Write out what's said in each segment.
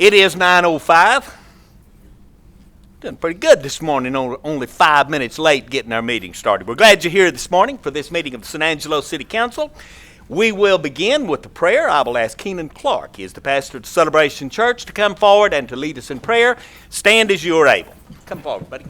It is 9:05. Doing pretty good this morning, only 5 minutes late getting our meeting started. We're glad you're here this morning for this meeting of the San Angelo City Council. We will begin with the prayer. I will ask Keenan Clark, he is the pastor of the Celebration Church, to come forward and to lead us in prayer. Stand as you are able. Come forward, buddy.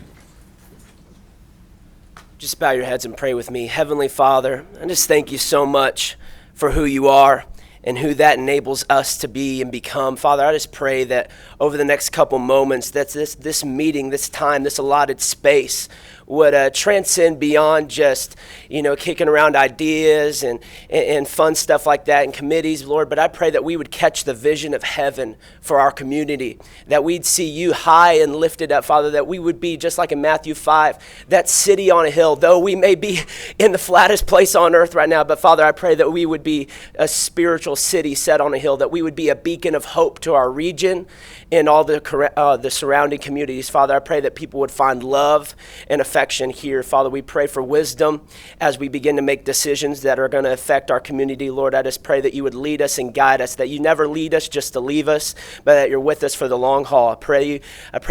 Just bow your heads and pray with me. Heavenly Father, I just thank you so much for who you are and who that enables us to be and become. Father, I just pray that over the next couple moments, that this meeting, this time, this allotted space would transcend beyond just, kicking around ideas and fun stuff like that in committees, Lord. But I pray that we would catch the vision of heaven for our community, that we'd see you high and lifted up, Father, that we would be, just like in Matthew 5, that city on a hill. Though we may be in the flattest place on earth right now, but Father, I pray that we would be a spiritual city set on a hill, that we would be a beacon of hope to our region and all the surrounding communities. Father, I pray that people would find love and affection here. Father, we pray for wisdom as we begin to make decisions that are going to affect our community. Lord, I just pray that you would lead us and guide us, that you never lead us just to leave us, but that you're with us for the long haul. I pray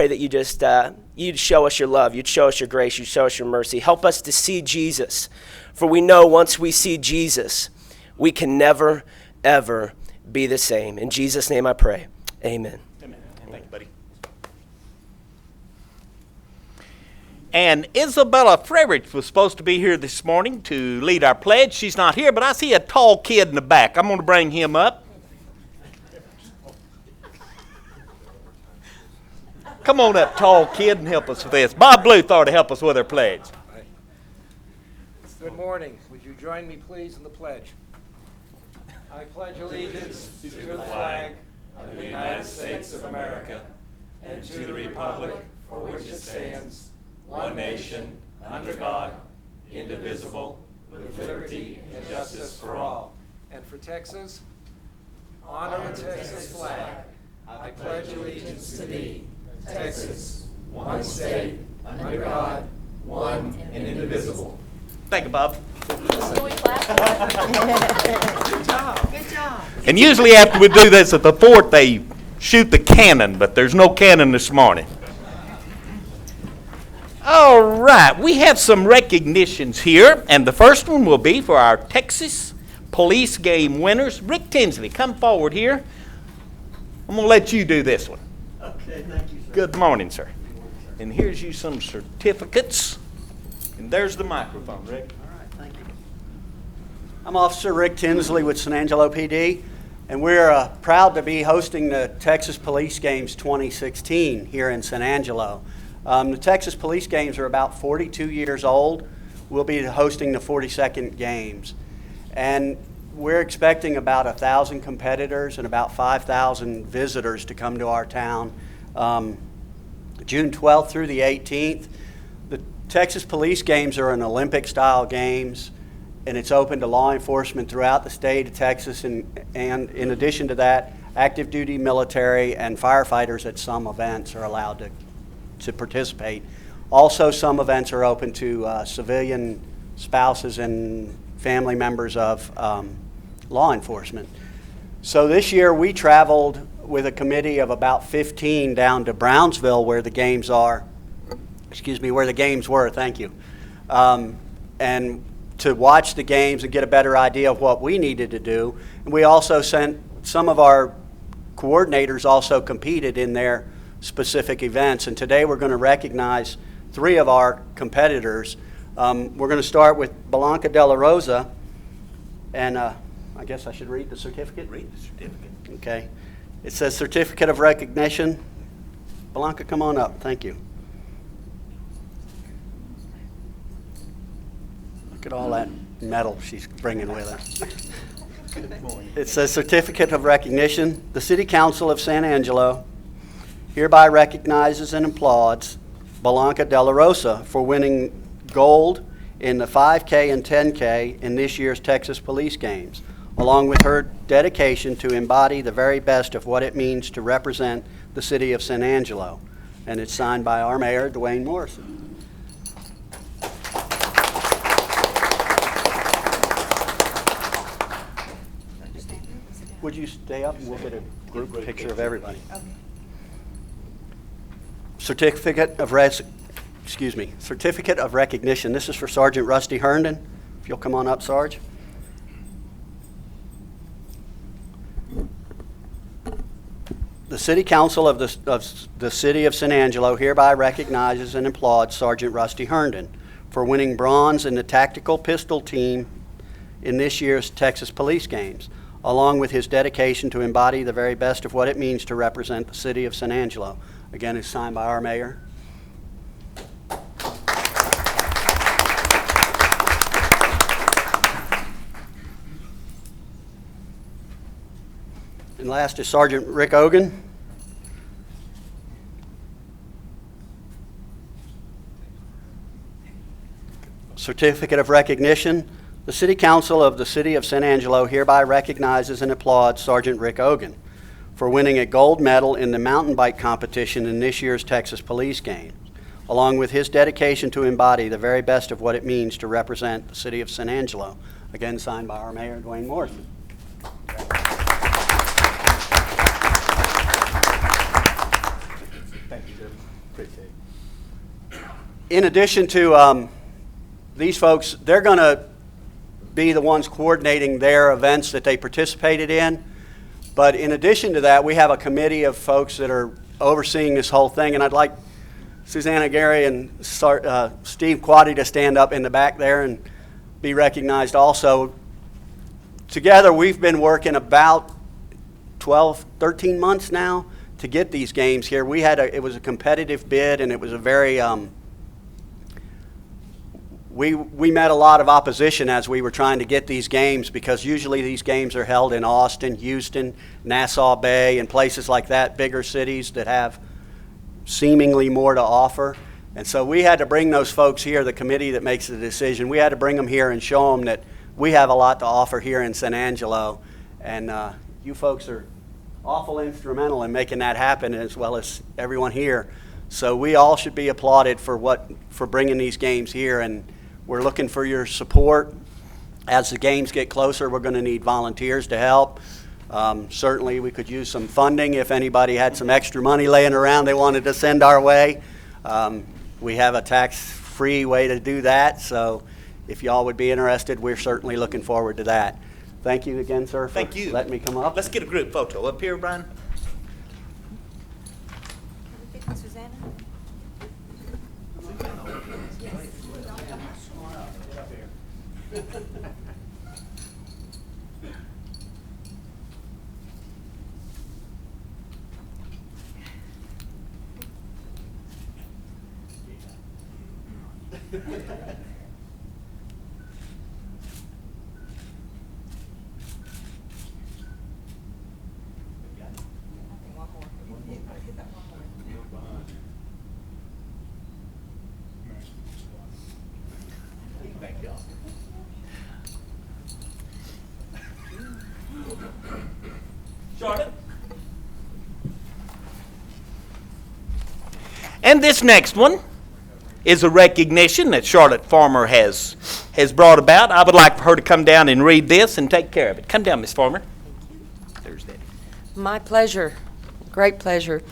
that you just you'd show us your love, you'd show us your grace, you'd show us your mercy. Help us to see Jesus, for we know once we see Jesus, we can never, ever be the same. In Jesus' name I pray. Amen. Thank you, buddy. And Isabella Frerich was supposed to be here this morning to lead our pledge. She's not here, but I see a tall kid in the back. I'm going to bring him up. Come on up, tall kid, and help us with this. Bob Bluth ought to help us with our pledge. Good morning. Would you join me, please, in the pledge? I pledge allegiance to the flag of the United States of America and to the republic for which it stands, one nation, under God, indivisible, with liberty and justice for all. And for Texas, honor the Texas flag. I pledge allegiance to thee, Texas, one state, under God, one and indivisible. Thank you, Bob. Can we clap? Good job. Good job. And usually after we do this at the fort, they shoot the cannon, but there's no cannon this morning. All right, we have some recognitions here, and the first one will be for our Texas Police Game winners. Rick Tinsley, come forward here. I'm going to let you do this one. Okay, thank you, sir. Good morning, sir. And here's you some certificates. And there's the microphone, Rick. All right, thank you. I'm Officer Rick Tinsley with San Angelo PD, and we're proud to be hosting the Texas Police Games 2016 here in San Angelo. The Texas Police Games are about 42 years old. We'll be hosting the 42nd Games. And we're expecting about 1,000 competitors and about 5,000 visitors to come to our town June 12th through the 18th. The Texas Police Games are an Olympic-style games, and it's open to law enforcement throughout the state of Texas, and in addition to that, active duty military and firefighters at some events are allowed to participate. Also, some events are open to civilian spouses and family members of law enforcement. So this year we traveled with a committee of about 15 down to Brownsville where the games were, thank you. And to watch the games and get a better idea of what we needed to do. And we also sent some of our coordinators also competed in their specific events. And today we're going to recognize 3 of our competitors. We're going to start with Blanca De La Rosa. And I guess I should read the certificate? Read the certificate. Okay. It says Certificate of Recognition. Blanca, come on up. Thank you. Look at all that metal she's bringing with her. It says Certificate of Recognition. The City Council of San Angelo hereby recognizes and applauds Blanca De La Rosa for winning gold in the 5K and 10K in this year's Texas Police Games, along with her dedication to embody the very best of what it means to represent the city of San Angelo. And it's signed by our mayor, Dwayne Morrison. Would you stay up and we'll get a group picture of everybody? certificate of recognition. This is for Sergeant Rusty Herndon. If you'll come on up, Sarge. The City Council of the City of San Angelo hereby recognizes and applauds Sergeant Rusty Herndon for winning bronze in the tactical pistol team in this year's Texas Police Games, along with his dedication to embody the very best of what it means to represent the City of San Angelo. Again, it's signed by our mayor. And last is Sergeant Rick Ogan. Certificate of recognition. The City Council of the City of San Angelo hereby recognizes and applauds Sergeant Rick Ogan for winning a gold medal in the mountain bike competition in this year's Texas Police Games, along with his dedication to embody the very best of what it means to represent the City of San Angelo. Again, signed by our Mayor, Dwayne Morrison. Thank you, Jim. Appreciate it. In addition to these folks, they're going to be the ones coordinating their events that they participated in. But in addition to that, we have a committee of folks that are overseeing this whole thing. And I'd like Susanna Gary and Steve Quaddy to stand up in the back there and be recognized also. Together, we've been working about 12, 13 months now to get these games here. It was a competitive bid, and it was a very, we met a lot of opposition as we were trying to get these games, because usually these games are held in Austin, Houston, Nassau Bay, and places like that, bigger cities that have seemingly more to offer. And so we had to bring those folks here, the committee that makes the decision, we had to bring them here and show them that we have a lot to offer here in San Angelo. And you folks are awful instrumental in making that happen, as well as everyone here. So we all should be applauded for bringing these games here, and we're looking for your support. As the games get closer, we're going to need volunteers to help. Certainly we could use some funding if anybody had some extra money laying around they wanted to send our way. We have a tax-free way to do that, so if y'all would be interested, we're certainly looking forward to that. Thank you again, sir, for letting me come up. Let's get a group photo up here, Brian. Susanna? Charlotte. And this next one is a recognition that Charlotte Farmer has brought about. I would like for her to come down and read this and take care of it. Come down, Miss Farmer. There's that. My pleasure. Great pleasure.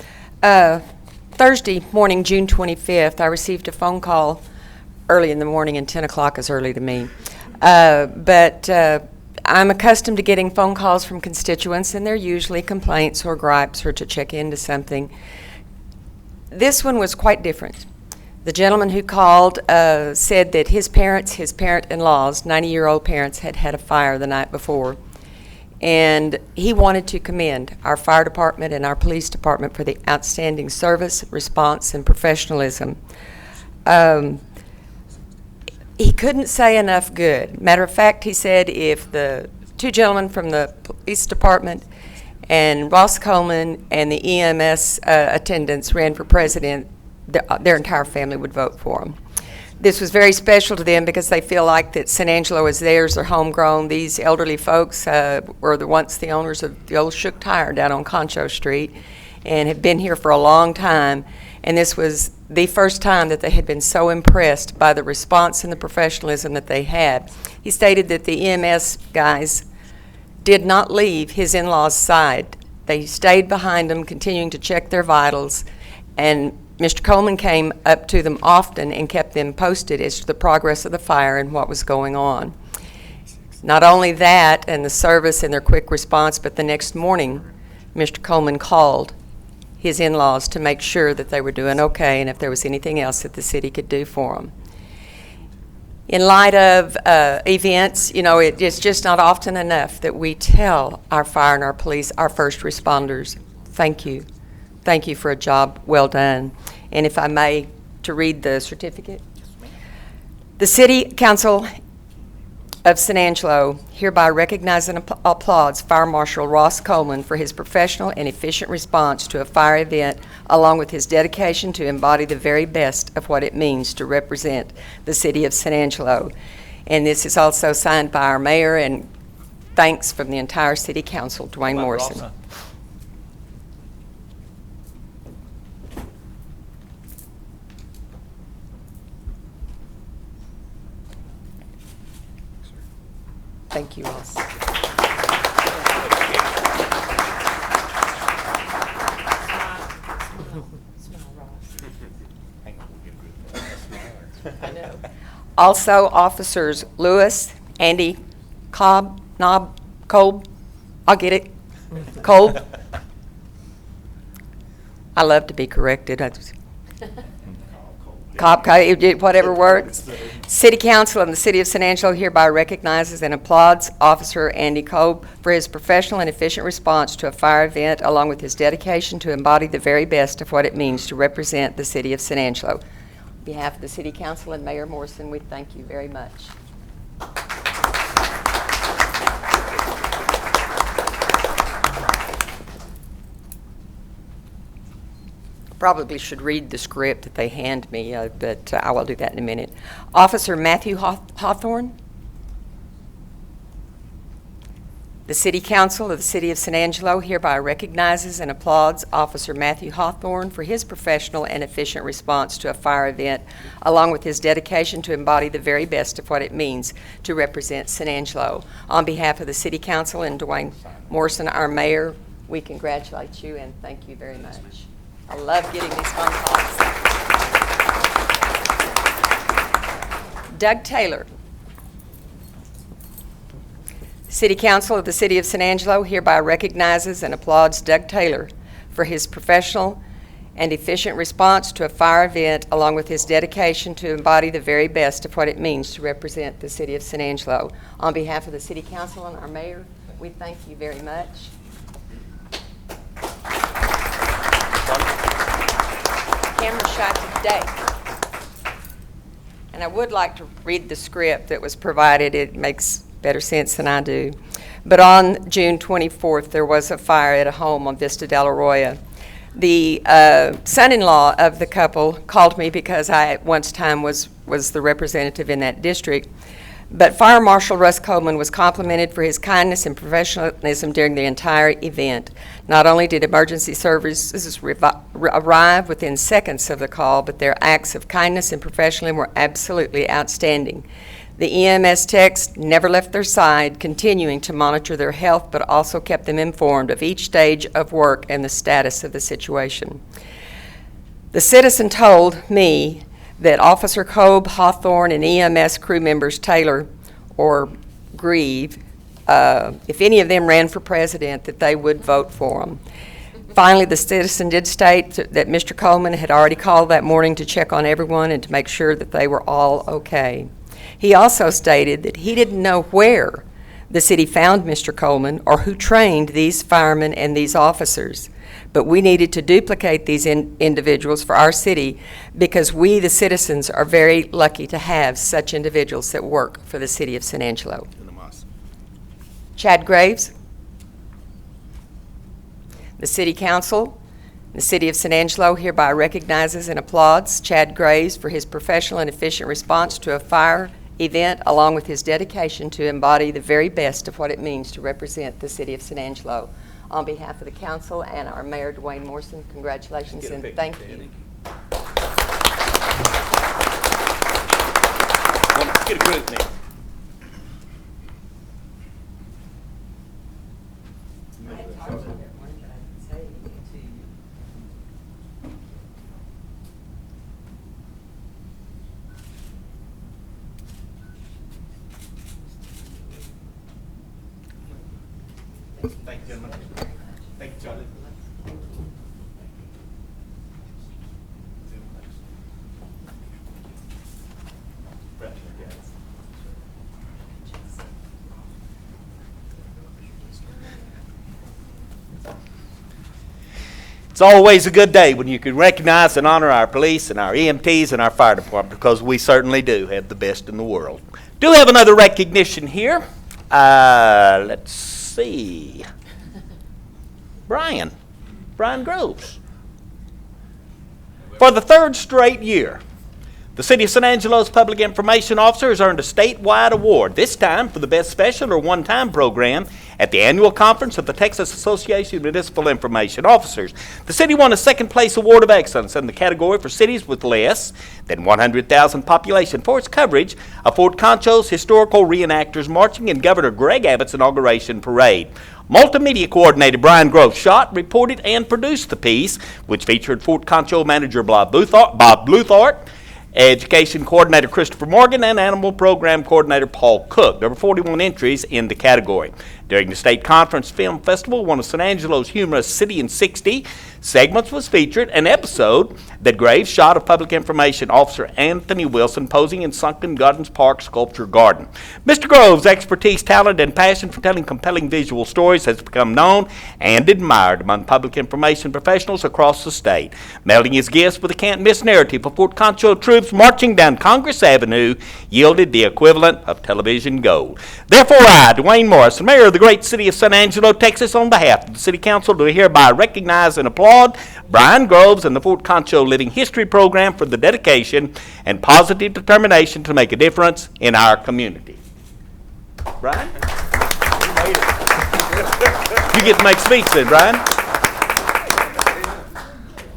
Thursday morning, June 25th, I received a phone call early in the morning, and 10 o'clock is early to me. But I'm accustomed to getting phone calls from constituents, and they're usually complaints or gripes or to check into something. This one was quite different. The gentleman who called said that his parent-in-laws, 90-year-old parents, had had a fire the night before. And he wanted to commend our fire department and our police department for the outstanding service, response, and professionalism. He couldn't say enough good. Matter of fact, he said if the two gentlemen from the police department and Ross Coleman and the EMS attendants ran for president, their entire family would vote for him. This was very special to them because they feel like that San Angelo is theirs, they're homegrown. These elderly folks were once the owners of the old Shook Tire down on Concho Street and have been here for a long time. And this was the first time that they had been so impressed by the response and the professionalism that they had. He stated that the EMS guys did not leave his in-laws' side. They stayed behind them, continuing to check their vitals, and Mr. Coleman came up to them often and kept them posted as to the progress of the fire and what was going on. Not only that and the service and their quick response, but the next morning, Mr. Coleman called his in-laws to make sure that they were doing okay and if there was anything else that the city could do for them. In light of events, it's just not often enough that we tell our fire and our police, our first responders, thank you. Thank you for a job well done. And if I may, to read the certificate. The City Council of San Angelo hereby recognizes and applauds Fire Marshal Ross Coleman for his professional and efficient response to a fire event, along with his dedication to embody the very best of what it means to represent the City of San Angelo. And this is also signed by our mayor, and thanks from the entire City Council, Dwayne Morrison. Ross? Thank you, Ross. I know. Also, officers Lewis, Andy, Kolb, I'll get it, Kolb. I love to be corrected. Whatever works. City Council and the City of San Angelo hereby recognizes and applauds Officer Andy Kolb for his professional and efficient response to a fire event, along with his dedication to embody the very best of what it means to represent the City of San Angelo. On behalf of the City Council and Mayor Morrison, we thank you very much. Probably should read the script that they hand me, but I will do that in a minute. Officer Matthew Hawthorne. The City Council of the City of San Angelo hereby recognizes and applauds Officer Matthew Hawthorne for his professional and efficient response to a fire event, along with his dedication to embody the very best of what it means to represent San Angelo. On behalf of the City Council and Dwayne Morrison, our mayor, we congratulate you and thank you very much. I love getting these phone calls. Doug Taylor. City Council of the City of San Angelo hereby recognizes and applauds Doug Taylor for his professional and efficient response to a fire event, along with his dedication to embody the very best of what it means to represent the City of San Angelo. On behalf of the City Council and our mayor, we thank you very much. Camera shot today. And I would like to read the script that was provided. It makes better sense than I do. But on June 24th, there was a fire at a home on Vista del Arroyo. The son-in-law of the couple called me because I at one time was the representative in that district. But Fire Marshal Russ Coleman was complimented for his kindness and professionalism during the entire event. Not only did emergency services arrive within seconds of the call, but their acts of kindness and professionalism were absolutely outstanding. The EMS techs never left their side, continuing to monitor their health, but also kept them informed of each stage of work and the status of the situation. The citizen told me that Officer Kolb, Hawthorne, and EMS crew members Taylor or Grieve, if any of them ran for president, that they would vote for them. Finally, the citizen did state that Mr. Coleman had already called that morning to check on everyone and to make sure that they were all okay. He also stated that he didn't know where the city found Mr. Coleman or who trained these firemen and these officers. But we needed to duplicate these individuals for our city because we, the citizens, are very lucky to have such individuals that work for the City of San Angelo. Chad Graves. The City Council, the City of San Angelo hereby recognizes and applauds Chad Graves for his professional and efficient response to a fire event, along with his dedication to embody the very best of what it means to represent the City of San Angelo. On behalf of the council and our mayor, Dwayne Morrison, congratulations and thank you. Let's get a group now. Thank you, gentlemen. Thank you, Charlie. It's always a good day when you can recognize and honor our police and our EMTs and our fire department, because we certainly do have the best in the world. Do have another recognition here. Let's see. Brian Groves. For the third straight year, the City of San Angelo's Public Information Officer has earned a statewide award, this time for the best special or one-time program at the annual conference of the Texas Association of Municipal Information Officers. The city won a second-place award of excellence in the category for cities with less than 100,000 population for its coverage of Fort Concho's historical reenactors marching in Governor Greg Abbott's inauguration parade. Multimedia coordinator Brian Groves shot, reported, and produced the piece, which featured Fort Concho manager Bob Bluthart, Education Coordinator Christopher Morgan, and Animal Program Coordinator Paul Cook. There were 41 entries in the category. During the State Conference Film Festival, one of San Angelo's humorous City in 60 segments was featured, an episode that Graves shot of Public Information Officer Anthony Wilson posing in Sunken Gardens Park Sculpture Garden. Mr. Groves' expertise, talent, and passion for telling compelling visual stories has become known and admired among public information professionals across the state. Melding his gifts with a can't-miss narrative of Fort Concho troops marching down Congress Avenue yielded the equivalent of television gold. Therefore, I, Dwayne Morris, the mayor of the great city of San Angelo, Texas, on behalf of the City Council, do hereby recognize and applaud Brian Groves and the Fort Concho Living History Program for the dedication and positive determination to make a difference in our community. Brian? You get to make speech then, Brian.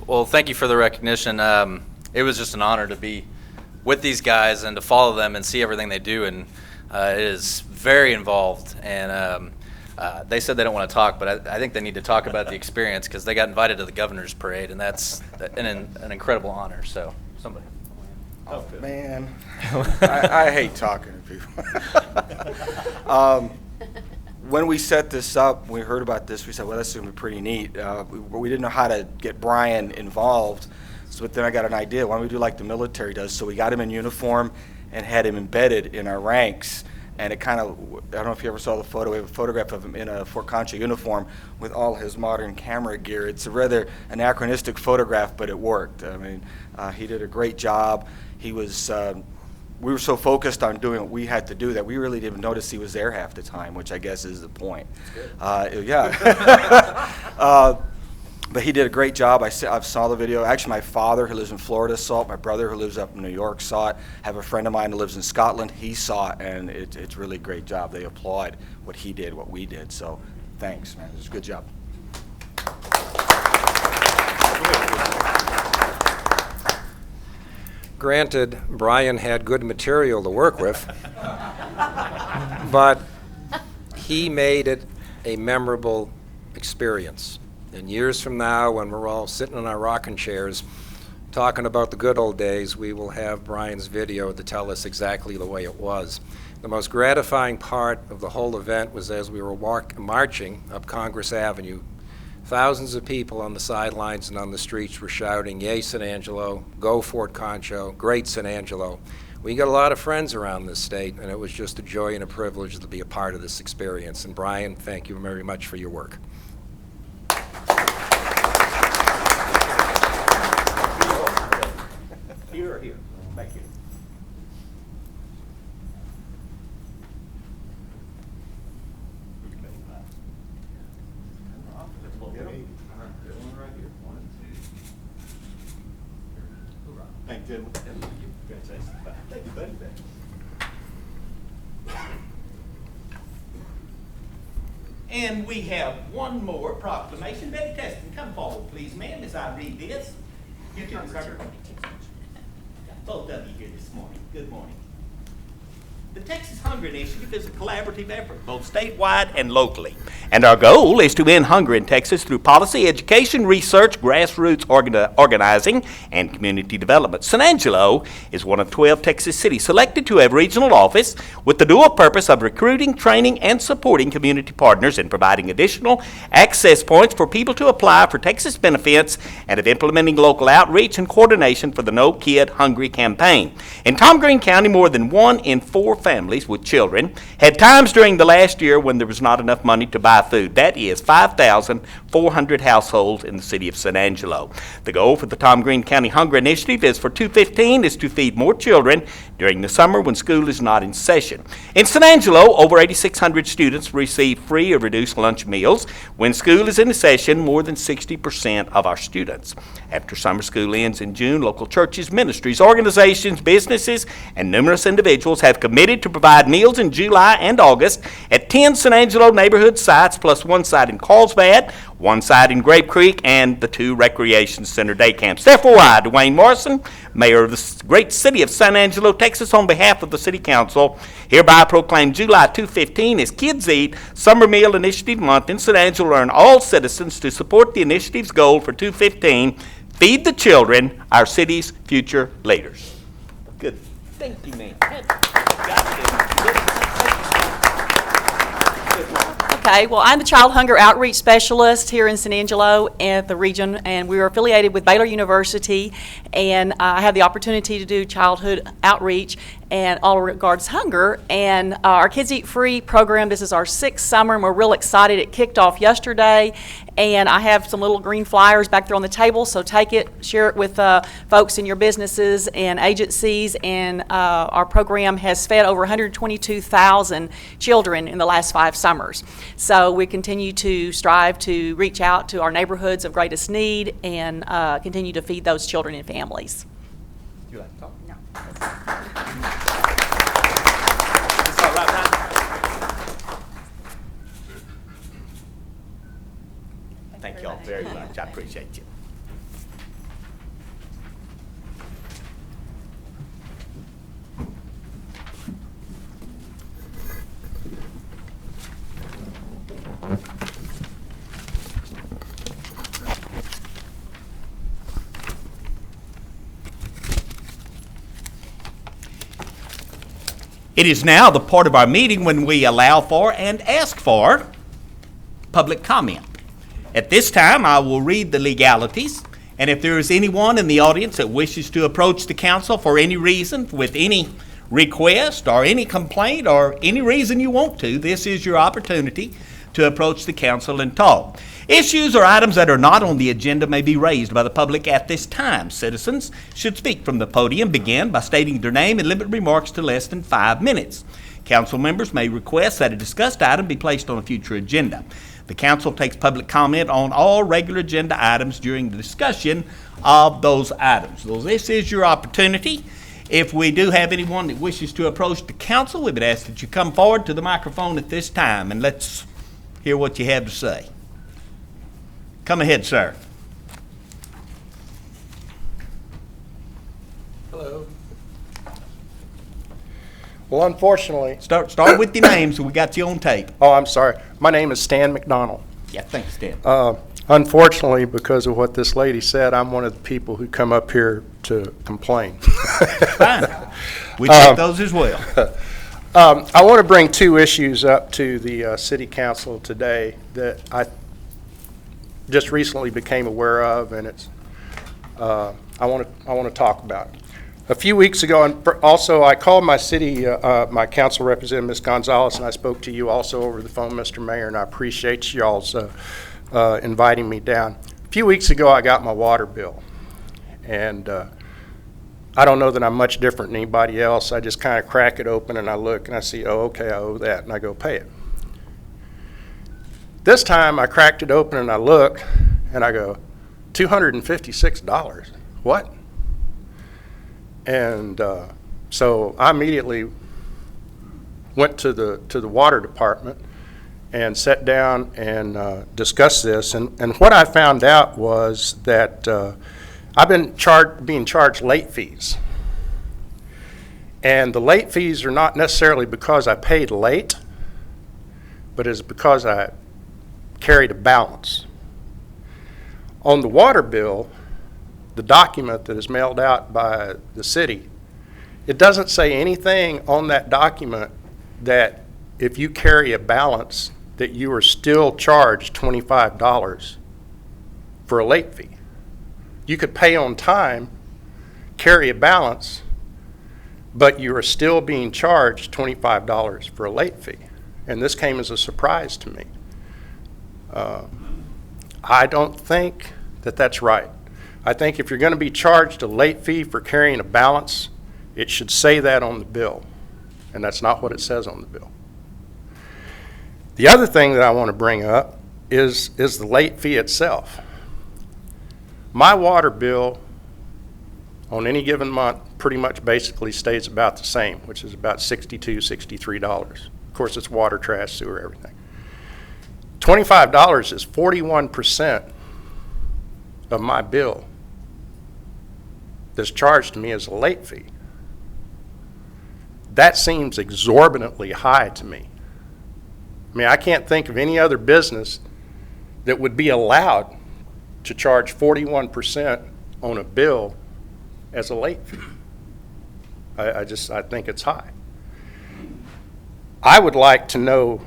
Well, thank you for the recognition. It was just an honor to be with these guys and to follow them and see everything they do, and it is very involved. And they said they don't want to talk, but I think they need to talk about the experience, because they got invited to the governor's parade, and that's an incredible honor. So somebody. Oh, man, I hate talking to people. When we set this up, when we heard about this, we said, well, that's going to be pretty neat. We didn't know how to get Brian involved, but then I got an idea. Why don't we do like the military does? So we got him in uniform and had him embedded in our ranks. And it kind of, I don't know if you ever saw the photo, we have a photograph of him in a Fort Concho uniform with all his modern camera gear. It's a rather anachronistic photograph, but it worked. I mean, he did a great job. He was, we were so focused on doing what we had to do that we really didn't notice he was there half the time, which I guess is the point. Yeah. But he did a great job. I saw the video. Actually, my father, who lives in Florida, saw it. My brother, who lives up in New York, saw it. I have a friend of mine who lives in Scotland. He saw it, and it's really a great job. They applaud what he did, what we did. So thanks, man. It was a good job. Granted, Brian had good material to work with, but he made it a memorable experience. And years from now, when we're all sitting in our rocking chairs talking about the good old days, we will have Brian's video to tell us exactly the way it was. The most gratifying part of the whole event was as we were marching up Congress Avenue. Thousands of people on the sidelines and on the streets were shouting, "Yay, San Angelo, go Fort Concho, great San Angelo." We got a lot of friends around this state, and it was just a joy and a privilege to be a part of this experience. And Brian, thank you very much for your work. Here or here? Back here. Thank you, gentlemen. Thank you, buddy. And we have one more proclamation. Betty Teston, come forward, please, ma'am, as I read this. Your turn, Carter. Both of you here this morning. Good morning. The Texas Hunger Initiative is a collaborative effort, both statewide and locally. And our goal is to end hunger in Texas through policy, education, research, grassroots organizing, and community development. San Angelo is one of 12 Texas cities selected to have regional office with the dual purpose of recruiting, training, and supporting community partners and providing additional access points for people to apply for Texas benefits and of implementing local outreach and coordination for the No Kid Hungry campaign. In Tom Green County, more than 1 in 4 families with children had times during the last year when there was not enough money to buy food. That is 5,400 households in the city of San Angelo. The goal for the Tom Green County Hunger Initiative is for 215 is to feed more children during the summer when school is not in session. In San Angelo, over 8,600 students receive free or reduced lunch meals. When school is in session, more than 60% of our students. After summer school ends in June, local churches, ministries, organizations, businesses, and numerous individuals have committed to provide meals in July and August at 10 San Angelo neighborhood sites, plus 1 site in Carlsbad, 1 site in Grape Creek, and the 2 recreation center day camps. Therefore, I, Dwayne Morrison, Mayor of the great city of San Angelo, Texas, on behalf of the City Council, hereby proclaim July 215 as Kids Eat Summer Meal Initiative Month in San Angelo, and all citizens to support the initiative's goal for 215, feed the children, our city's future leaders. Good. Thank you, man. Okay, well, I'm the Child Hunger Outreach Specialist here in San Angelo at the region, and we are affiliated with Baylor University, and I have the opportunity to do childhood outreach and all regards hunger. And our Kids Eat Free program, this is our 6th summer, and we're real excited. It kicked off yesterday, and I have some little green flyers back there on the table, so take it, share it with folks in your businesses and agencies. And our program has fed over 122,000 children in the last 5 summers. So we continue to strive to reach out to our neighborhoods of greatest need and continue to feed those children and families. You like to talk? No. It's all right, right? Thank you all very much. I appreciate you. It is now the part of our meeting when we allow for and ask for public comment. At this time, I will read the legalities, and if there is anyone in the audience that wishes to approach the council for any reason, with any request or any complaint or any reason you want to, this is your opportunity to approach the council and talk. Issues or items that are not on the agenda may be raised by the public at this time. Citizens should speak from the podium, begin by stating their name, and limit remarks to less than 5 minutes. Council members may request that a discussed item be placed on a future agenda. The council takes public comment on all regular agenda items during the discussion of those items. So this is your opportunity. If we do have anyone that wishes to approach the council, we would ask that you come forward to the microphone at this time, and let's hear what you have to say. Come ahead, sir. Hello. Well, unfortunately, Start with your name, so we got you on tape. oh, I'm sorry. My name is Stan McDonald. Yeah, thanks, Dan. Unfortunately, because of what this lady said, I'm one of the people who come up here to complain. Fine. We take those as well. I want to bring 2 issues up to the city council today that I just recently became aware of, and it's I want to talk about it. A few weeks ago, and also I called my city, my council representative, Ms. Gonzalez, and I spoke to you also over the phone, Mr. Mayor, and I appreciate y'all's inviting me down. A few weeks ago, I got my water bill, and I don't know that I'm much different than anybody else. I just kind of crack it open and I look and I see, oh, okay, I owe that, and I go pay it. This time I cracked it open and I look and I go, $256. What? And so I immediately went to the water department and sat down and discussed this. And what I found out was that I've been being charged late fees. And the late fees are not necessarily because I paid late, but it's because I carried a balance. On the water bill, the document that is mailed out by the city, it doesn't say anything on that document that if you carry a balance that you are still charged $25 for a late fee. You could pay on time, carry a balance, but you are still being charged $25 for a late fee. And this came as a surprise to me. I don't think that that's right. I think if you're going to be charged a late fee for carrying a balance, it should say that on the bill, and that's not what it says on the bill. The other thing that I want to bring up is the late fee itself. My water bill on any given month pretty much basically stays about the same, which is about $62, $63. Of course, it's water, trash, sewer, everything. $25 is 41% of my bill that's charged to me as a late fee. That seems exorbitantly high to me. I mean, I can't think of any other business that would be allowed to charge 41% on a bill as a late fee. I think it's high. I would like to know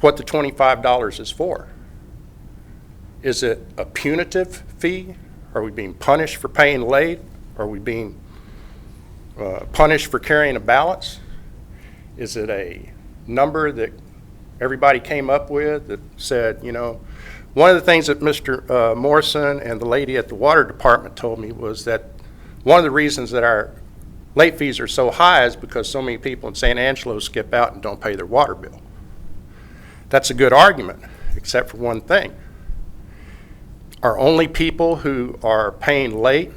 what the $25 is for. Is it a punitive fee? Are we being punished for paying late? Are we being punished for carrying a balance? Is it a number that everybody came up with that said, you know, one of the things that Mr. Morrison and the lady at the water department told me was that one of the reasons that our late fees are so high is because so many people in San Angelo skip out and don't pay their water bill. That's a good argument, except for one thing. Are only people who are paying late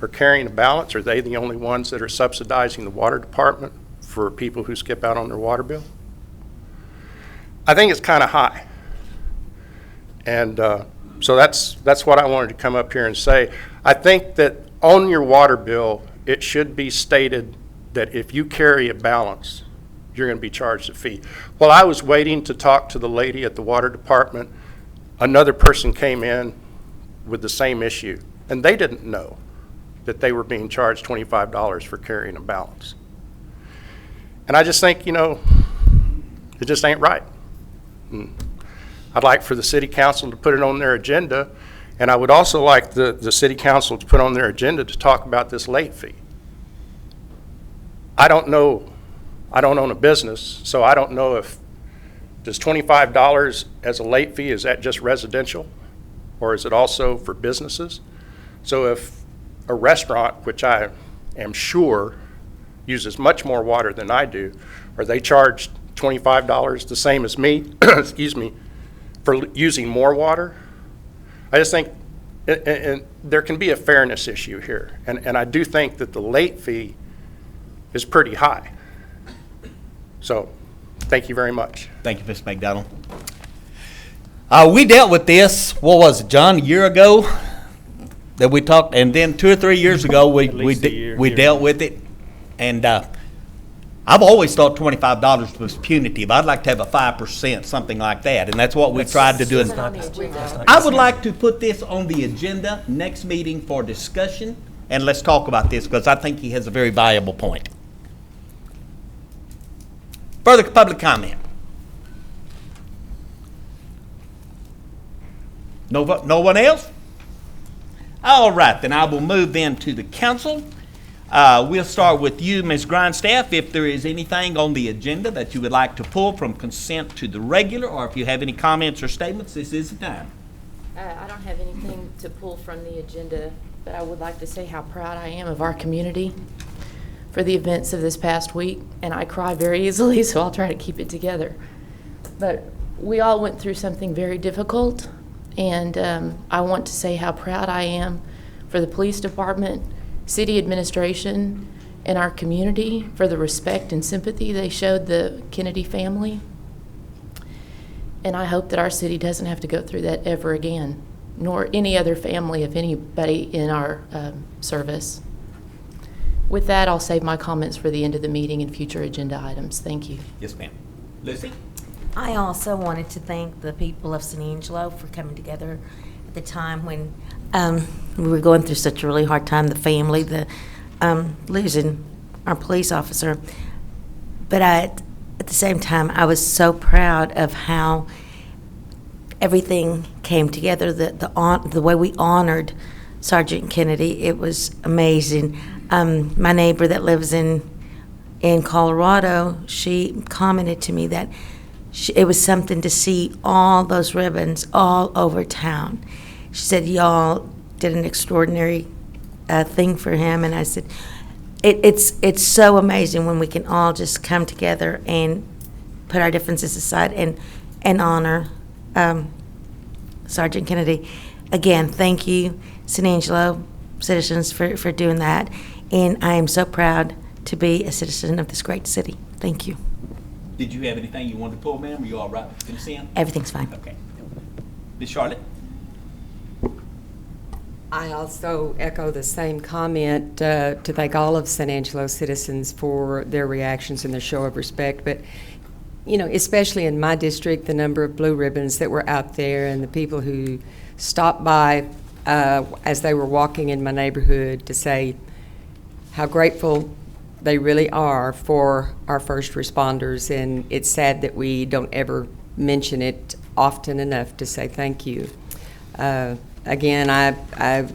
or carrying a balance, are they the only ones that are subsidizing the water department for people who skip out on their water bill? I think it's kind of high. And so that's what I wanted to come up here and say. I think that on your water bill, it should be stated that if you carry a balance, you're going to be charged a fee. While I was waiting to talk to the lady at the water department, another person came in with the same issue, and they didn't know that they were being charged $25 for carrying a balance. And I just think, you know, it just ain't right. I'd like for the city council to put it on their agenda, and I would also like the city council to put on their agenda to talk about this late fee. I don't own a business, so I don't know if, does $25 as a late fee, is that just residential? Or is it also for businesses? So if a restaurant, which I am sure uses much more water than I do, are they charged $25 the same as me, excuse me, for using more water? I just think, and there can be a fairness issue here. And I do think that the late fee is pretty high. So, thank you very much. Thank you, Mr. McDonald. We dealt with this, what was it, John, a year ago that we talked, and then 2 or 3 years ago we dealt with it. And I've always thought $25 was punitive. I'd like to have a 5%, something like that, and that's what we tried to do. I would like to put this on the agenda next meeting for discussion, and let's talk about this because I think he has a very valuable point. Further public comment? No one else? All right, then I will move then to the council. We'll start with you, Ms. Grindstaff. If there is anything on the agenda that you would like to pull from consent to the regular, or if you have any comments or statements, this is the time. I don't have anything to pull from the agenda, but I would like to say how proud I am of our community for the events of this past week, and I cry very easily, so I'll try to keep it together. But we all went through something very difficult, and I want to say how proud I am for the police department, city administration, and our community for the respect and sympathy they showed the Kennedy family. And I hope that our city doesn't have to go through that ever again, nor any other family of anybody in our service. With that, I'll save my comments for the end of the meeting and future agenda items. Thank you. Yes, ma'am. Lucy? I also wanted to thank the people of San Angelo for coming together at the time when we were going through such a really hard time, the family, losing our police officer. But at the same time, I was so proud of how everything came together, the way we honored Sergeant Kennedy. It was amazing. My neighbor that lives in Colorado, she commented to me that it was something to see all those ribbons all over town. She said, y'all did an extraordinary thing for him. And I said, it's so amazing when we can all just come together and put our differences aside and honor Sergeant Kennedy. Again, thank you, San Angelo citizens, for doing that. And I am so proud to be a citizen of this great city. Thank you. Did you have anything you wanted to pull, ma'am? Are you all right with consent? Everything's fine. Okay. Ms. Charlotte? I also echo the same comment to thank all of San Angelo citizens for their reactions and their show of respect. But, you know, especially in my district, the number of blue ribbons that were out there and the people who stopped by as they were walking in my neighborhood to say how grateful they really are for our first responders. And it's sad that we don't ever mention it often enough to say thank you. Again, I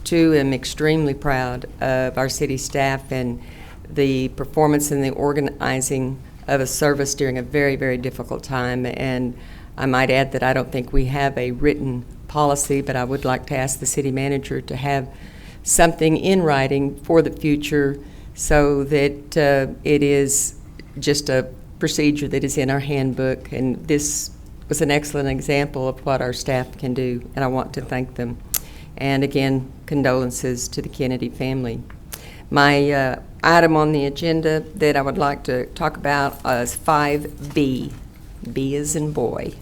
too am extremely proud of our city staff and the performance and the organizing of a service during a very, very difficult time. And I might add that I don't think we have a written policy, but I would like to ask the city manager to have something in writing for the future so that it is just a procedure that is in our handbook. And this was an excellent example of what our staff can do, and I want to thank them. And again, condolences to the Kennedy family. My item on the agenda that I would like to talk about is 5B. B as in boy.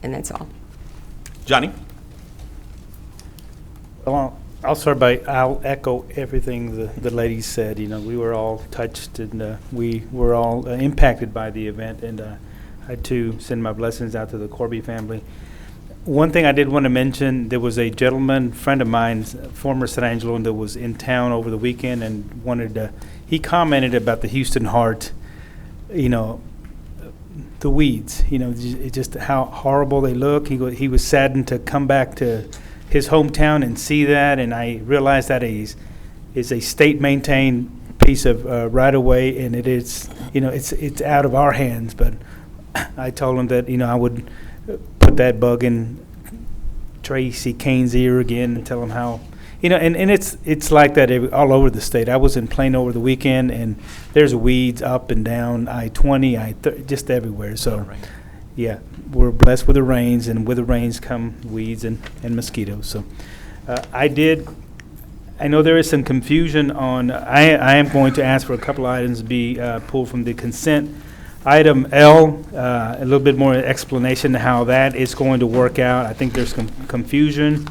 And that's all. Johnny? Well, I'll echo everything the ladies said. You know, we were all touched and we were all impacted by the event, and I too send my blessings out to the Corby family. One thing I did want to mention, there was a gentleman, friend of mine, former San Angeloan, that was in town over the weekend and wanted to, he commented about the Houston Heart, you know, the weeds, you know, just how horrible they look. He was saddened to come back to his hometown and see that, and I realized that is a state-maintained piece of right-of-way, and it is, you know, it's out of our hands. But I told him that, you know, I would put that bug in Tracy Kane's ear again and tell him how, you know, and it's like that all over the state. I was in Plano over the weekend, and there's weeds up and down I-20, just everywhere. So, yeah, we're blessed with the rains, and with the rains come weeds and mosquitoes. So, I know there is some confusion on. I am going to ask for a couple items to be pulled from the consent. Item L, a little bit more explanation how that is going to work out. I think there's some confusion.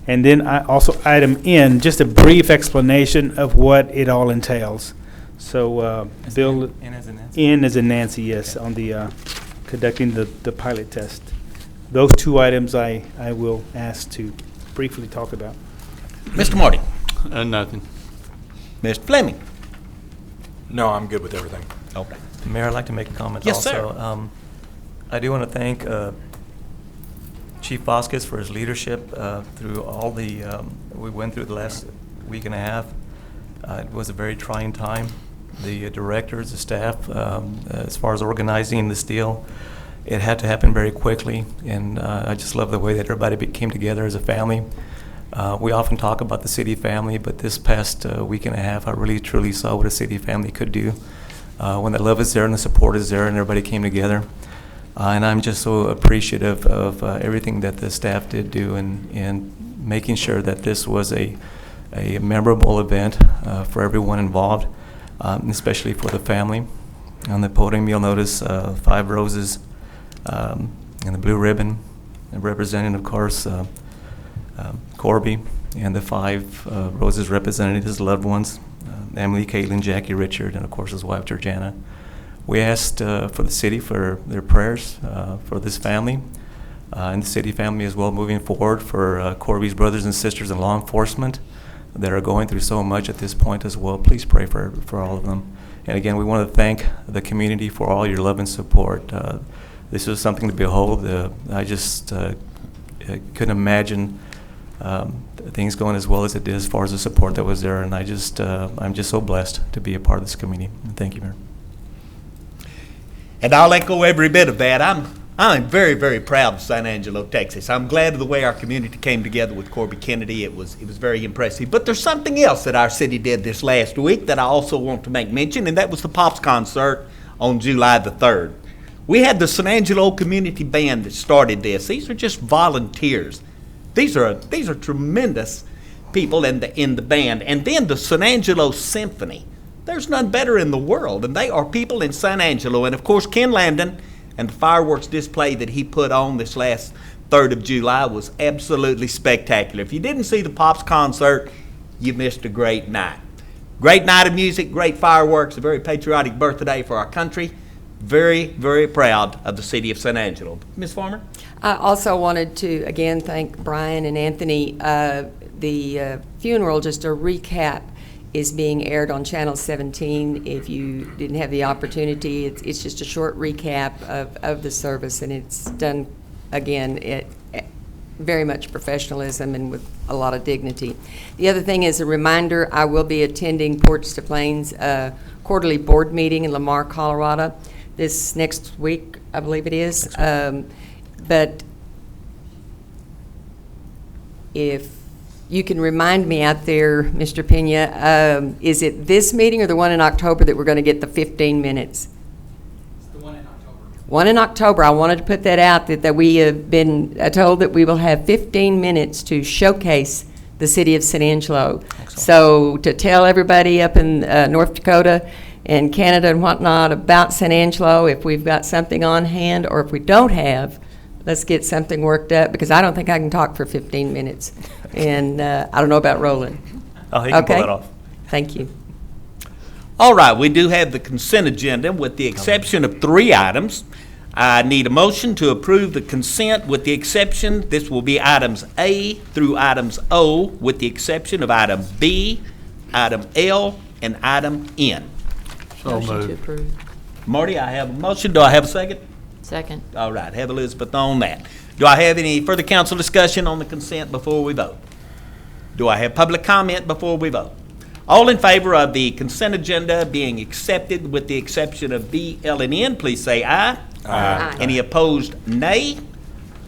And then also item N, just a brief explanation of what it all entails. So, Bill, N as in Nancy, yes, on the conducting the pilot test. Those two items I will ask to briefly talk about. Mr. Marty? Nothing. Mr. Fleming? No, I'm good with everything. Okay. Mayor, I'd like to make a comment Yes, also. sir. I do want to thank Chief Vasquez for his leadership through all the, we went through the last week and a half. It was a very trying time. The directors, the staff, as far as organizing this deal, it had to happen very quickly, and I just love the way that everybody came together as a family. We often talk about the city family, but this past week and a half, I really truly saw what a city family could do. When the love is there and the support is there and everybody came together. And I'm just so appreciative of everything that the staff did do in making sure that this was a memorable event for everyone involved, especially for the family. On the podium, you'll notice 5 roses and the blue ribbon, and representing, of course, Corby and the 5 Roses representatives, loved ones, Emily, Caitlin, Jackie, Richard, and of course his wife, Georgiana. We asked for the city for their prayers for this family and the city family as well moving forward, for Corby's brothers and sisters in law enforcement that are going through so much at this point as well. Please pray for all of them. And again, we want to thank the community for all your love and support. This was something to behold. I just couldn't imagine things going as well as it did as far as the support that was there. And I'm just so blessed to be a part of this community. Thank you, Mayor. And I'll echo every bit of that. I'm very, very proud of San Angelo, Texas. I'm glad of the way our community came together with Corby Kennedy. It was very impressive. But there's something else that our city did this last week that I also want to make mention, and that was the Pops concert on July the 3rd. We had the San Angelo Community Band that started this. These are just volunteers. These are tremendous people in the band. And then the San Angelo Symphony. There's none better in the world, and they are people in San Angelo. And of course, Ken Landon and the fireworks display that he put on this last 3rd of July was absolutely spectacular. If you didn't see the Pops concert, you missed a great night. Great night of music, great fireworks, a very patriotic birthday for our country. Very, very proud of the city of San Angelo. Ms. Farmer? I also wanted to, again, thank Brian and Anthony. The funeral, just a recap, is being aired on Channel 17. If you didn't have the opportunity, it's just a short recap of the service, and it's done, again, very much professionalism and with a lot of dignity. The other thing is a reminder, I will be attending Porch to Plains quarterly board meeting in Lamar, Colorado this next week, I believe it is. But if you can remind me out there, Mr. Pena, is it this meeting or the one in October that we're going to get the 15 minutes? It's the one in October. One in October. I wanted to put that out, that we have been told that we will have 15 minutes to showcase the city of San Angelo. Excellent. So to tell everybody up in North Dakota and Canada and whatnot about San Angelo, if we've got something on hand, or if we don't have, let's get something worked up, because I don't think I can talk for 15 minutes. And I don't know about Roland. Oh, he can pull that off. Thank you. All right, we do have the consent agenda with the exception of 3 items. I need a motion to approve the consent with the exception, this will be items A through items O, with the exception of item B, item L, and item N. Motion to approve. Marty, I have a motion. Do I have a second? Second. All right, have Elizabeth on that. Do I have any further council discussion on the consent before we vote? Do I have public comment before we vote? All in favor of the consent agenda being accepted with the exception of B, L, and N, please say aye. Aye. Any opposed, nay?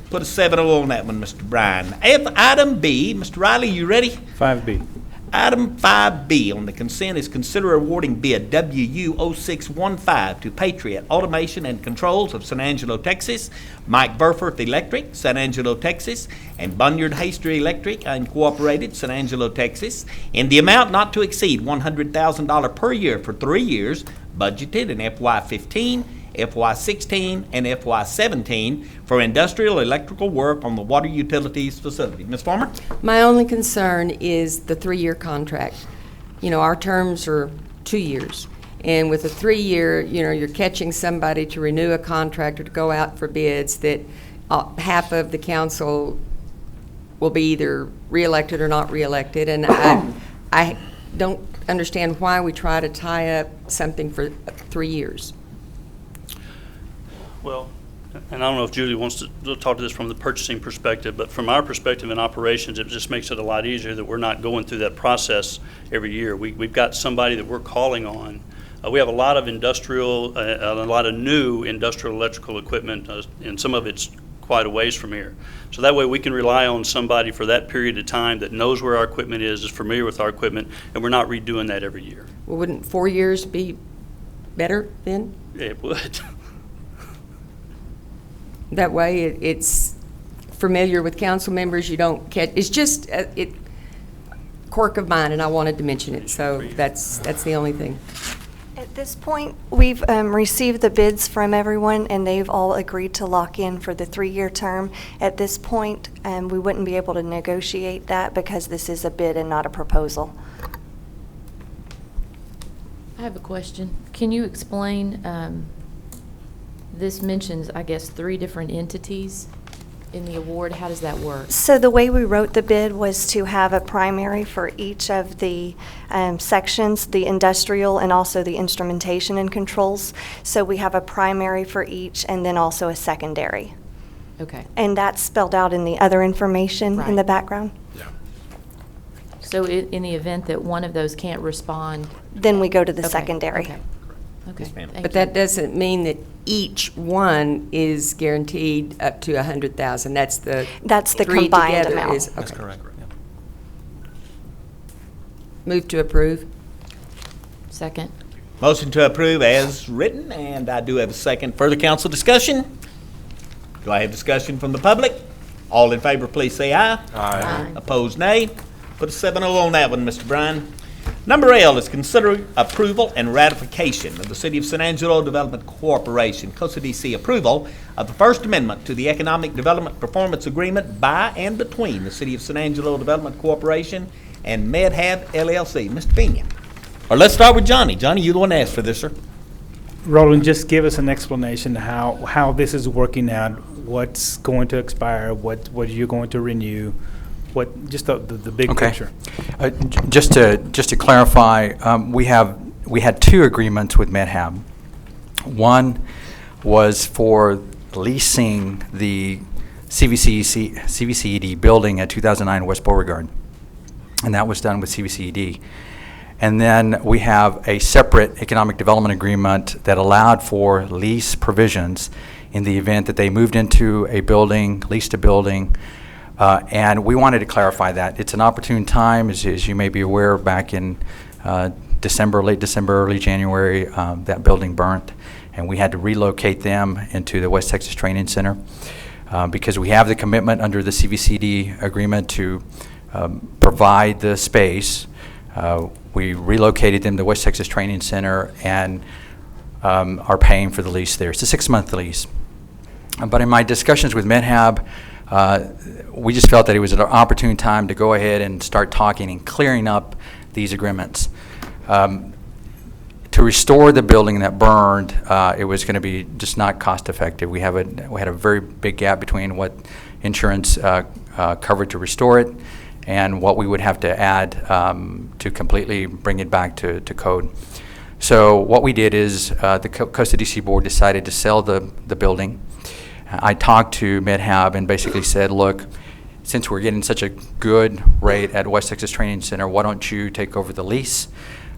Put a 7-0 on that one, Mr. Bryan. Item B, Mr. Riley, you ready? 5B. Item 5B on the consent is consider awarding bid WU0615 to Patriot Automation and Controls of San Angelo, Texas, Mike Burforth Electric, San Angelo, Texas, and Bunyard Hasty Electric Incorporated, San Angelo, Texas, in the amount not to exceed $100,000 per year for 3 years, budgeted in FY15, FY16, and FY17 for industrial electrical work on the water utilities facility. Ms. Farmer? My only concern is the 3-year contract. You know, our terms are 2 years. And with a 3-year, you know, you're catching somebody to renew a contract or to go out for bids that half of the council will be either reelected or not reelected. And I don't understand why we try to tie up something for 3 years. Well, and I don't know if Julie wants to talk to this from the purchasing perspective, but from our perspective in operations, it just makes it a lot easier that we're not going through that process every year. We've got somebody that we're calling on. We have a lot of industrial, a lot of new industrial electrical equipment, and some of it's quite a ways from here. So that way we can rely on somebody for that period of time that knows where our equipment is familiar with our equipment, and we're not redoing that every year. Well, wouldn't 4 years be better then? It would. That way, it's familiar with council members. You don't catch. It's just it quirk of mine, and I wanted to mention it. So that's the only thing. At this point, we've received the bids from everyone, and they've all agreed to lock in for the 3-year term. At this point, we wouldn't be able to negotiate that because this is a bid and not a proposal. I have a question. Can you explain, this mentions, I guess, 3 different entities in the award. How does that work? So the way we wrote the bid was to have a primary for each of the sections, the industrial and also the instrumentation and controls. So we have a primary for each and then also a secondary. Okay. And that's spelled out in the other information in Right. the background. So in the event that one of those can't respond? Then we go to the Okay, secondary. Okay. Okay. Thank But you. that doesn't mean that each one is guaranteed up to 100,000. That's the three combined together amount. is- That's okay. correct. Yeah. Move to approve. Second. Motion to approve as written, and I do have a second. Further council discussion? Do I have discussion from the public? All in favor, please say aye. Aye. Opposed, nay. Put a 7-0 on that one, Mr. Bryan. Number L is consider approval and ratification of the City of San Angelo Development Corporation, COSA DC approval of the First Amendment to the Economic Development Performance Agreement by and between the City of San Angelo Development Corporation and MedHab LLC. Mr. Pena. Or let's start with Johnny. Johnny, you're the one that asked for this, sir. Roland, just give us an explanation how this is working out, what's going to expire, what you're going to renew, just the big Okay. picture. Just to clarify, we had 2 agreements with MedHab. One was for leasing the CVCED building at 2009 West Beauregard, and that was done with CVCED. And then we have a separate economic development agreement that allowed for lease provisions in the event that they moved into a building, leased a building. And we wanted to clarify that. It's an opportune time, as you may be aware, back in December, late December, early January, that building burnt, and we had to relocate them into the West Texas Training Center because we have the commitment under the CVCD agreement to provide the space. We relocated them to West Texas Training Center and are paying for the lease there. It's a 6-month lease. But in my discussions with MedHab, we just felt that it was an opportune time to go ahead and start talking and clearing up these agreements. To restore the building that burned, it was going to be just not cost effective. We had a very big gap between what insurance covered to restore it and what we would have to add to completely bring it back to code. So what we did is the Costa DC board decided to sell the building. I talked to MedHab and basically said, look, since we're getting such a good rate at West Texas Training Center, why don't you take over the lease?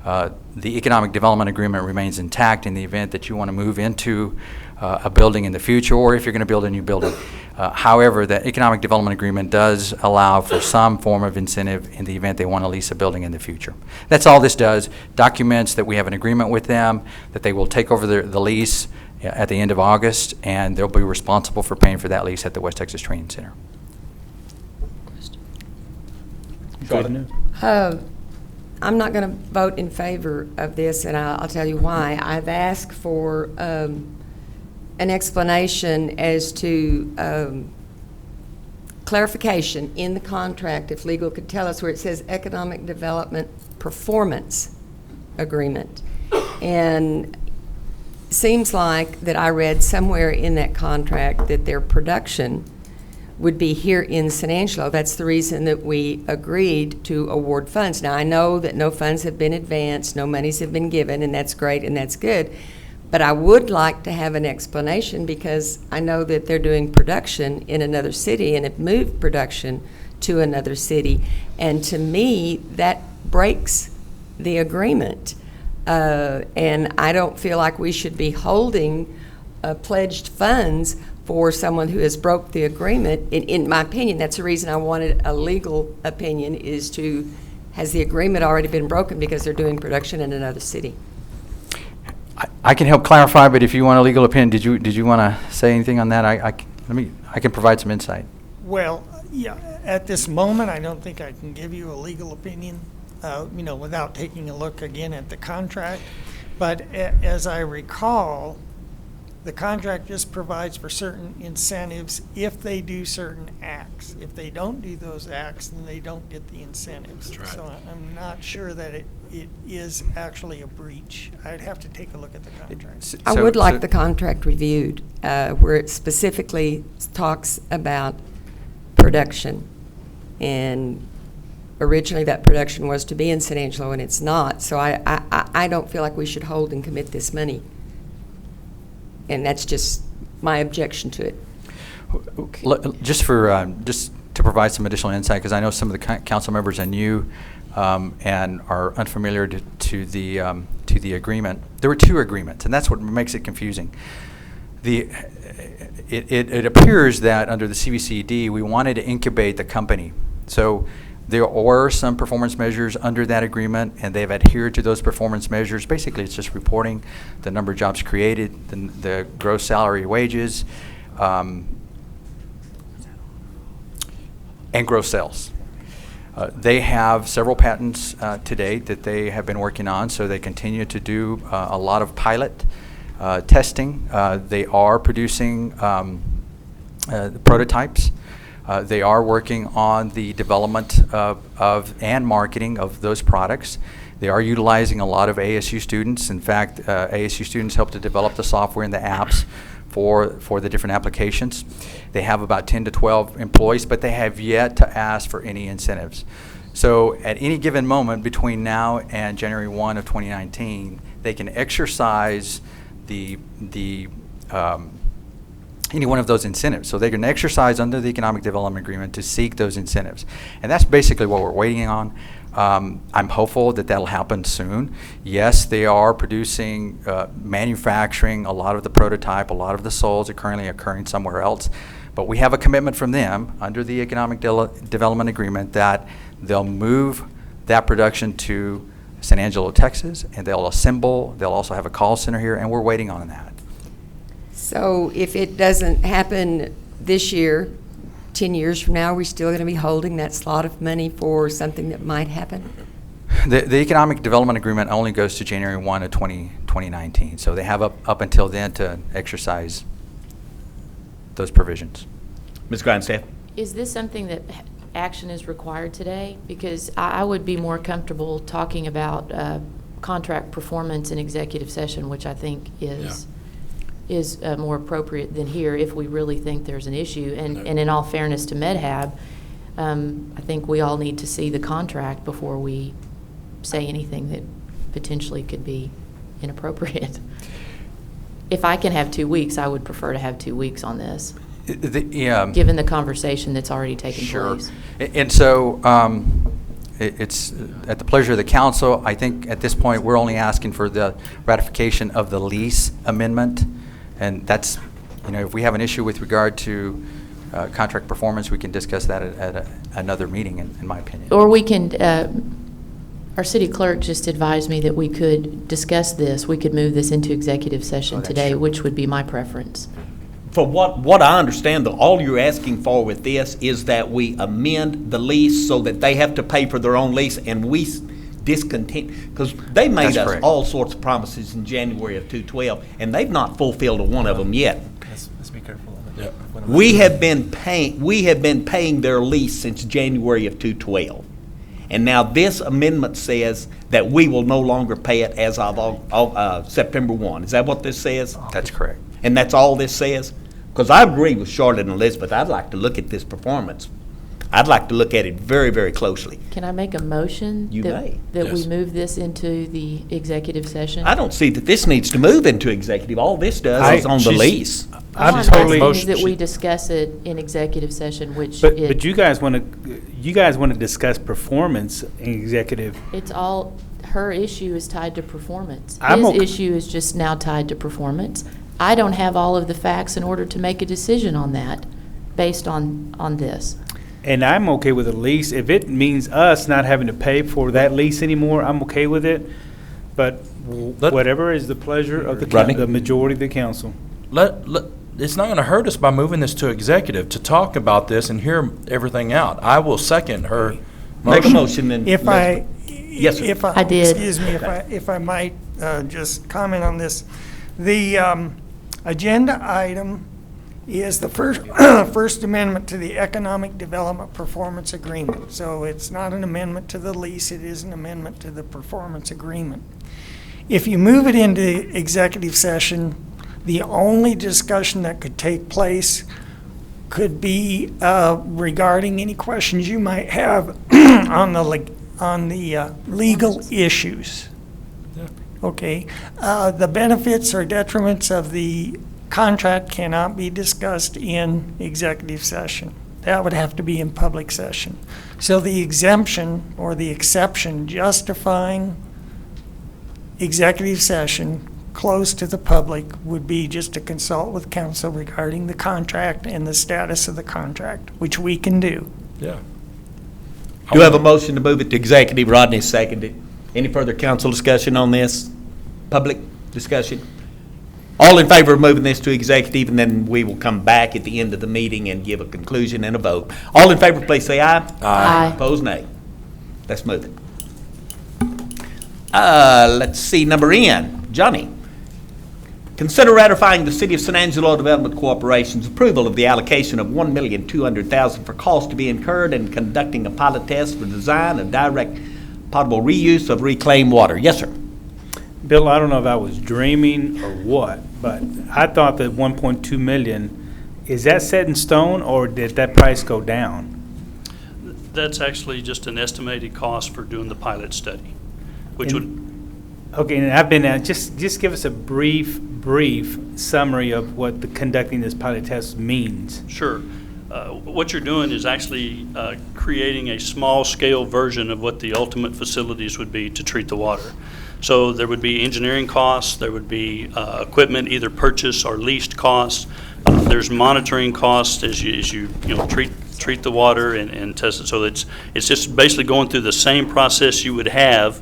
The economic development agreement remains intact in the event that you want to move into a building in the future, or if you're going to build a new building. However, the economic development agreement does allow for some form of incentive in the event they want to lease a building in the future. That's all this does. Documents that we have an agreement with them, that they will take over the lease at the end of August, and they'll be responsible for paying for that lease at the West Texas Training Center. Good news. I'm not going to vote in favor of this, and I'll tell you why. I've asked for an explanation as to clarification in the contract, if legal could tell us, where it says Economic Development Performance Agreement. And it seems like that I read somewhere in that contract that their production would be here in San Angelo. That's the reason that we agreed to award funds. Now, I know that no funds have been advanced, no monies have been given, and that's great and that's good. But I would like to have an explanation because I know that they're doing production in another city and have moved production to another city. And to me, that breaks the agreement. And I don't feel like we should be holding pledged funds for someone who has broke the agreement. In my opinion, that's the reason I wanted a legal opinion, is to, has the agreement already been broken because they're doing production in another city? I can help clarify, but if you want a legal opinion, did you want to say anything on that? I can provide some insight. Well, yeah, at this moment, I don't think I can give you a legal opinion, without taking a look again at the contract. But as I recall, the contract just provides for certain incentives if they do certain acts. If they don't do those acts, then they don't get the incentives. That's right. So I'm not sure that it is actually a breach. I'd have to take a look at the contract. I would like the contract reviewed, where it specifically talks about production. And originally, that production was to be in San Angelo, and it's not. So I don't feel like we should hold and commit this money. And that's just my objection to it. Just to provide some additional insight, because I know some of the council members are new and are unfamiliar to the agreement. There were two agreements, and that's what makes it confusing. It appears that under the CVCD, we wanted to incubate the company. So there were some performance measures under that agreement, and they've adhered to those performance measures. Basically, it's just reporting the number of jobs created, the gross salary, wages, and gross sales. They have several patents to date that they have been working on, so they continue to do a lot of pilot testing. They are producing prototypes. They are working on the development of and marketing of those products. They are utilizing a lot of ASU students. In fact, ASU students help to develop the software and the apps for the different applications. They have about 10 to 12 employees, but they have yet to ask for any incentives. So at any given moment between now and January 1 of 2019, they can exercise any one of those incentives. So they can exercise under the Economic Development Agreement to seek those incentives. And that's basically what we're waiting on. I'm hopeful that that'll happen soon. Yes, they are producing, manufacturing a lot of the prototype, a lot of the souls are currently occurring somewhere else. But we have a commitment from them under the Economic Development Agreement that they'll move that production to San Angelo, Texas, and they'll assemble. They'll also have a call center here, and we're waiting on that. So if it doesn't happen this year, 10 years from now, are we still going to be holding that slot of money for something that might happen? The Economic Development Agreement only goes to January 1 of 2019, so they have up until then to exercise those provisions. Ms. Grindstaff? Is this something that action is required today? Because I would be more comfortable talking about contract performance in executive session, which I think is more appropriate than here if we really think there's an issue. And in all fairness to MedHab, I think we all need to see the contract before we say anything that potentially could be inappropriate. If I can have 2 weeks, I would prefer to have 2 weeks on this, given the conversation that's already taken place. And so it's at the pleasure of the council. I think at this point we're only asking for the ratification of the lease amendment. And that's, if we have an issue with regard to contract performance, we can discuss that at another meeting, in my opinion. Or we can, our city clerk just advised me that we could discuss this. We could move this into executive session today, which would be my preference. For what I understand, all you're asking for with this is that we amend the lease so that they have to pay for their own lease, and we discontinue, because they made That's us correct. all sorts of promises in January of 2012, and they've not fulfilled one of them yet. Let's be careful of it. Yep. We have been paying their lease since January of 2012. And now this amendment says that we will no longer pay it as of September 1. Is that what this says? That's correct. And that's all this says? Because I agree with Charlotte and Elizabeth. I'd like to look at this performance. I'd like to look at it very, very closely. Can I make a motion You may. that we Yes. move this into the executive session? I don't see that this needs to move into executive. All this does is on the lease. All I'm I'm totally. asking is that we discuss it in executive session, which But you guys want to discuss performance in executive. it's all, her issue is tied to performance. I'm His okay- issue is just now tied to performance. I don't have all of the facts in order to make a decision on that based on this. And I'm okay with a lease. If it means us not having to pay for that lease anymore, I'm okay with it. But whatever is the pleasure of Rodney? the majority of the council. It's not going to hurt us by moving this to executive to talk about this and hear everything out. I will second her Make a motion. motion then. Yes, sir. If I did. Excuse me, if I might just comment on this. The agenda item is the First Amendment to the Economic Development Performance Agreement. So it's not an amendment to the lease, it is an amendment to the performance agreement. If you move it into executive session, the only discussion that could take place could be regarding any questions you might have on the legal issues. Okay. The benefits or detriments of the contract cannot be discussed in executive session. That would have to be in public session. So the exemption or the exception justifying executive session closed to the public would be just to consult with counsel regarding the contract and the status of the contract, which we can do. Yeah. Do you have a motion to move it to executive? Rodney seconded. Any further council discussion on this? Public discussion? All in favor of moving this to executive, and then we will come back at the end of the meeting and give a conclusion and a vote. All in favor, please say aye. Aye. Opposed, nay. Let's move it. Let's see, number N, Johnny. Consider ratifying the City of San Angelo Development Corporation's approval of the allocation of $1,200,000 for costs to be incurred in conducting a pilot test for design of direct potable reuse of reclaimed water. Yes, sir. Bill, I don't know if I was dreaming or what, but I thought that 1.2 million, is that set in stone or did that price go down? That's actually just an estimated cost for doing the pilot study, which would. Okay, and I've been, just give us a brief summary of what the conducting this pilot test means. Sure. What you're doing is actually creating a small-scale version of what the ultimate facilities would be to treat the water. So there would be engineering costs, there would be equipment, either purchase or leased costs. There's monitoring costs as you treat the water and test it. So it's just basically going through the same process you would have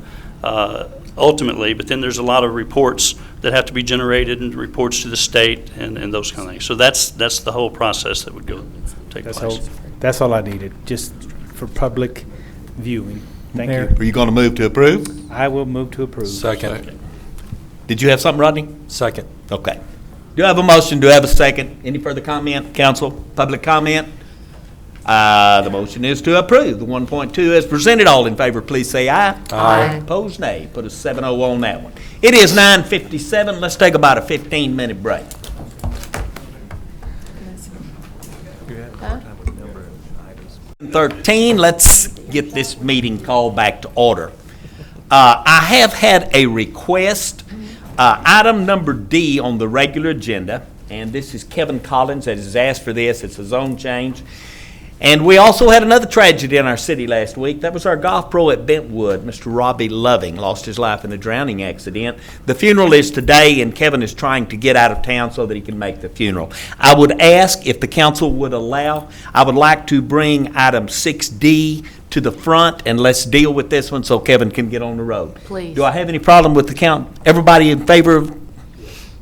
ultimately, but then there's a lot of reports that have to be generated and reports to the state and those kind of things. So that's the whole process that would take place. That's all I needed, just for public viewing. Thank you. Are you going to move to approve? I will move to approve. Second. Did you have something, Rodney? Second. Okay. Do I have a motion? Do I have a second? Any further comment, council? Public comment? The motion is to approve the 1.2 as presented. All in favor, please say aye. Aye. Opposed, nay. Put a 7-0 on that one. It is 9:57. Let's take about a 15-minute break. Huh? 13, let's get this meeting called back to order. I have had a request, item number D on the regular agenda, and this is Kevin Collins that has asked for this. It's a zone change. And we also had another tragedy in our city last week. That was our golf pro at Bentwood, Mr. Robbie Loving, lost his life in a drowning accident. The funeral is today, and Kevin is trying to get out of town so that he can make the funeral. I would ask if the council would allow, I would like to bring item 6D to the front, and let's deal with this one so Kevin can get on the road. Please. Do I have any problem with the count? Everybody in favor of?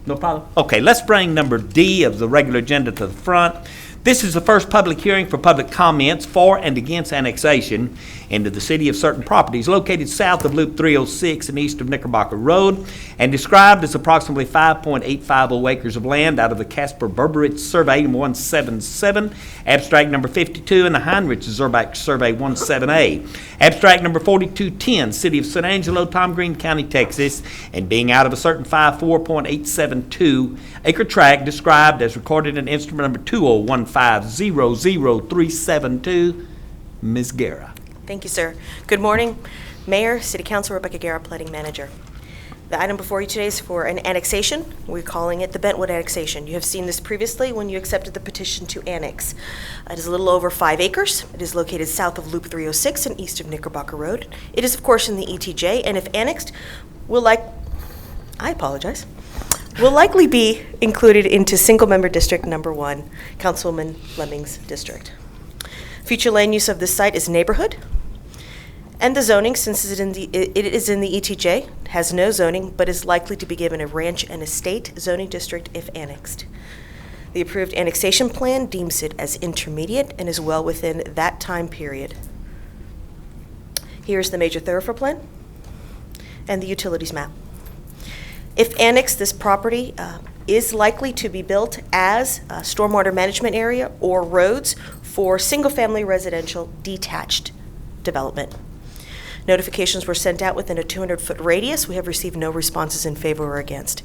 No problem? Okay, let's bring number D of the regular agenda to the front. This is the first public hearing for public comments for and against annexation into the city of certain properties located south of Loop 306 and east of Knickerbocker Road and described as approximately 5.850 acres of land out of the Casper Berberich Survey 177, abstract number 52, and the Heinrich Zurbach Survey 17A. Abstract number 4210, City of San Angelo, Tom Green County, Texas, and being out of a certain 54.872 acre tract described as recorded in instrument number 201500372. Ms. Guerra. Thank you, sir. Good morning, Mayor, City Council, Rebecca Guerra, Planning Manager. The item before you today is for an annexation. We're calling it the Bentwood annexation. You have seen this previously when you accepted the petition to annex. It is a little over 5 acres. It is located south of Loop 306 and east of Knickerbocker Road. It is, of course, in the ETJ, and if annexed, will likely be included into single-member District Number 1, Councilwoman Fleming's district. Future land use of this site is neighborhood, and the zoning, since it is in the ETJ, has no zoning, but is likely to be given a ranch and estate zoning district if annexed. The approved annexation plan deems it as intermediate and is well within that time period. Here's the major thoroughfare plan. and the utilities map. If annexed, this property is likely to be built as a stormwater management area or roads for single-family residential detached development. Notifications were sent out within a 200-foot radius. We have received no responses in favor or against.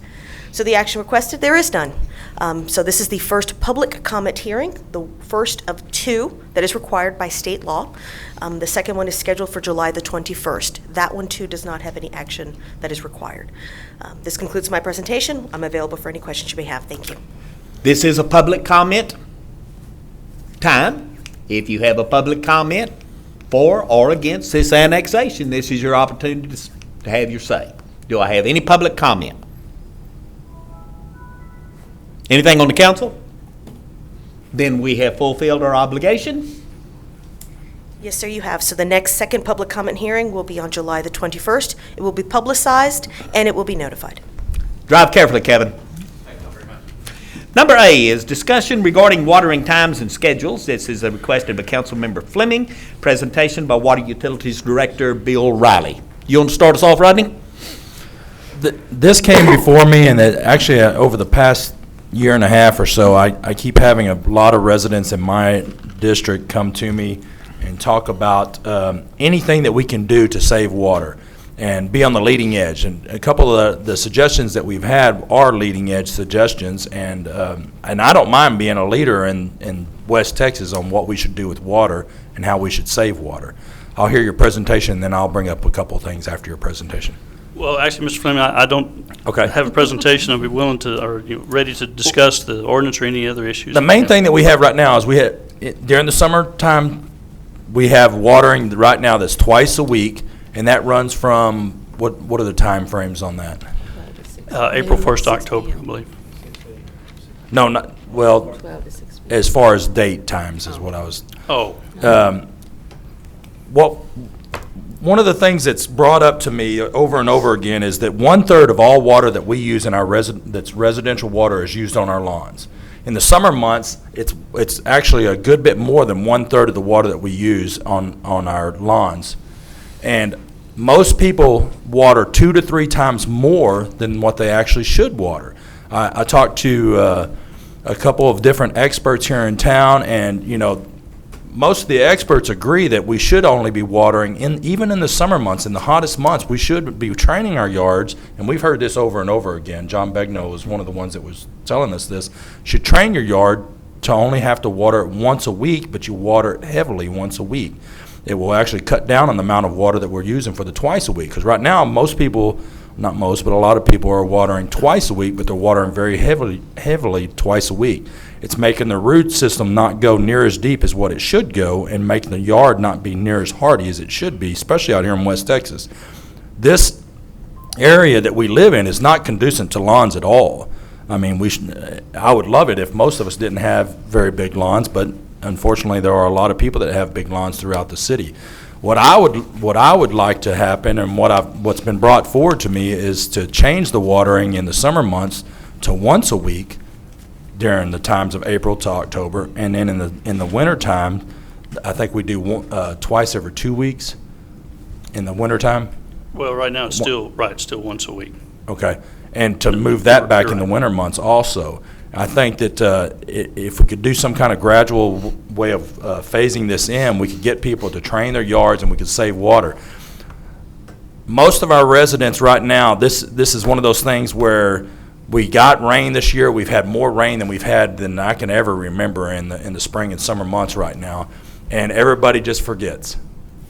So the action requested, there is none. So this is the first public comment hearing, the first of two that is required by state law. The second one is scheduled for July the 21st. That one, too, does not have any action that is required. This concludes my presentation. I'm available for any questions you may have. Thank you. This is a public comment time. If you have a public comment for or against this annexation, this is your opportunity to have your say. Do I have any public comment? Anything on the council? Then we have fulfilled our obligation. Yes, sir, you have. So the next second public comment hearing will be on July the 21st. It will be publicized and it will be notified. Drive carefully, Kevin. Number A is discussion regarding watering times and schedules. This is a request of a council member Fleming. Presentation by Water Utilities Director Bill Riley. You want to start us off, Rodney? This came before me, and actually over the past year and a half or so, I keep having a lot of residents in my district come to me and talk about anything that we can do to save water and be on the leading edge. And a couple of the suggestions that we've had are leading edge suggestions, and I don't mind being a leader in West Texas on what we should do with water and how we should save water. I'll hear your presentation, and then I'll bring up a couple of things after your presentation. Well, actually, Mr. Fleming, I don't have a presentation. I'll be willing to, or ready to discuss the ordinance or any other issues. The main thing that we have right now is during the summertime, we have watering right now that's twice a week, and that runs from, what are the time frames on that? April 1st to October, I believe. No, not, well, as far as date times is what I was. Oh. One of the things that's brought up to me over and over again is that 1/3 of all water that we use in our that's residential water is used on our lawns. In the summer months, it's actually a good bit more than 1/3 of the water that we use on our lawns. And most people water 2 to 3 times more than what they actually should water. I talked to a couple of different experts here in town, and most of the experts agree that we should only be watering, even in the summer months, in the hottest months, we should be training our yards, and we've heard this over and over again. John Begno was one of the ones that was telling us this. You should train your yard to only have to water it once a week, but you water it heavily once a week. It will actually cut down on the amount of water that we're using for the twice a week, because right now most people, not most, but a lot of people are watering twice a week, but they're watering very heavily twice a week. It's making the root system not go near as deep as what it should go, and making the yard not be near as hardy as it should be, especially out here in West Texas. This area that we live in is not conducive to lawns at all. I mean, I would love it if most of us didn't have very big lawns, but unfortunately there are a lot of people that have big lawns throughout the city. What I would like to happen, and what's been brought forward to me, is to change the watering in the summer months to once a week during the times of April to October, and then in the winter time, I think we do twice every 2 weeks in the winter time. Well, right now it's still once a week. Okay, and to move that back in the winter months also. I think that if we could do some kind of gradual way of phasing this in, we could get people to train their yards and we could save water. Most of our residents right now, this is one of those things where we got rain this year. We've had more rain than I can ever remember in the spring and summer months right now, and everybody just forgets.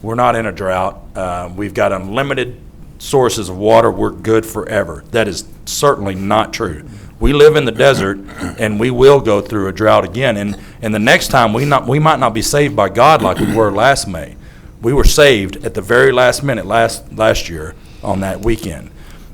We're not in a drought. We've got unlimited sources of water. We're good forever. That is certainly not true. We live in the desert, and we will go through a drought again. And the next time, we might not be saved by God like we were last May. We were saved at the very last minute last year on that weekend,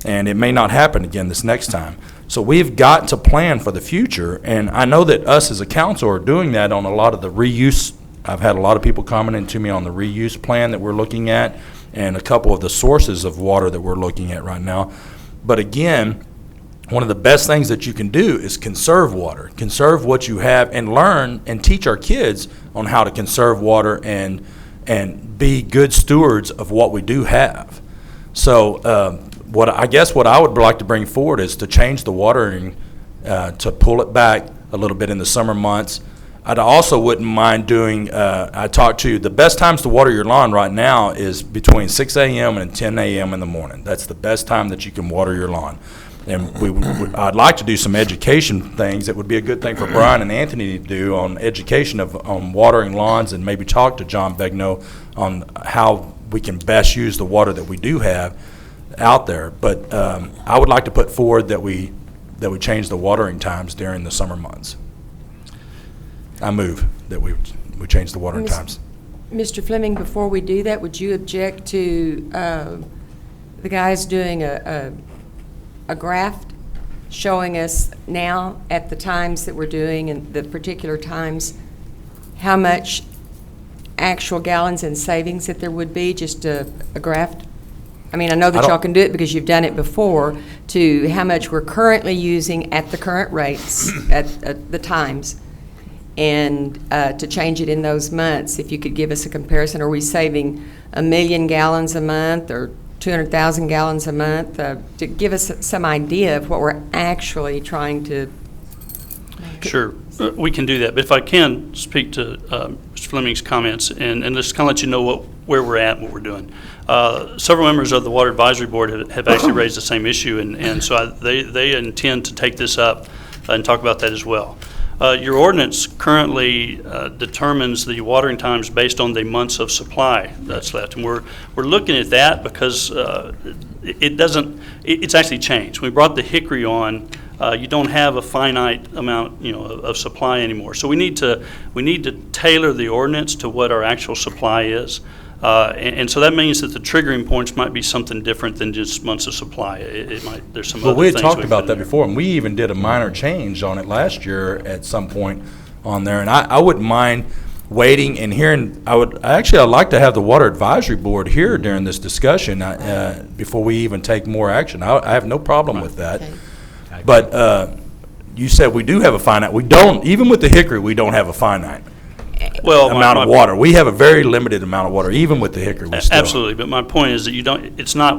and it may not happen again this next time. So we've got to plan for the future, and I know that us as a council are doing that on a lot of the reuse. I've had a lot of people commenting to me on the reuse plan that we're looking at, and a couple of the sources of water that we're looking at right now. But again, one of the best things that you can do is conserve water. Conserve what you have, and learn and teach our kids on how to conserve water and be good stewards of what we do have. So what I would like to bring forward is to change the watering, to pull it back a little bit in the summer months. I also wouldn't mind doing, I talked to you, the best times to water your lawn right now is between 6 a.m. and 10 a.m. in the morning. That's the best time that you can water your lawn. And I'd like to do some education things. It would be a good thing for Brian and Anthony to do on education on watering lawns, and maybe talk to John Begnaud on how we can best use the water that we do have out there. But I would like to put forward that we change the watering times during the summer months. I move that we change the watering times. Mr. Fleming, before we do that, would you object to the guys doing a graph showing us now at the times that we're doing and the particular times how much actual gallons and savings that there would be, just a graph? I mean, I know that y'all can do it because you've done it before, to how much we're currently using at the current rates at the times, and to change it in those months. If you could give us a comparison, are we saving 1 million gallons a month or 200,000 gallons a month, to give us some idea of what we're actually trying to. Sure, we can do that. But if I can speak to Mr. Fleming's comments and just kind of let you know where we're at and what we're doing. Several members of the Water Advisory Board have actually raised the same issue, and so they intend to take this up and talk about that as well. Your ordinance currently determines the watering times based on the months of supply that's left, and we're looking at that because it's actually changed. When we brought the hickory on, you don't have a finite amount, of supply anymore. So we need to tailor the ordinance to what our actual supply is. And so that means that the triggering points might be something different than just months of supply. There's some other things. Well, we had talked about that before, and we even did a minor change on it last year at some point on there. And I wouldn't mind waiting and hearing. I'd like to have the Water Advisory Board here during this discussion before we even take more action. I have no problem with that. Okay. But you said we do have a finite. We don't, even with the hickory, we don't have a finite amount of water. We have a very limited amount of water, even with the hickory. Absolutely, but my point is that we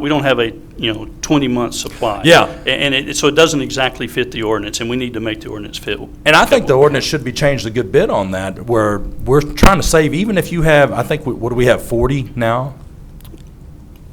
don't have a 20-month supply. Yeah, and so it doesn't exactly fit the ordinance, and we need to make the ordinance fit. And I think the ordinance should be changed a good bit on that, where we're trying to save. Even if you have, I think what do we have, 40 now?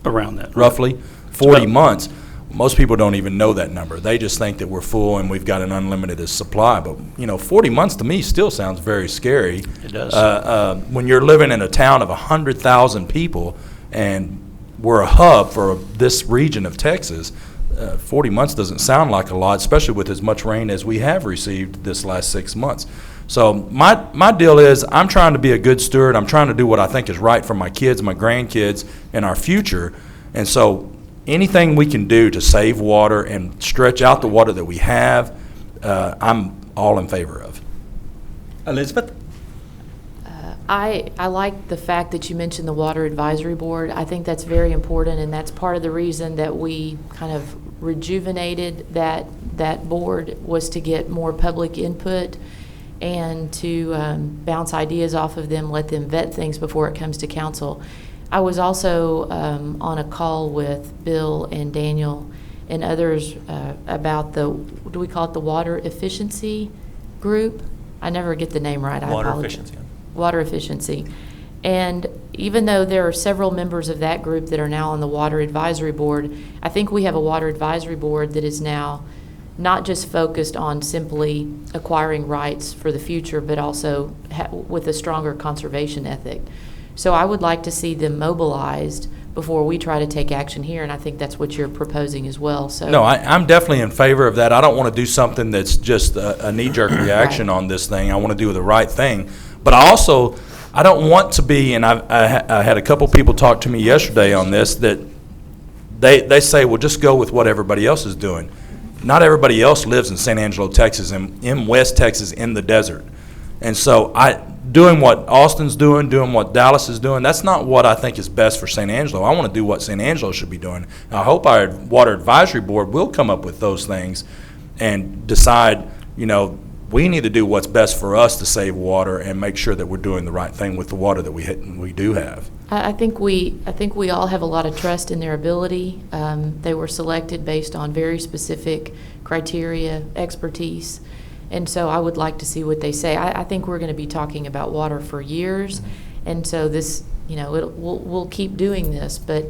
Around that, roughly 40 months. Most people don't even know that number. They just think that we're full and we've got an unlimited supply. But 40 months to me still sounds very scary. It does. When you're living in a town of 100,000 people and we're a hub for this region of Texas, 40 months doesn't sound like a lot, especially with as much rain as we have received this last 6 months. So my deal is I'm trying to be a good steward. I'm trying to do what I think is right for my kids, my grandkids, and our future. And so anything we can do to save water and stretch out the water that we have, I'm all in favor of. Elizabeth? I like the fact that you mentioned the Water Advisory Board. I think that's very important, and that's part of the reason that we kind of rejuvenated that board, was to get more public input and to bounce ideas off of them, let them vet things before it comes to council. I was also on a call with Bill and Daniel and others about do we call it the Water Efficiency Group? I never get the name right. Water Efficiency. Water Efficiency. And even though there are several members of that group that are now on the Water Advisory Board, I think we have a Water Advisory Board that is now not just focused on simply acquiring rights for the future, but also with a stronger conservation ethic. So I would like to see them mobilized before we try to take action here, and I think that's what you're proposing as well. So no, I'm definitely in favor of that. I don't want to do something that's just a knee-jerk reaction on this thing. I want to do the right thing. But I don't want to be, and I had a couple people talk to me yesterday on this, that they say, well, just go with what everybody else is doing. Not everybody else lives in San Angelo, Texas, and in West Texas in the desert. And so doing what Austin's doing what Dallas is doing, that's not what I think is best for San Angelo. I want to do what San Angelo should be doing. And I hope our Water Advisory Board will come up with those things and decide, We need to do what's best for us to save water and make sure that we're doing the right thing with the water that we do have. I think we all have a lot of trust in their ability. They were selected based on very specific criteria, expertise, and so I would like to see what they say. I think we're going to be talking about water for years, and so this, we'll keep doing this, but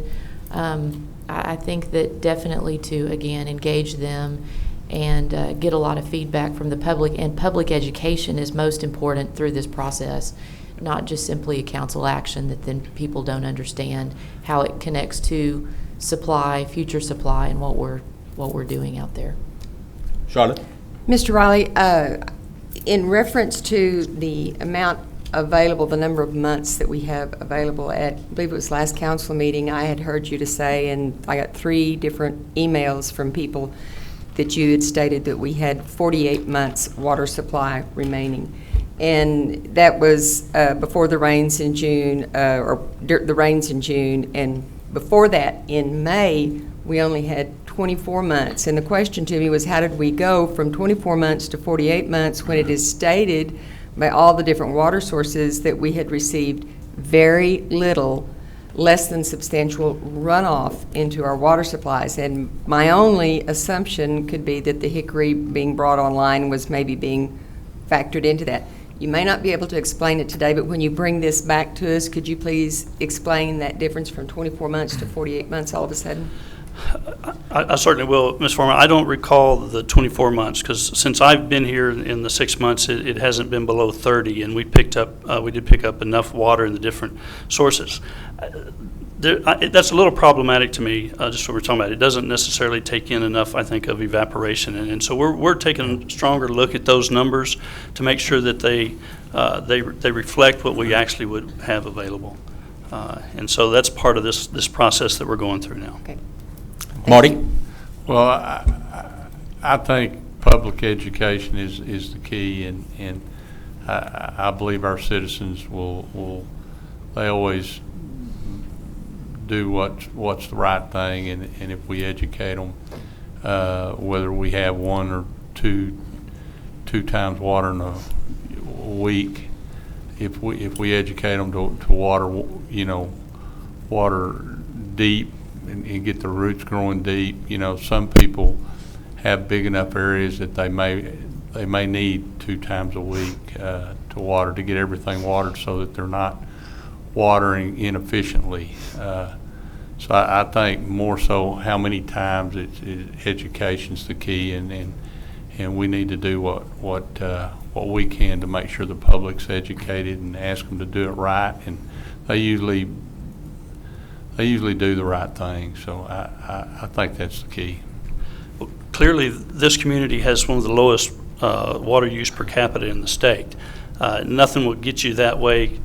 I think that definitely to, again, engage them and get a lot of feedback from the public, and public education is most important through this process, not just simply a council action that then people don't understand how it connects to supply, future supply, and what we're doing out there. Charlotte? Mr. Riley, in reference to the amount available, the number of months that we have available at, I believe it was last council meeting, I had heard you to say, and I got 3 different emails from people that you had stated that we had 48 months water supply remaining. And that was before the rains in June, the rains in June, and before that, in May, we only had 24 months. And the question to me was, how did we go from 24 months to 48 months when it is stated by all the different water sources that we had received very little, less than substantial runoff into our water supplies? And my only assumption could be that the Hickory being brought online was maybe being factored into that. You may not be able to explain it today, but when you bring this back to us, could you please explain that difference from 24 months to 48 months all of a sudden? I certainly will, Ms. Foreman. I don't recall the 24 months because since I've been here in the 6 months, it hasn't been below 30, and we did pick up enough water in the different sources. That's a little problematic to me, just what we're talking about. It doesn't necessarily take in enough, I think, of evaporation, and so we're taking a stronger look at those numbers to make sure that they reflect what we actually would have available, and so that's part of this process that we're going through now. Okay. Marty? Well, I think public education is the key, and I believe our citizens they always do what's the right thing, and if we educate them, whether we have 1 or 2 times water in a week, if we educate them to water deep and get the roots growing deep. Some people have big enough areas that they may need 2 times a week to water, to get everything watered so that they're not watering inefficiently. So I think more so how many times education's the key, and we need to do what we can to make sure the public's educated and ask them to do it right, and they usually do the right thing. So I think that's the key. Well, clearly, this community has one of the lowest water use per capita in the state. Nothing will get you that way,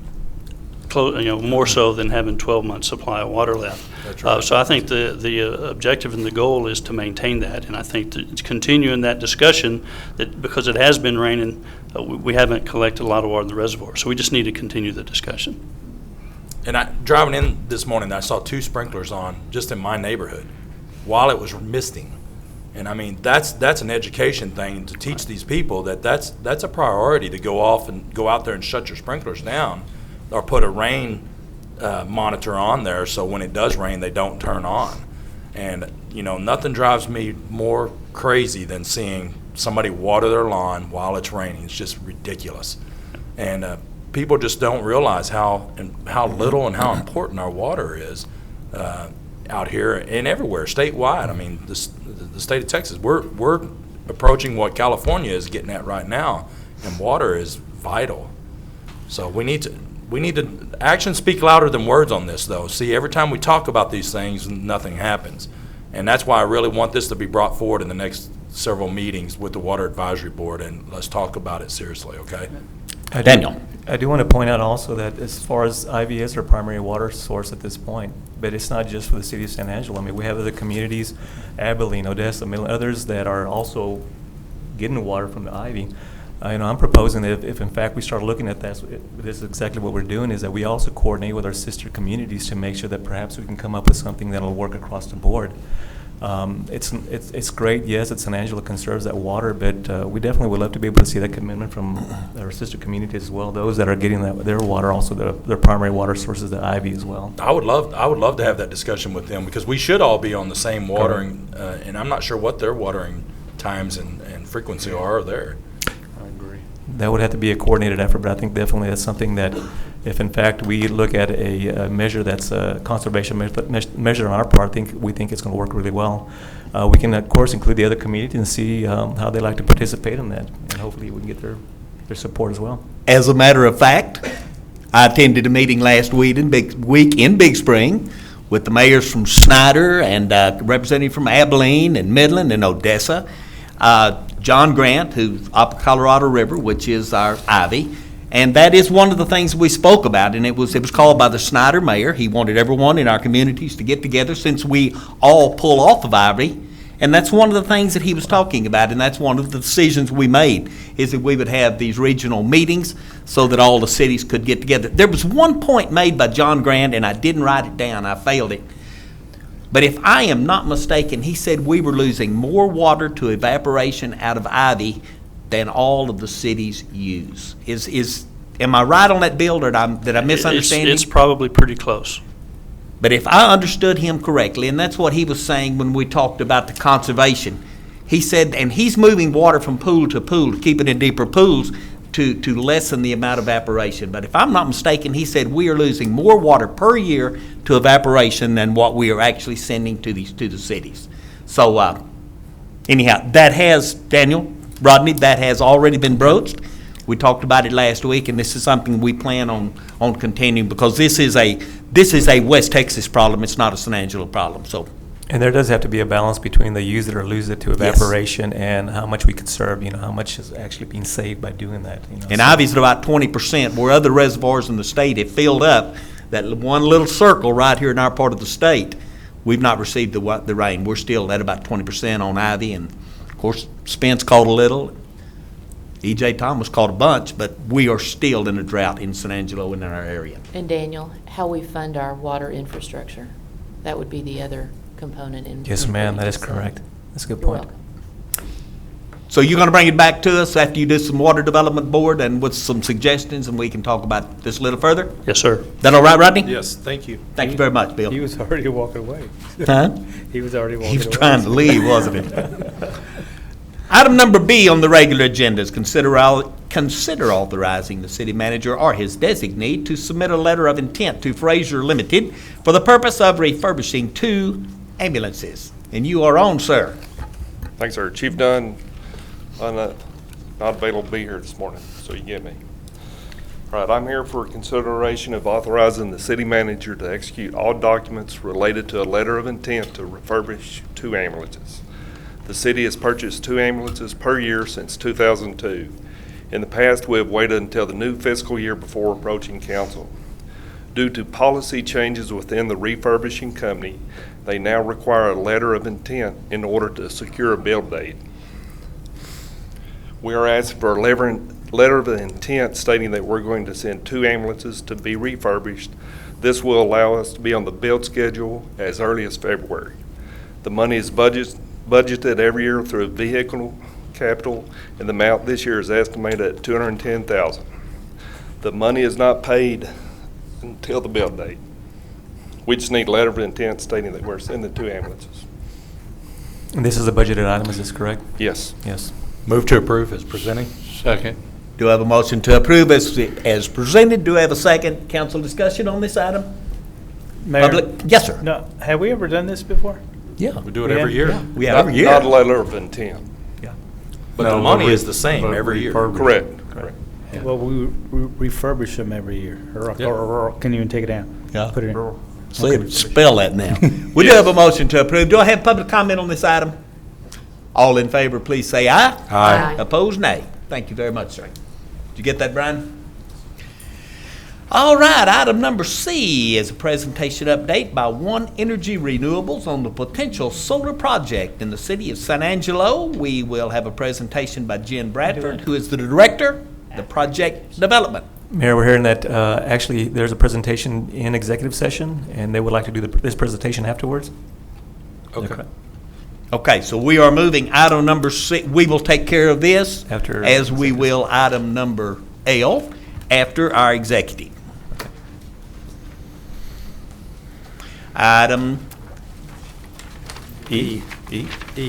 more so than having 12 months supply of water left. That's right. So I think the objective and the goal is to maintain that, and I think to continue in that discussion, that because it has been raining, we haven't collected a lot of water in the reservoir. So we just need to continue the discussion. And driving in this morning, I saw 2 sprinklers on just in my neighborhood while it was misting. And I mean, that's an education thing to teach these people that's a priority, to go out there and shut your sprinklers down, or put a rain monitor on there so when it does rain, they don't turn on. And nothing drives me more crazy than seeing somebody water their lawn while it's raining. It's just ridiculous. And people just don't realize how little and how important our water is out here and everywhere, statewide. I mean, the state of Texas, we're approaching what California is getting at right now, and water is vital. So we need to actions speak louder than words on this, though. See, every time we talk about these things, nothing happens, and that's why I really want this to be brought forward in the next several meetings with the Water Advisory Board, and let's talk about it seriously, okay? Daniel. I do want to point out also that as far as Ivy is our primary water source at this point, but it's not just for the city of San Angelo. I mean, we have other communities, Abilene, Odessa, others that are also getting water from the Ivy. I'm proposing that if in fact we start looking at this is exactly what we're doing, is that we also coordinate with our sister communities to make sure that perhaps we can come up with something that'll work across the board. It's great, yes, that San Angelo conserves that water, but we definitely would love to be able to see that commitment from our sister communities as well, those that are getting their water, also their primary water sources, the Ivy as well. I would love to have that discussion with them, because we should all be on the same watering, and I'm not sure what their watering times and frequency are there. I agree. That would have to be a coordinated effort, but I think definitely that's something that, if in fact we look at a measure that's a conservation measure on our part, we think it's going to work really well. We can, of course, include the other community and see how they like to participate in that, and hopefully we can get their support as well. As a matter of fact, I attended a meeting last week in Big Spring with the mayors from Snyder and representative from Abilene and Midland and Odessa. John Grant, who's up Colorado River, which is our Ivy. And that is one of the things we spoke about, and it was called by the Snyder mayor. He wanted everyone in our communities to get together since we all pull off of Ivy. And that's one of the things that he was talking about, and that's one of the decisions we made, is that we would have these regional meetings so that all the cities could get together. There was one point made by John Grant, and I didn't write it down. I failed it. But if I am not mistaken, he said we were losing more water to evaporation out of Ivy than all of the cities use. Am I right on that, Bill, or did I misunderstand It's him? probably pretty close. But if I understood him correctly, and that's what he was saying when we talked about the conservation, he said, and he's moving water from pool to pool, to keep it in deeper pools, to lessen the amount of evaporation. But if I'm not mistaken, he said we are losing more water per year to evaporation than what we are actually sending to the cities. So anyhow, that has, Daniel, Rodney, that has already been broached. We talked about it last week, and this is something we plan on continuing, because this is a West Texas problem. It's not a San Angelo problem. So, and there does have to be a balance between the use it or lose it to evaporation, and how much we conserve. How much is actually being saved by doing that. And Ivy's at about 20%, where other reservoirs in the state have filled up. That one little circle right here in our part of the state, we've not received the rain. We're still at about 20% on Ivy, and of course Spence caught a little. E.J. Thomas caught a bunch, but we are still in a drought in San Angelo and in our area. And Daniel, how we fund our water infrastructure, that would be the other component. Yes, ma'am, that is correct. That's a good point. Welcome. So you're going to bring it back to us after you do some water development board and with some suggestions, and we can talk about this a little further? Yes, sir. That all right, Rodney? Yes, thank you. Thank you very much, Bill. He was already walking away. Huh? He was already walking away. He was trying to leave, wasn't he? Item number B on the regular agenda is consider authorizing the city manager or his designee to submit a letter of intent to Fraser Limited for the purpose of refurbishing 2 ambulances. And you are on, sir. Thanks, sir. Chief Dunn, I'm not available to be here this morning, so you get me. All right, I'm here for consideration of authorizing the city manager to execute all documents related to a letter of intent to refurbish 2 ambulances. The city has purchased 2 ambulances per year since 2002. In the past, we have waited until the new fiscal year before approaching council. Due to policy changes within the refurbishing company, they now require a letter of intent in order to secure a build date. We are asking for a letter of intent stating that we're going to send 2 ambulances to be refurbished. This will allow us to be on the build schedule as early as February. The money is budgeted every year through vehicle capital, and the amount this year is estimated at $210,000. The money is not paid until the build date. We just need a letter of intent stating that we're sending 2 ambulances. And this is a budgeted item, is this correct? Yes. Yes. Move to approve as presenting. Second. Do I have a motion to approve as presented? Do I have a second? Council discussion on this item? Mayor? Public? Yes, sir. No, have we ever done this before? Yeah. We do it every year. Yeah, we have every year. Not a letter of intent. Yeah. But the money is the same every year. Correct. Yeah. Well, we refurbish them every year. Or can you even take it down? Yeah. Put it in. See, spell that now. We do have a motion to approve. Do I have public comment on this item? All in favor, please say aye. Aye. Opposed, nay. Thank you very much, sir. Did you get that, Brian? All right, item number C is a presentation update by One Energy Renewables on the potential solar project in the city of San Angelo. We will have a presentation by Jen Bradford, who is the director of project development. Mayor, we're hearing that actually there's a presentation in executive session, and they would like to do this presentation afterwards. Okay. Okay, so we are moving item number 6. We will take care of this After as we will item number L after our executive. Item E.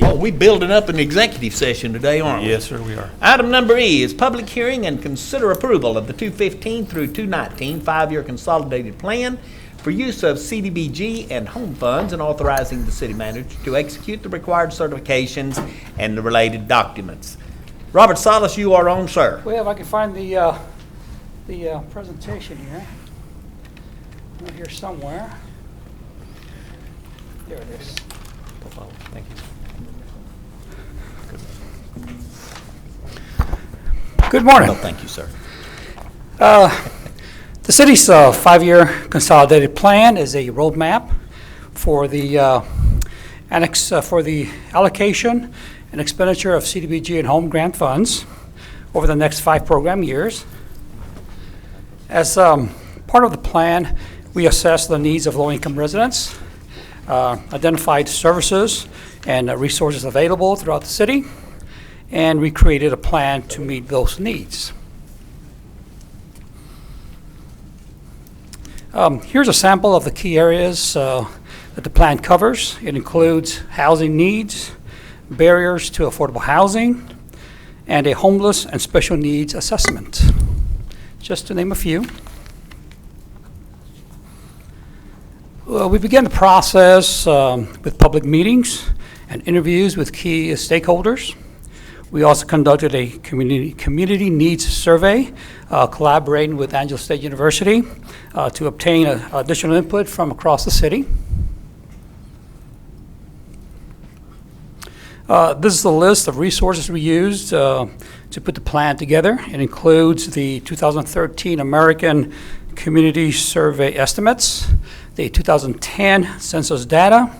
Oh, we building up an executive session today, aren't we? Yes, sir, we are. Item number E is public hearing and consider approval of the 2015 through 2019 5-year consolidated plan for use of CDBG and home funds, and authorizing the city manager to execute the required certifications and the related documents. Robert Salas, you are on, sir. Well, if I can find the presentation here. Right here somewhere. There it is. Thank you. Good morning. No, thank you, sir. The city's 5-year consolidated plan is a roadmap for the for the allocation and expenditure of CDBG and home grant funds over the next 5 program years. As part of the plan, we assess the needs of low-income residents, identified services and resources available throughout the city, and we created a plan to meet those needs. Here's a sample of the key areas that the plan covers. It includes housing needs, barriers to affordable housing, and a homeless and special needs assessment, just to name a few. We began the process with public meetings and interviews with key stakeholders. We also conducted a community needs survey, collaborating with Angelo State University to obtain additional input from across the city. This is the list of resources we used to put the plan together. It includes the 2013 American Community Survey estimates, the 2010 census data,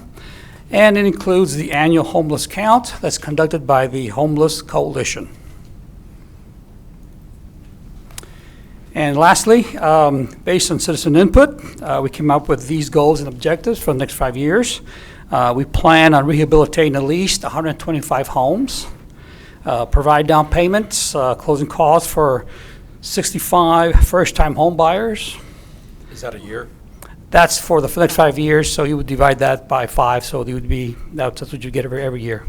and it includes the annual homeless count that's conducted by the Homeless Coalition. And lastly, based on citizen input, we came up with these goals and objectives for the next 5 years. We plan on rehabilitating at least 125 homes, provide down payments, closing costs for 65 first-time home buyers. Is that a year? That's for the next 5 years, so you would divide that by 5, so it would be, that's what you get every year.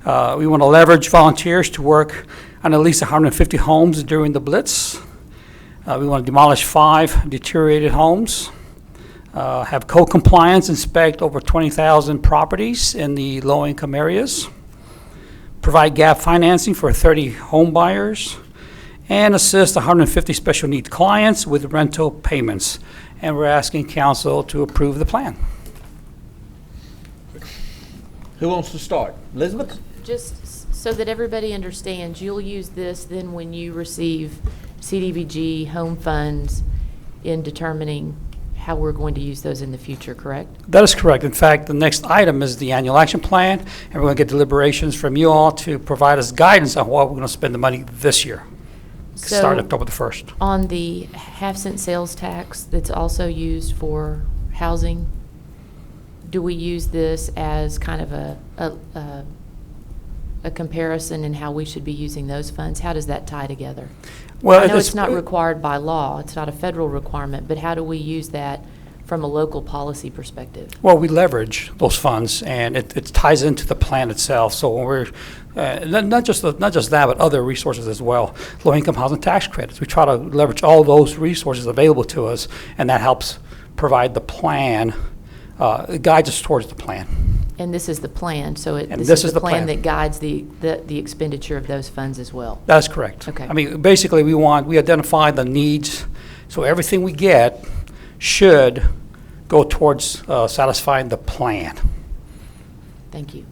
We want to leverage volunteers to work on at least 150 homes during the Blitz. We want to demolish 5 deteriorated homes, have code compliance inspect over 20,000 properties in the low-income areas, provide gap financing for 30 home buyers, and assist 150 special needs clients with rental payments. And we're asking council to approve the plan. Who wants to start? Elizabeth? Just so that everybody understands, you'll use this then when you receive CDBG home funds in determining how we're going to use those in the future, correct? That is correct. In fact, the next item is the annual action plan, and we're going to get deliberations from you all to provide us guidance on what we're going to spend the money this year. Start October the 1st. On the half-cent sales tax that's also used for housing, do we use this as kind of a comparison in how we should be using those funds? How does that tie together? Well, I know it's not required by law. It's not a federal requirement, but how do we use that from a local policy perspective? Well, we leverage those funds, and it ties into the plan itself. So when we're not just that, but other resources as well. Low-income housing tax credits. We try to leverage all those resources available to us, and that helps provide the plan. It guides us towards the plan. And this is the plan, so this is the plan plan that guides the expenditure of those funds as well. That is correct. Okay. I mean, basically, we identify the needs, so everything we get should go towards satisfying the plan. Thank you.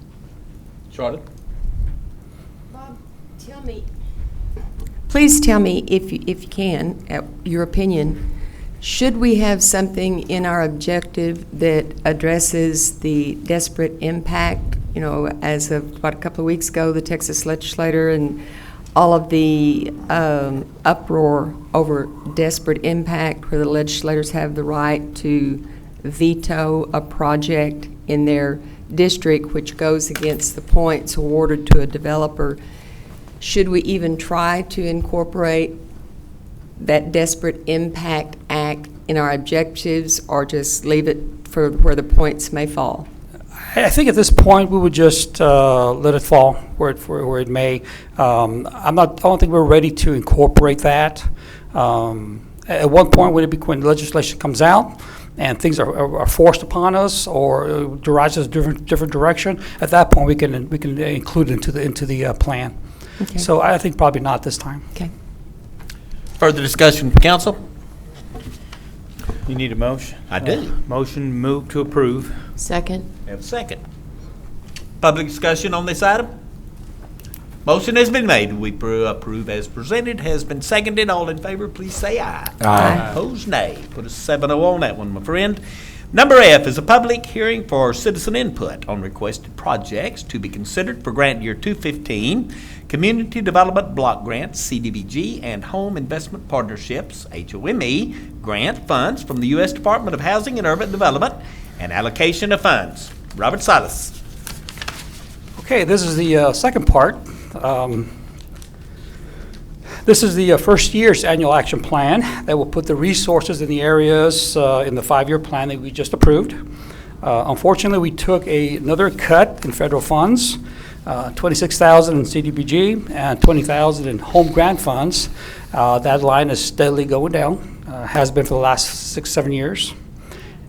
Charlotte? Bob, please tell me, if you can, your opinion, should we have something in our objective that addresses the desperate impact? You know, as of about a couple of weeks ago, the Texas legislator and all of the uproar over desperate impact, where the legislators have the right to veto a project in their district, which goes against the points awarded to a developer, should we even try to incorporate that Desperate Impact Act in our objectives, or just leave it for where the points may fall? I think at this point, we would just let it fall where it may. I don't think we're ready to incorporate that. At one point, when legislation comes out and things are forced upon us or derives us a different direction, at that point we can include it into the plan. Okay. So I think probably not this time. Okay. Further discussion from council? You need a motion? I do. Motion move to approve. Second. Have a second. Public discussion on this item? Motion has been made. We approve as presented, has been seconded. All in favor, please say aye. Aye. Opposed, nay. Put a 7-0 on that one, my friend. Number F is a public hearing for citizen input on requested projects to be considered for grant year 2015, Community Development Block Grants, CDBG, and Home Investment Partnerships, HOME, grant funds from the U.S. Department of Housing and Urban Development, and allocation of funds. Robert Silas. Okay, this is the second part. This is the first year's annual action plan that will put the resources in the areas in the 5-year plan that we just approved. Unfortunately, we took another cut in federal funds, $26,000 in CDBG and $20,000 in home grant funds. That line is steadily going down, has been for the last 6-7 years,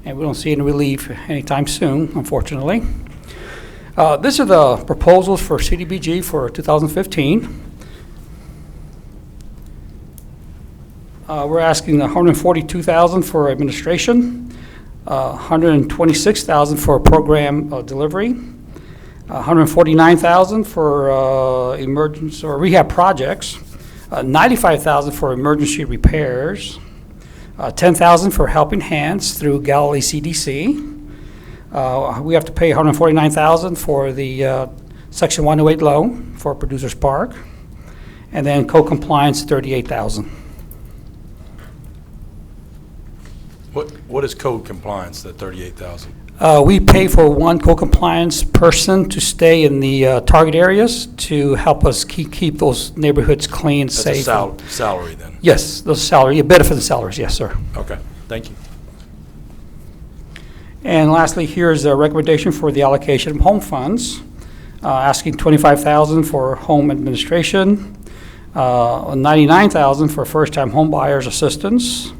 and we don't see any relief anytime soon, unfortunately. These are the proposals for CDBG for 2015. We're asking $142,000 for administration, $126,000 for program delivery, $149,000 for emergency or rehab projects, $95,000 for emergency repairs, $10,000 for helping hands through Galilee CDC. We have to pay $149,000 for the Section 108 loan for Producers Park, and then co-compliance $38,000. What is code compliance, that 38,000? We pay for one co-compliance person to stay in the target areas to help us keep those neighborhoods clean, safe. That's a salary then? Yes, those salary, benefits and salaries, yes, sir. Okay, thank you. And lastly, here's a recommendation for the allocation of home funds, asking $25,000 for home administration, $99,000 for first-time home buyers assistance,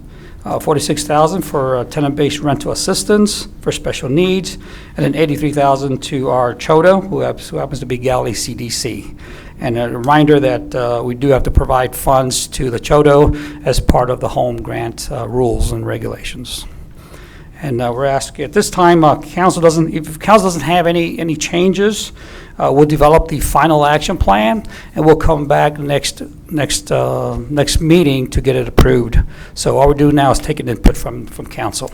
$46,000 for tenant-based rental assistance for special needs, and then $83,000 to our CHOTA, who happens to be Galilee CDC. And a reminder that we do have to provide funds to the CHOTA as part of the home grant rules and regulations. And we're asking at this time, if council doesn't have any changes, we'll develop the final action plan, and we'll come back next meeting to get it approved. So all we're doing now is taking input from council.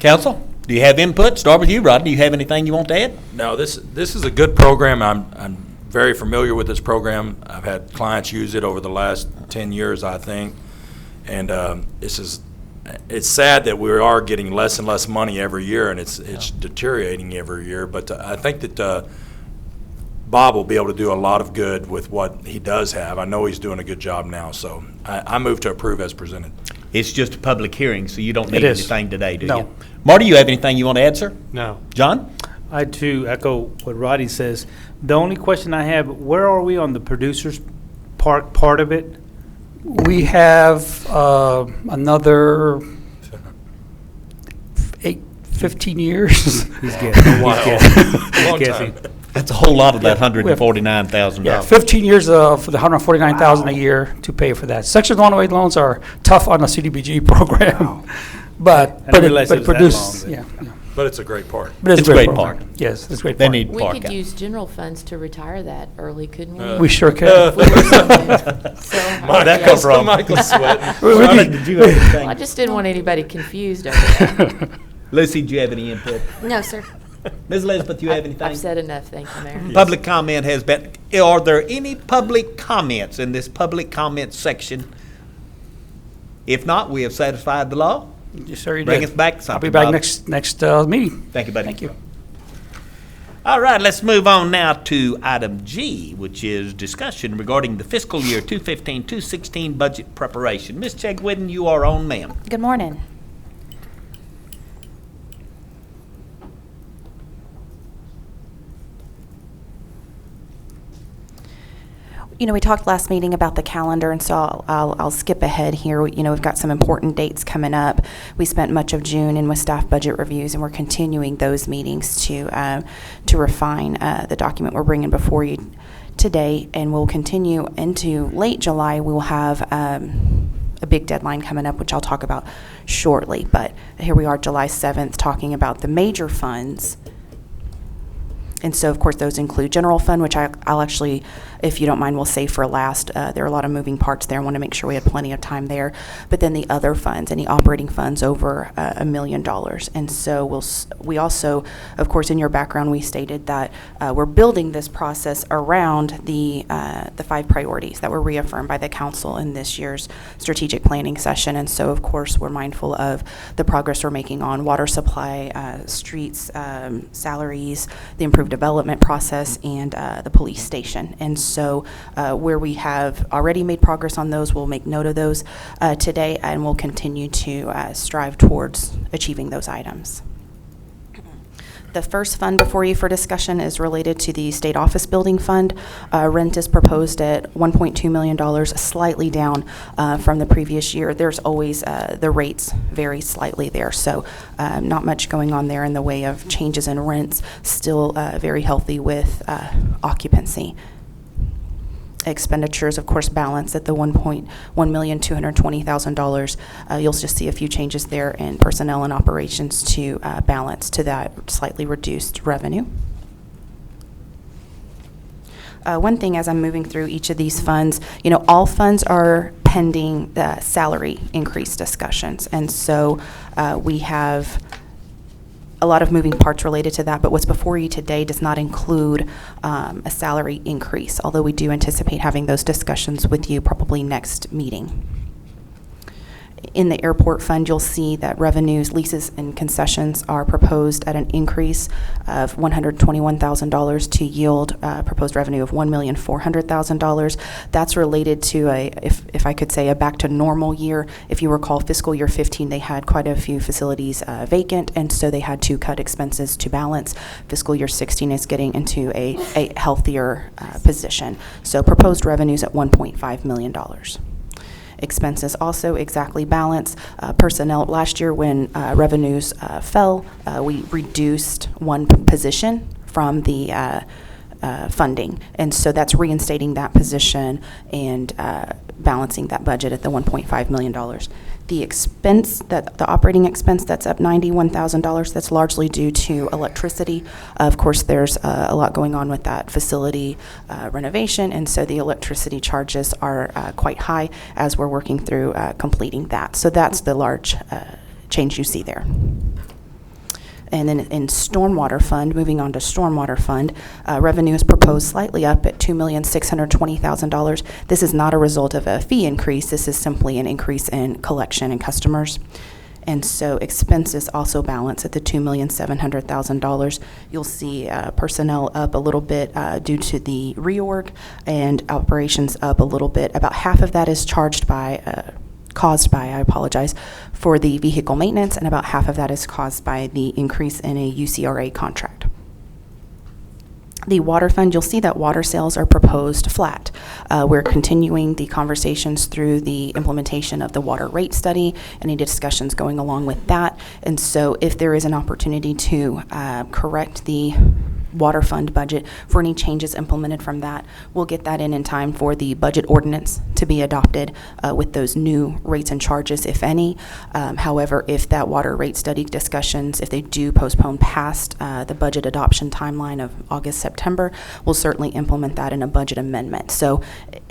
Council, do you have input? Start with you, Rod. Do you have anything you want to add? No, this is a good program. I'm very familiar with this program. I've had clients use it over the last 10 years, I think. And it's sad that we are getting less and less money every year, and it's deteriorating every year. But I think that Bob will be able to do a lot of good with what he does have. I know he's doing a good job now, so I move to approve as presented. It's just a public hearing, so you don't need It is. anything today, do No. you? Marty, you have anything you want to add, sir? No. John? I too echo what Roddy says. The only question I have, where are we on the Producers Park part of it? We have another 15 years. He's guessing. Wow. Long guessing. time. That's a whole lot of that Yeah, we have- $149,000. Yeah, 15 years for the $149,000 a year to pay for that. Section 108 loans are tough on the CDBG program, but I didn't realize it was that produce, long, yeah. But it's a great park. But It's a great program. park. Yes, it's a great They park. need We park could out. use general funds to retire that early, couldn't we? We sure can. If we were so Where'd that yeah. come from? Michael's sweating. Rhonda, did you have Well, I anything? just didn't want anybody confused over that. Lucy, do you have any input? No, sir. Ms. Elizabeth, you have anything? I've said enough, thank you, Mayor. Public comment has been, are there any public comments in this public comment section? If not, we have satisfied the law. Yes, sir, you Bring did. us back I'll be something, back Bob. next meeting. Thank you, buddy. Thank you. All right, let's move on now to item G, which is discussion regarding the fiscal year 2015-2016 budget preparation. Ms. Chegwin, you are on, ma'am. Good morning. You know, we talked last meeting about the calendar, and so I'll skip ahead here. You know, we've got some important dates coming up. We spent much of June in with staff budget reviews, and we're continuing those meetings to refine the document we're bringing before you today, and we'll continue into late July. We will have a big deadline coming up, which I'll talk about shortly. But here we are, July 7th, talking about the major funds. And so, of course, those include general fund, which I'll actually, if you don't mind, we'll save for last. There are a lot of moving parts there. I want to make sure we had plenty of time there. But then the other funds, any operating funds over $1 million. And so we also, of course, in your background, we stated that we're building this process around the 5 priorities that were reaffirmed by the council in this year's strategic planning session. And so, of course, we're mindful of the progress we're making on water supply, streets, salaries, the improved development process, and the police station. And so where we have already made progress on those, we'll make note of those today, and we'll continue to strive towards achieving those items. The first fund before you for discussion is related to the state office building fund. Rent is proposed at $1.2 million, slightly down from the previous year. There's always, the rates vary slightly there, so not much going on there in the way of changes in rents, still very healthy with occupancy. Expenditures, of course, balance at the $1,220,000. You'll just see a few changes there in personnel and operations to balance to that slightly reduced revenue. One thing as I'm moving through each of these funds, you know, all funds are pending the salary increase discussions. And so we have a lot of moving parts related to that, but what's before you today does not include a salary increase, although we do anticipate having those discussions with you probably next meeting. In the airport fund, you'll see that revenues, leases, and concessions are proposed at an increase of $121,000 to yield proposed revenue of $1,400,000. That's related to if I could say, a back to normal year. If you recall, fiscal year 15, they had quite a few facilities vacant, and so they had to cut expenses to balance. Fiscal year 16 is getting into a healthier position. So proposed revenues at $1.5 million. Expenses also exactly balance. Personnel, last year when revenues fell, we reduced one position from the funding. And so that's reinstating that position and balancing that budget at the $1.5 million. The expense, the operating expense, that's up $91,000. That's largely due to electricity. Of course, there's a lot going on with that facility renovation, and so the electricity charges are quite high as we're working through completing that. So that's the large change you see there. And then in Stormwater Fund, moving on to Stormwater Fund, revenue is proposed slightly up at $2,620,000. This is not a result of a fee increase. This is simply an increase in collection and customers. And so expenses also balance at the $2,700,000. You'll see personnel up a little bit due to the reorg, and operations up a little bit. About half of that is caused by, for the vehicle maintenance, and about half of that is caused by the increase in a UCRA contract. The water fund, you'll see that water sales are proposed flat. We're continuing the conversations through the implementation of the water rate study, any discussions going along with that. And so if there is an opportunity to correct the water fund budget for any changes implemented from that, we'll get that in time for the budget ordinance to be adopted with those new rates and charges, if any. However, if that water rate study discussions, if they do postpone past the budget adoption timeline of August, September, we'll certainly implement that in a budget amendment. So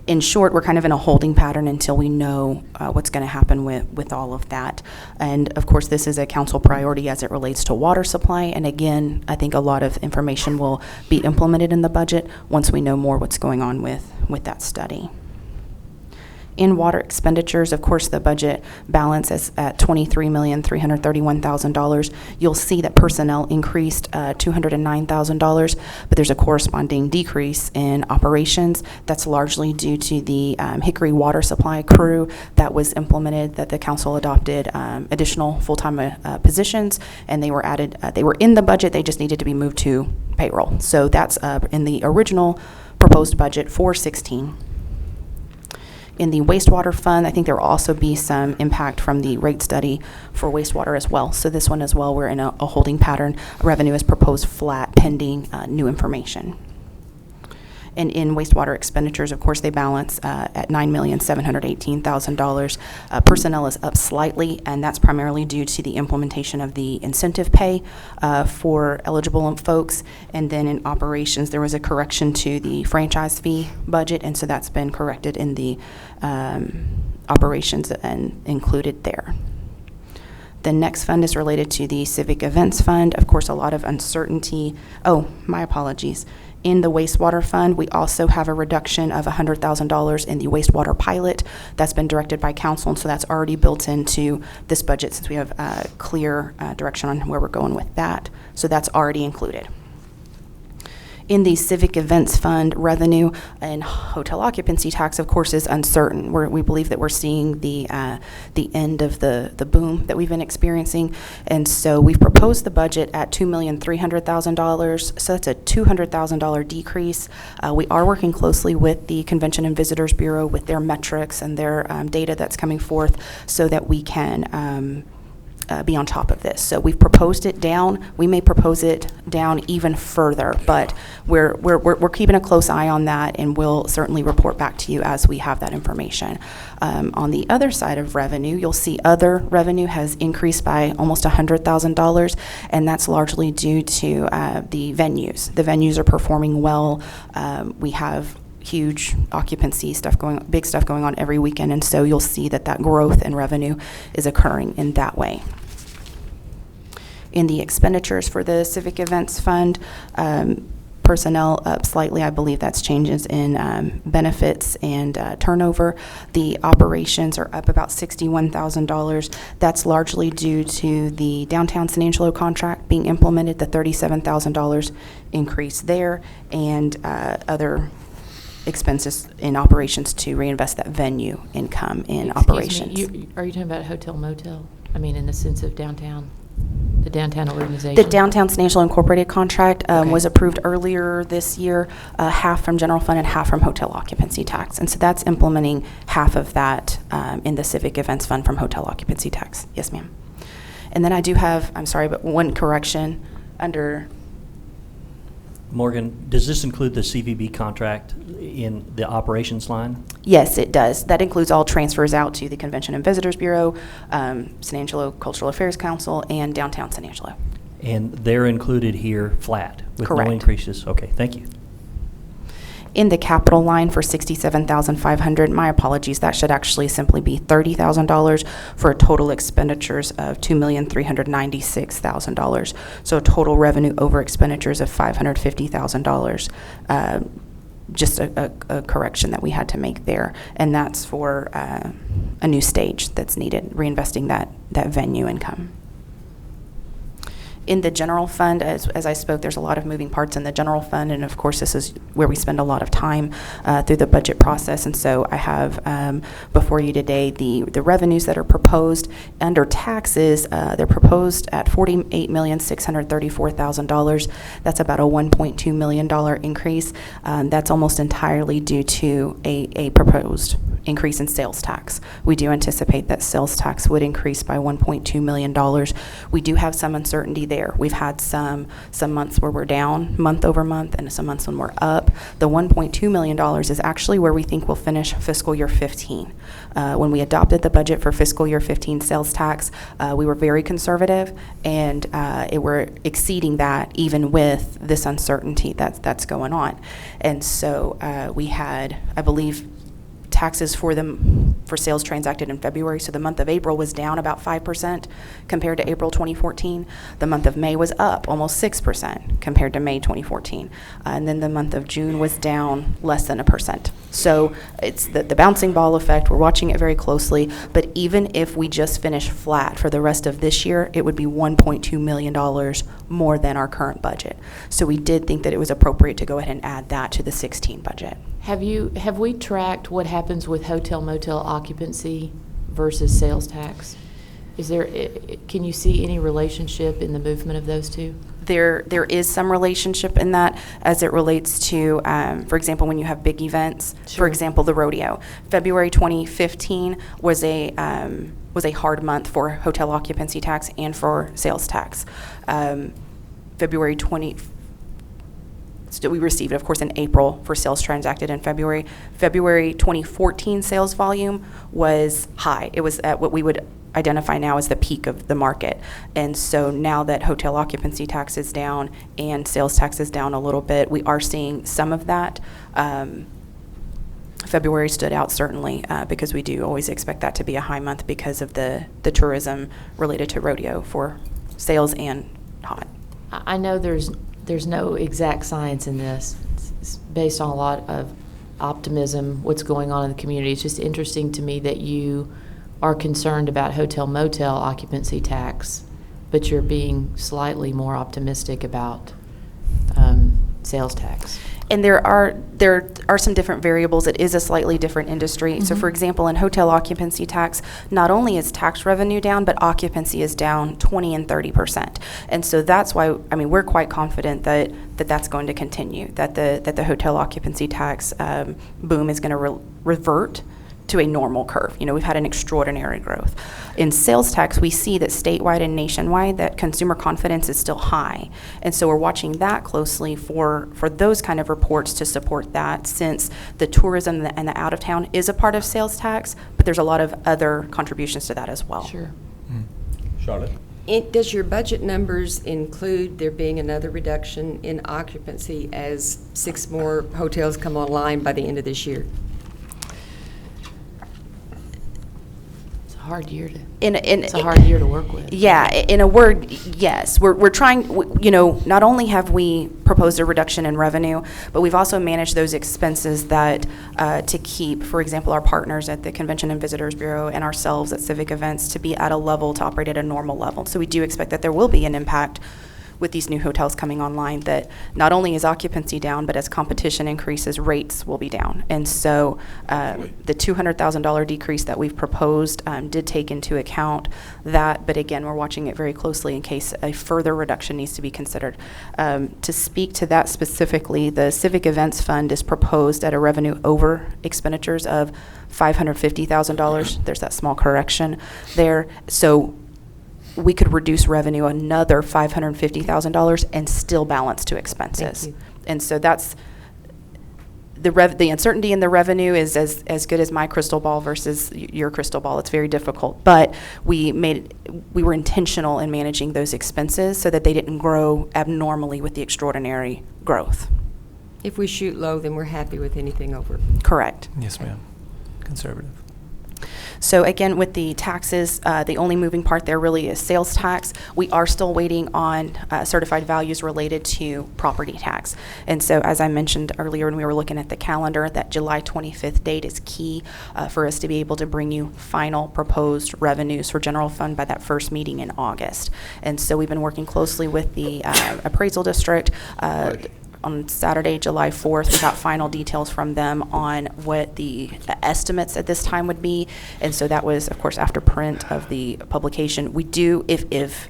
in short, we're kind of in a holding pattern until we know what's going to happen with all of that. And of course, this is a council priority as it relates to water supply. And again, I think a lot of information will be implemented in the budget once we know more what's going on with that study. In water expenditures, of course, the budget balance is at $23,331,000. You'll see that personnel increased $209,000, but there's a corresponding decrease in operations. That's largely due to the Hickory water supply crew that was implemented, that the council adopted additional full-time positions, and they were added, they were in the budget, they just needed to be moved to payroll. So that's in the original proposed budget for 16. In the wastewater fund, I think there will also be some impact from the rate study for wastewater as well. So this one as well, we're in a holding pattern. Revenue is proposed flat pending new information. And in wastewater expenditures, of course, they balance at $9,718,000. Personnel is up slightly, and that's primarily due to the implementation of the incentive pay for eligible folks. And then in operations, there was a correction to the franchise fee budget, and so that's been corrected in the operations and included there. The next fund is related to the Civic Events Fund. Of course, a lot of uncertainty. Oh, my apologies. In the wastewater fund, we also have a reduction of $100,000 in the wastewater pilot. That's been directed by council, and so that's already built into this budget since we have clear direction on where we're going with that. So that's already included. In the Civic Events Fund, revenue and hotel occupancy tax, of course, is uncertain. We believe that we're seeing the end of the boom that we've been experiencing, and so we've proposed the budget at $2,300,000. So that's a $200,000 decrease. We are working closely with the Convention and Visitors Bureau with their metrics and their data that's coming forth, so that we can be on top of this. So we've proposed it down. We may propose it down even further, but we're keeping a close eye on that, and we'll certainly report back to you as we have that information. On the other side of revenue, you'll see other revenue has increased by almost $100,000, and that's largely due to the venues. The venues are performing well. We have huge occupancy stuff big stuff going on every weekend, and so you'll see that growth in revenue is occurring in that way. In the expenditures for the Civic Events Fund, personnel up slightly. I believe that's changes in benefits and turnover. The operations are up about $61,000. That's largely due to the downtown San Angelo contract being implemented, the $37,000 increase there, and other expenses in operations to reinvest that venue income in operations. Are you talking about hotel motel? I mean, in the sense of downtown, the downtown organization? The downtown San Angelo Incorporated contract Okay. was approved earlier this year, half from general fund and half from hotel occupancy tax. And so that's implementing half of that in the Civic Events Fund from hotel occupancy tax. Yes, ma'am. And then I do have, I'm sorry, but one correction under. Morgan, does this include the CVB contract in the operations line? Yes, it does. That includes all transfers out to the Convention and Visitors Bureau, San Angelo Cultural Affairs Council, and downtown San Angelo. And they're included here flat with Correct. no increases? Okay, thank you. In the capital line for $67,500, my apologies, that should actually simply be $30,000 for total expenditures of $2,396,000. So total revenue over expenditures of $550,000. Just a correction that we had to make there, and that's for a new stage that's needed, reinvesting that venue income. In the general fund, as I spoke, there's a lot of moving parts in the general fund, and of course, this is where we spend a lot of time through the budget process. And so I have before you today the revenues that are proposed under taxes. They're proposed at $48,634,000. That's about a $1.2 million increase. That's almost entirely due to a proposed increase in sales tax. We do anticipate that sales tax would increase by $1.2 million. We do have some uncertainty there. We've had some months where we're down month over month, and some months when we're up. The $1.2 million is actually where we think we'll finish fiscal year 15. When we adopted the budget for fiscal year 15 sales tax, we were very conservative, and we're exceeding that even with this uncertainty that's going on. And so we had, I believe, taxes for the for sales transacted in February. So the month of April was down about 5% compared to April 2014. The month of May was up almost 6% compared to May 2014. And then the month of June was down less than 1%. So it's the bouncing ball effect. We're watching it very closely. But even if we just finish flat for the rest of this year, it would be $1.2 million more than our current budget. So we did think that it was appropriate to go ahead and add that to the 16 budget. Have we tracked what happens with hotel motel occupancy versus sales tax? Can you see any relationship in the movement of those two? There is some relationship in that as it relates to, for example, when you have big events, for example, the rodeo. February 2015 was a hard month for hotel occupancy tax and for sales tax. February 20, so we received, of course, in April for sales transacted in February. February 2014 sales volume was high. It was at what we would identify now as the peak of the market. And so now that hotel occupancy tax is down and sales tax is down a little bit, we are seeing some of that. February stood out certainly because we do always expect that to be a high month because of the tourism related to rodeo for sales and hot. I know there's no exact science in this. It's based on a lot of optimism, what's going on in the community. It's just interesting to me that you are concerned about hotel motel occupancy tax, but you're being slightly more optimistic about sales tax. And there are some different variables. It is a slightly different industry. So for example, in hotel occupancy tax, not only is tax revenue down, but occupancy is down 20 and 30%. And so that's why, I mean, we're quite confident that that's going to continue, that the hotel occupancy tax boom is going to revert to a normal curve. You know, we've had an extraordinary growth. In sales tax, we see that statewide and nationwide that consumer confidence is still high. And so we're watching that closely for those kind of reports to support that, since the tourism and the out-of-town is a part of sales tax, but there's a lot of other contributions to that as well. Sure. Charlotte? Does your budget numbers include there being another reduction in occupancy as 6 more hotels come online by the end of this year? It's a hard year to work with. Yeah, in a word, yes. We're trying, you know, not only have we proposed a reduction in revenue, but we've also managed those expenses that to keep, for example, our partners at the Convention and Visitors Bureau and ourselves at Civic Events to be at a level, to operate at a normal level. So we do expect that there will be an impact with these new hotels coming online, that not only is occupancy down, but as competition increases, rates will be down. And so the $200,000 decrease that we've proposed did take into account that, but again, we're watching it very closely in case a further reduction needs to be considered. To speak to that specifically, the Civic Events Fund is proposed at a revenue over expenditures of $550,000. There's that small correction there. So we could reduce revenue another $550,000 and still balance to expenses. And so that's the uncertainty in the revenue is as good as my crystal ball versus your crystal ball. It's very difficult, but we were intentional in managing those expenses so that they didn't grow abnormally with the extraordinary growth. If we shoot low, then we're happy with anything over. Correct. Yes, ma'am. Conservative. So again, with the taxes, the only moving part there really is sales tax. We are still waiting on certified values related to property tax. And so as I mentioned earlier when we were looking at the calendar, that July 25th date is key for us to be able to bring you final proposed revenues for general fund by that first meeting in August. And so we've been working closely with the appraisal district. On Saturday, July 4th, we got final details from them on what the estimates at this time would be. And so that was, of course, after print of the publication. We do, if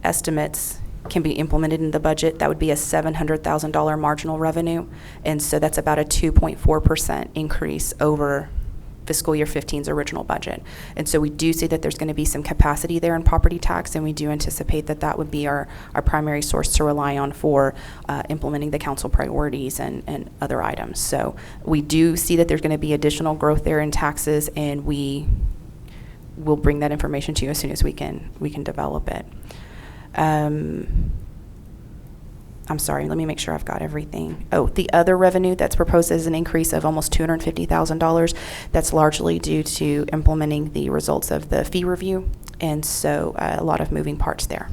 estimates can be implemented in the budget, that would be a $700,000 marginal revenue. And so that's about a 2.4% increase over fiscal year 15's original budget. And so we do see that there's going to be some capacity there in property tax, and we do anticipate that that would be our primary source to rely on for implementing the council priorities and other items. So we do see that there's going to be additional growth there in taxes, and we will bring that information to you as soon as we can develop it. I'm sorry, let me make sure I've got everything. Oh, the other revenue that's proposed is an increase of almost $250,000. That's largely due to implementing the results of the fee review, and so a lot of moving parts there.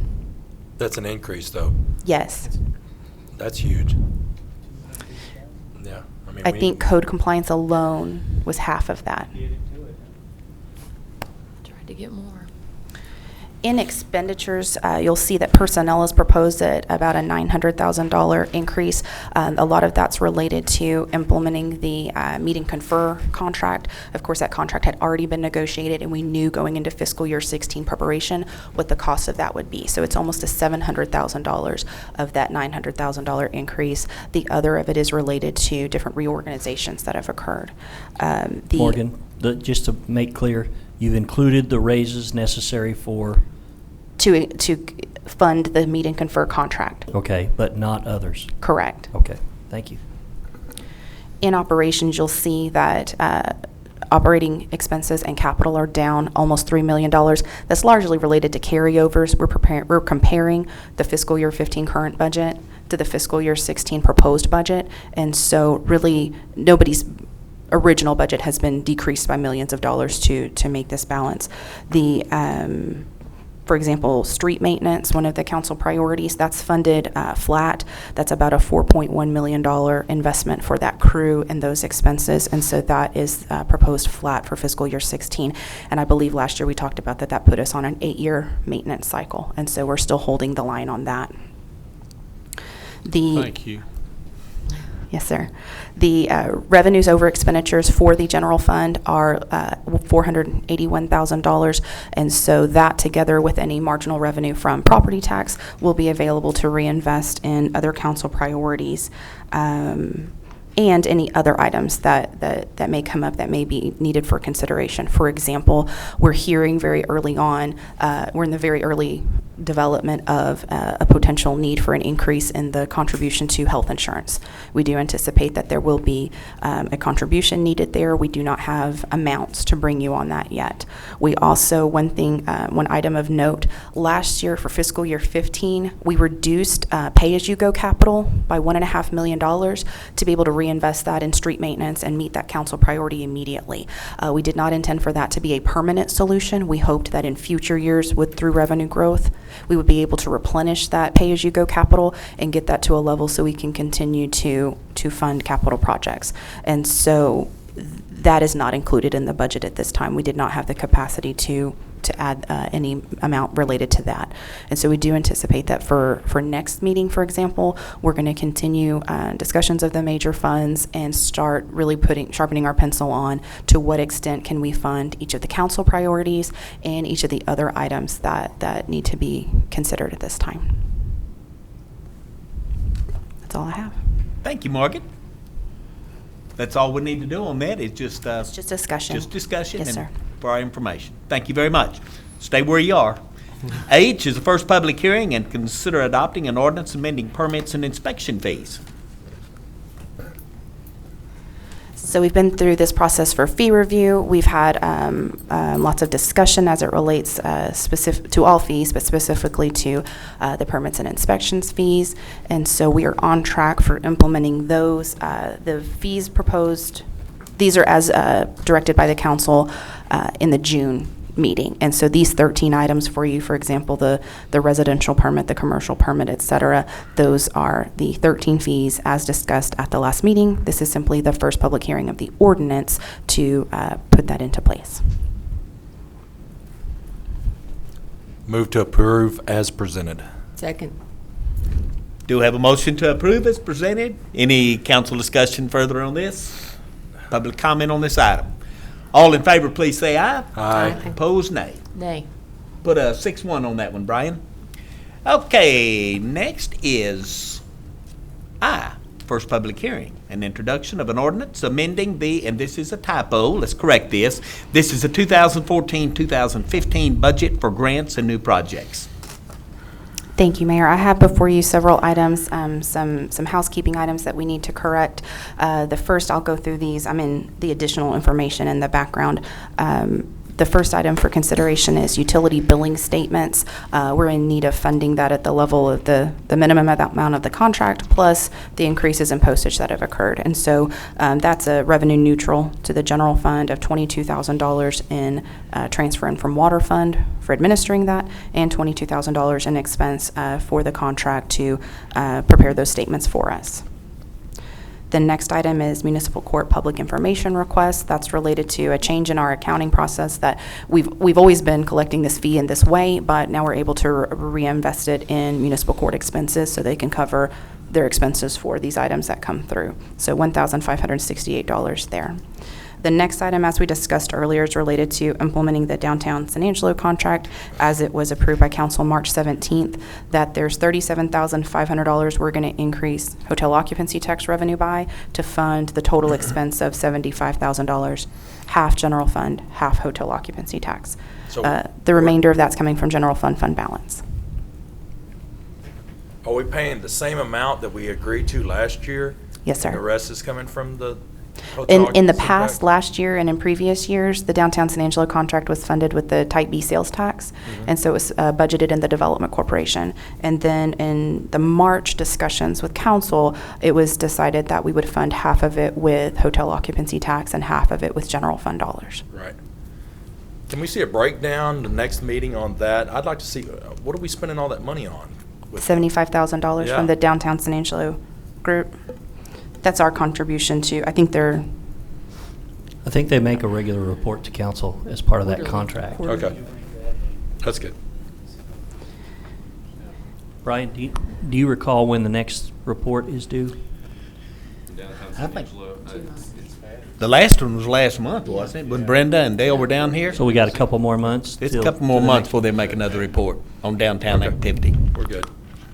That's an increase, though. Yes. That's huge. Yeah. I think code compliance alone was half of that. Tried to get more. In expenditures, you'll see that personnel is proposed at about a $900,000 increase. A lot of that's related to implementing the meet and confer contract. Of course, that contract had already been negotiated, and we knew going into fiscal year 16 preparation what the cost of that would be. So it's almost a $700,000 of that $900,000 increase. The other of it is related to different reorganizations that have occurred. Morgan, just to make clear, you've included the raises necessary for? To fund the meet and confer contract. Okay, but not others? Correct. Okay, thank you. In operations, you'll see that operating expenses and capital are down almost $3 million. That's largely related to carryovers. We're comparing the fiscal year 15 current budget to the fiscal year 16 proposed budget, and so really nobody's original budget has been decreased by millions of dollars to make this balance. For example, street maintenance, one of the council priorities, that's funded flat. That's about a $4.1 million investment for that crew and those expenses, and so that is proposed flat for fiscal year 16. And I believe last year we talked about that put us on an 8-year maintenance cycle, and so we're still holding the line on that. Thank you. Yes, sir. The revenues over expenditures for the general fund are $481,000, and so that together with any marginal revenue from property tax will be available to reinvest in other council priorities and any other items that may come up that may be needed for consideration. For example, we're hearing very early on, we're in the very early development of a potential need for an increase in the contribution to health insurance. We do anticipate that there will be a contribution needed there. We do not have amounts to bring you on that yet. We also, one item of note, last year for fiscal year 15, we reduced pay-as-you-go capital by $1.5 million to be able to reinvest that in street maintenance and meet that council priority immediately. We did not intend for that to be a permanent solution. We hoped that in future years, through revenue growth, we would be able to replenish that pay-as-you-go capital and get that to a level so we can continue to fund capital projects. And so that is not included in the budget at this time. We did not have the capacity to add any amount related to that. And so we do anticipate that for next meeting, for example, we're going to continue discussions of the major funds and start really sharpening our pencil on to what extent can we fund each of the council priorities and each of the other items that need to be considered at this time. That's all I have. Thank you, Morgan. That's all we need to do on that is just discussion. Just discussion. Yes, and sir. For our information. Thank you very much. Stay where you are. H is the first public hearing and consider adopting an ordinance amending permits and inspection fees. So we've been through this process for fee review. We've had lots of discussion as it relates specific to all fees, but specifically to the permits and inspections fees. And so we are on track for implementing those. The fees proposed, these are as directed by the council in the June meeting. And so these 13 items for you, for example, the residential permit, the commercial permit, et cetera, those are the 13 fees as discussed at the last meeting. This is simply the first public hearing of the ordinance to put that into place. Move to approve as presented. Second. Do have a motion to approve as presented. Any council discussion further on this? Public comment on this item? All in favor, please say aye. Aye. Opposed, nay. Nay. Put a 6-1 on that one, Brian. Okay, next is I. First public hearing, an introduction of an ordinance amending and this is a typo, let's correct this. This is a 2014-2015 budget for grants and new projects. Thank you, Mayor. I have before you several items, some housekeeping items that we need to correct. The first, I'll go through these. I'm in the additional information in the background. The first item for consideration is utility billing statements. We're in need of funding that at the level of the minimum amount of the contract plus the increases in postage that have occurred. And so that's a revenue neutral to the general fund of $22,000 in transfer in from water fund for administering that, and $22,000 in expense for the contract to prepare those statements for us. The next item is municipal court public information request. That's related to a change in our accounting process that we've always been collecting this fee in this way, but now we're able to reinvest it in municipal court expenses so they can cover their expenses for these items that come through. So $1,568 there. The next item, as we discussed earlier, is related to implementing the downtown San Angelo contract as it was approved by council March 17th, that there's $37,500 we're going to increase hotel occupancy tax revenue by to fund the total expense of $75,000, half general fund, half hotel occupancy tax. So the remainder of that's coming from general fund balance. Are we paying the same amount that we agreed to last year? Yes, sir. And the rest is coming from the hotel In the occupancy past, tax? last year and in previous years, the downtown San Angelo contract was funded with the Type B sales tax, and so it was budgeted in the Development Corporation. And then in the March discussions with council, it was decided that we would fund half of it with hotel occupancy tax and half of it with general fund dollars. Right. Can we see a breakdown, the next meeting on that? I'd like to see, what are we spending all that money on? $75,000 Yeah. from the downtown San Angelo group. That's our contribution to, I think I think they make a regular report to council as part of that contract. Okay. That's good. Brian, do you recall when the next report is due? I think the last one was last month, wasn't it? When Brenda and Dale were down here? So we got a couple more months? It's a till- couple more to the months next- before they make another report on downtown activity. We're good.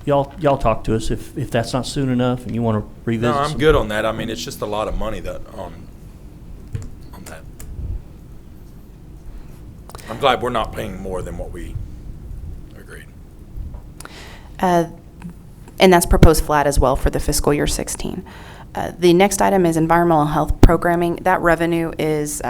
Y'all talk to us if that's not soon enough and you want to revisit. No, I'm some- good on that. I mean, it's just a lot of money that, on that. I'm glad we're not paying more than what we agreed. and that's proposed flat as well for the fiscal year 16. The next item is environmental health programming. That revenue is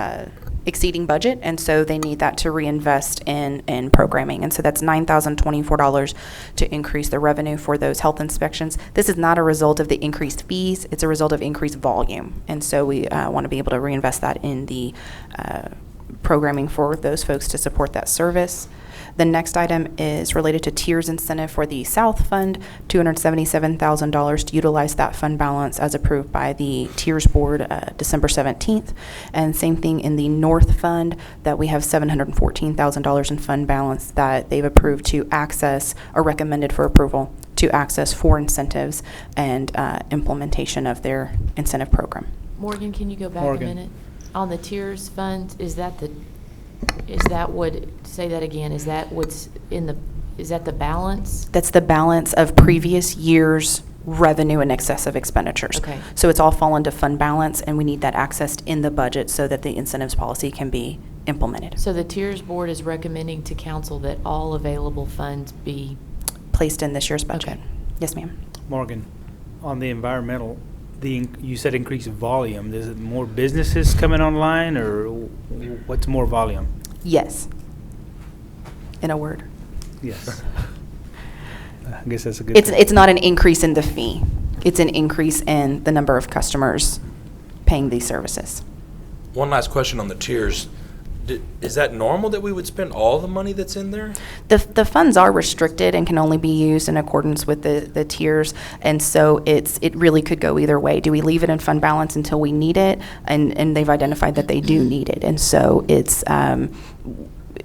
exceeding budget, and so they need that to reinvest in programming. And so that's $9,024 to increase the revenue for those health inspections. This is not a result of the increased fees, it's a result of increased volume. And so we want to be able to reinvest that in the programming for those folks to support that service. The next item is related to tiers incentive for the South Fund, $277,000 to utilize that fund balance as approved by the Tiers Board December 17th. And same thing in the North Fund, that we have $714,000 in fund balance that they've approved to access or recommended for approval to access for incentives and implementation of their incentive program. Morgan, can you go back Morgan. a minute? On the tiers fund, say that again, is that the balance? That's the balance of previous year's revenue in excess of expenditures. Okay. So it's all fallen to fund balance, and we need that accessed in the budget so that the incentives policy can be implemented. So the tiers board is recommending to council that all available funds be Placed in this year's budget. Okay. Yes, ma'am. Morgan, on the environmental, you said increase in volume. Is it more businesses coming online, or what's more volume? Yes. In a word. Yes. I guess that's a good thing. It's not an increase in the fee. It's an increase in the number of customers paying these services. One last question on the tiers. Is that normal that we would spend all the money that's in there? The funds are restricted and can only be used in accordance with the tiers, and so it really could go either way. Do we leave it in fund balance until we need it? And they've identified that they do need it, and so it's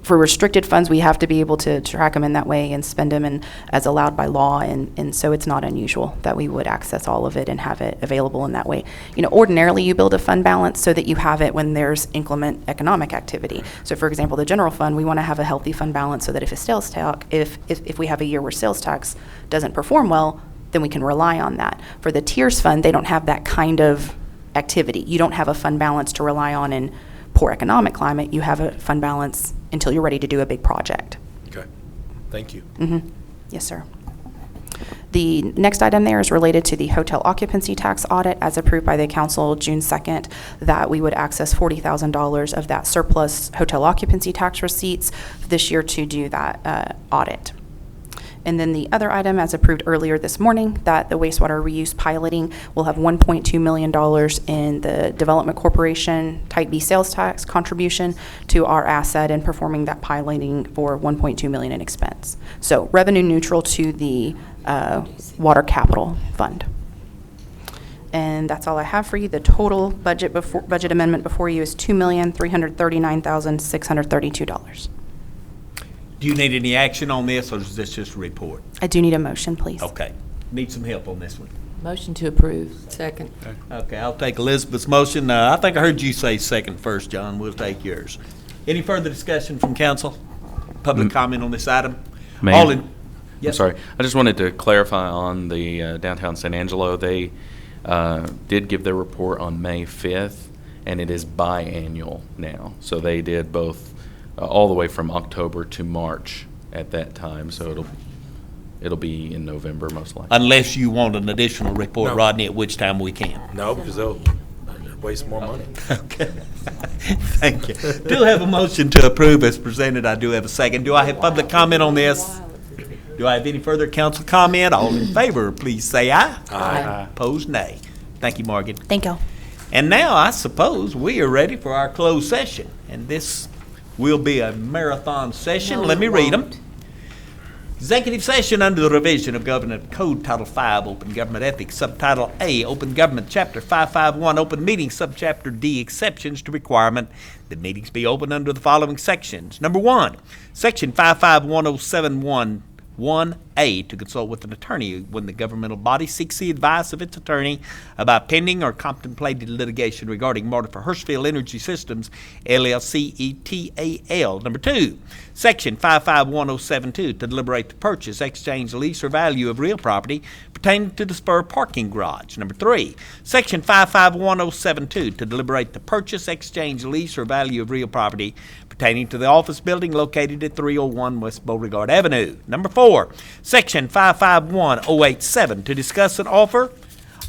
for restricted funds, we have to be able to track them in that way and spend them as allowed by law, and so it's not unusual that we would access all of it and have it available in that way. You know, ordinarily you build a fund balance so that you have it when there's inclement economic activity. So for example, the general fund, we want to have a healthy fund balance so that if a sales tax, if we have a year where sales tax doesn't perform well, then we can rely on that. For the tiers fund, they don't have that kind of activity. You don't have a fund balance to rely on in poor economic climate. You have a fund balance until you're ready to do a big project. Okay, thank you. Yes, sir. The next item there is related to the hotel occupancy tax audit as approved by the council June 2nd, that we would access $40,000 of that surplus hotel occupancy tax receipts this year to do that audit. And then the other item, as approved earlier this morning, that the wastewater reuse piloting will have $1.2 million in the Development Corporation Type B sales tax contribution to our asset, and performing that piloting for $1.2 million in expense. So revenue neutral to the water capital fund. And that's all I have for you. The total budget amendment before you is $2,339,632. Do you need any action on this, or is this just a report? I do need a motion, please. Okay. Need some help on this one. Motion to approve. Second. Okay, I'll take Elizabeth's motion. I think I heard you say second first, John. We'll take yours. Any further discussion from council? Public comment on this item? Mayor, All in. Yes. I'm sorry. I just wanted to clarify on the downtown San Angelo. They did give their report on May 5th, and it is biannual now. So they did both all the way from October to March at that time. So it'll be in November most likely. Unless you want an additional report, No. Rodney, at which time we can. No, because they'll waste more money. Okay. Thank you. Do have a motion to approve as presented. I do have a second. Do I have public comment on this? Do I have any further council comment? All in favor, please say aye. Aye. Opposed, nay. Thank you, Morgan. Thank you. And now I suppose we are ready for our closed session. And this will be a marathon session. Let me read them. Executive session under the revision of Government Code Title V, Open Government Ethics, Subtitle A, Open Government, Chapter 551, Open Meetings, Subchapter D, Exceptions to Requirement that meetings be open under the following sections. Number 1, Section 5510711A, to consult with an attorney when the governmental body seeks the advice of its attorney about pending or contemplated litigation regarding matter for Hurstville Energy Systems, LLC, ETAL. Number 2, Section 551072, to deliberate the purchase, exchange, lease, or value of real property pertaining to the spur parking garage. Number 3, Section 551072, to deliberate the purchase, exchange, lease, or value of real property pertaining to the office building located at 301 West Beauregard Avenue. Number 4, Section 551087, to discuss an offer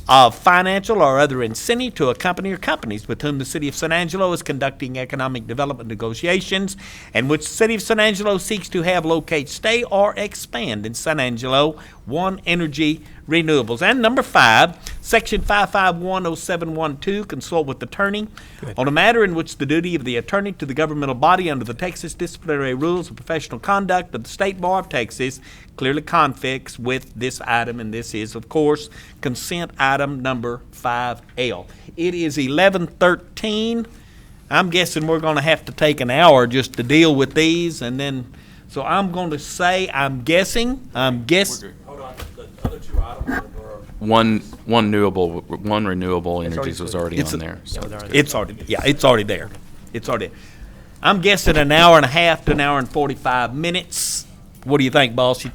of financial or other incentive to a company or companies with whom the City of San Angelo is conducting economic development negotiations, and which the City of San Angelo seeks to have locate, stay, or expand in San Angelo, One Energy Renewables. And number 5, Section 55107112, consult with attorney on a matter in which the duty of the attorney to the governmental body under the Texas Disciplinary Rules of Professional Conduct of the State Bar of Texas clearly conflicts with this item, and this is, of course, consent item number 5L. It is 11:13. I'm guessing we're going to have to take an hour just to deal with these, and then, so I'm going to say, I'm guessing. Hold on, the other two items are. One renewable energies was already on there. So It's already there. It's already. I'm guessing an hour and a half to an hour and 45 minutes. What do you think, boss?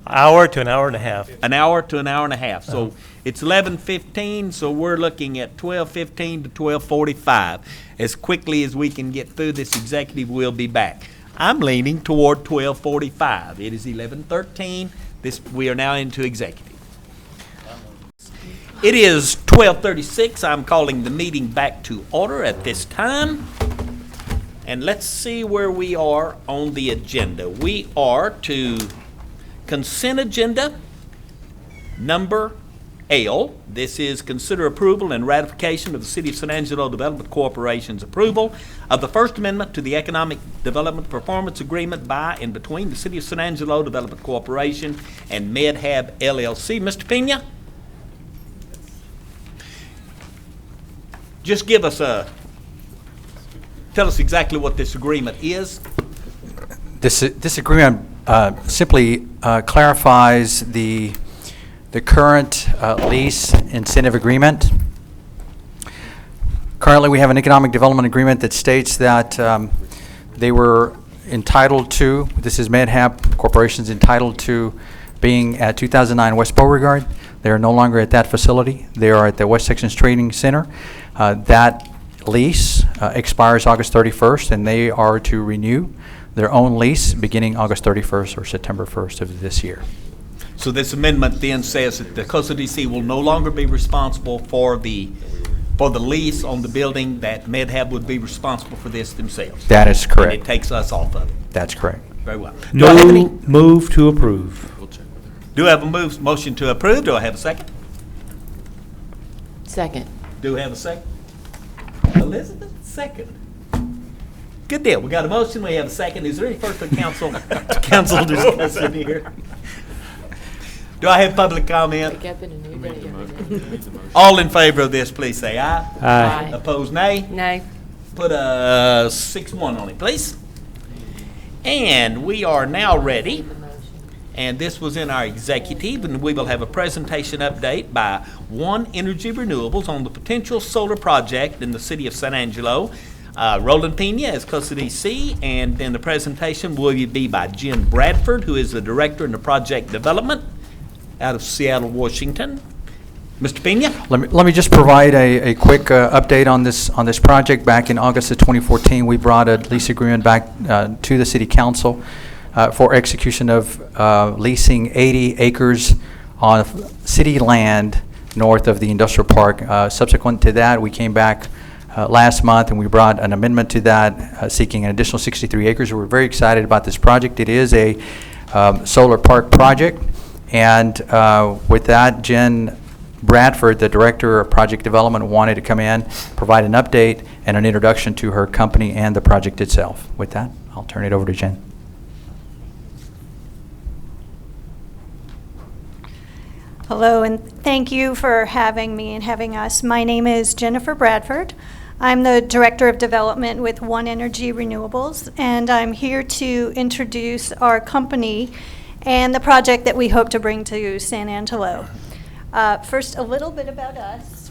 Hour to an hour and a half. An hour to an hour and a half. So it's 11:15, so we're looking at 12:15 to 12:45. As quickly as we can get through this executive, we'll be back. I'm leaning toward 12:45. It is 11:13. We are now into executive. It is 12:36. I'm calling the meeting back to order at this time. And let's see where we are on the agenda. We are to consent agenda number L. This is consider approval and ratification of the City of San Angelo Development Corporation's approval of the First Amendment to the Economic Development Performance Agreement by and between the City of San Angelo Development Corporation and MedHab LLC. Mr. Pena? Just give us tell us exactly what this agreement is. This agreement simply clarifies the current lease incentive agreement. Currently, we have an economic development agreement that states that they were entitled to, this is MedHab Corporation's entitled to being at 2009 West Beauregard. They are no longer at that facility. They are at the West Texas Trading Center. That lease expires August 31st, and they are to renew their own lease beginning August 31st or September 1st of this year. So this amendment then says that the Coastal DC will no longer be responsible for the lease on the building, that MedHab would be responsible for this themselves. That is And correct. it takes us off of it. That's correct. Very well. Do I have any? Move to approve. Do I have a motion to approve? Do I have a second? Second. Do I have a second? Elizabeth, second. Good deal. We got a motion. We have a second. Is there any further council discussion here? Do I have public comment? Wake up in a new day every day. All in favor of this, please say aye. Aye. Opposed, nay. Nay. Put a 6-1 on it, please. And we are now ready, and this was in our executive, and we will have a presentation update by One Energy Renewables on the potential solar project in the city of San Angelo. Roland Pena is Coastal DC, and then the presentation will be by Jen Bradford, who is the Director in the Project Development out of Seattle, Washington. Mr. Pena? Let me just provide a quick update on this project. Back in August of 2014, we brought a lease agreement back to the City Council for execution of leasing 80 acres on city land north of the industrial park. Subsequent to that, we came back last month and we brought an amendment to that seeking an additional 63 acres. We're very excited about this project. It is a solar park project, and with that, Jen Bradford, the Director of Project Development, wanted to come in, provide an update and an introduction to her company and the project itself. With that, I'll turn it over to Jen. Hello, and thank you for having me and having us. My name is Jennifer Bradford. I'm the Director of Development with One Energy Renewables, and I'm here to introduce our company and the project that we hope to bring to San Angelo. First, a little bit about us.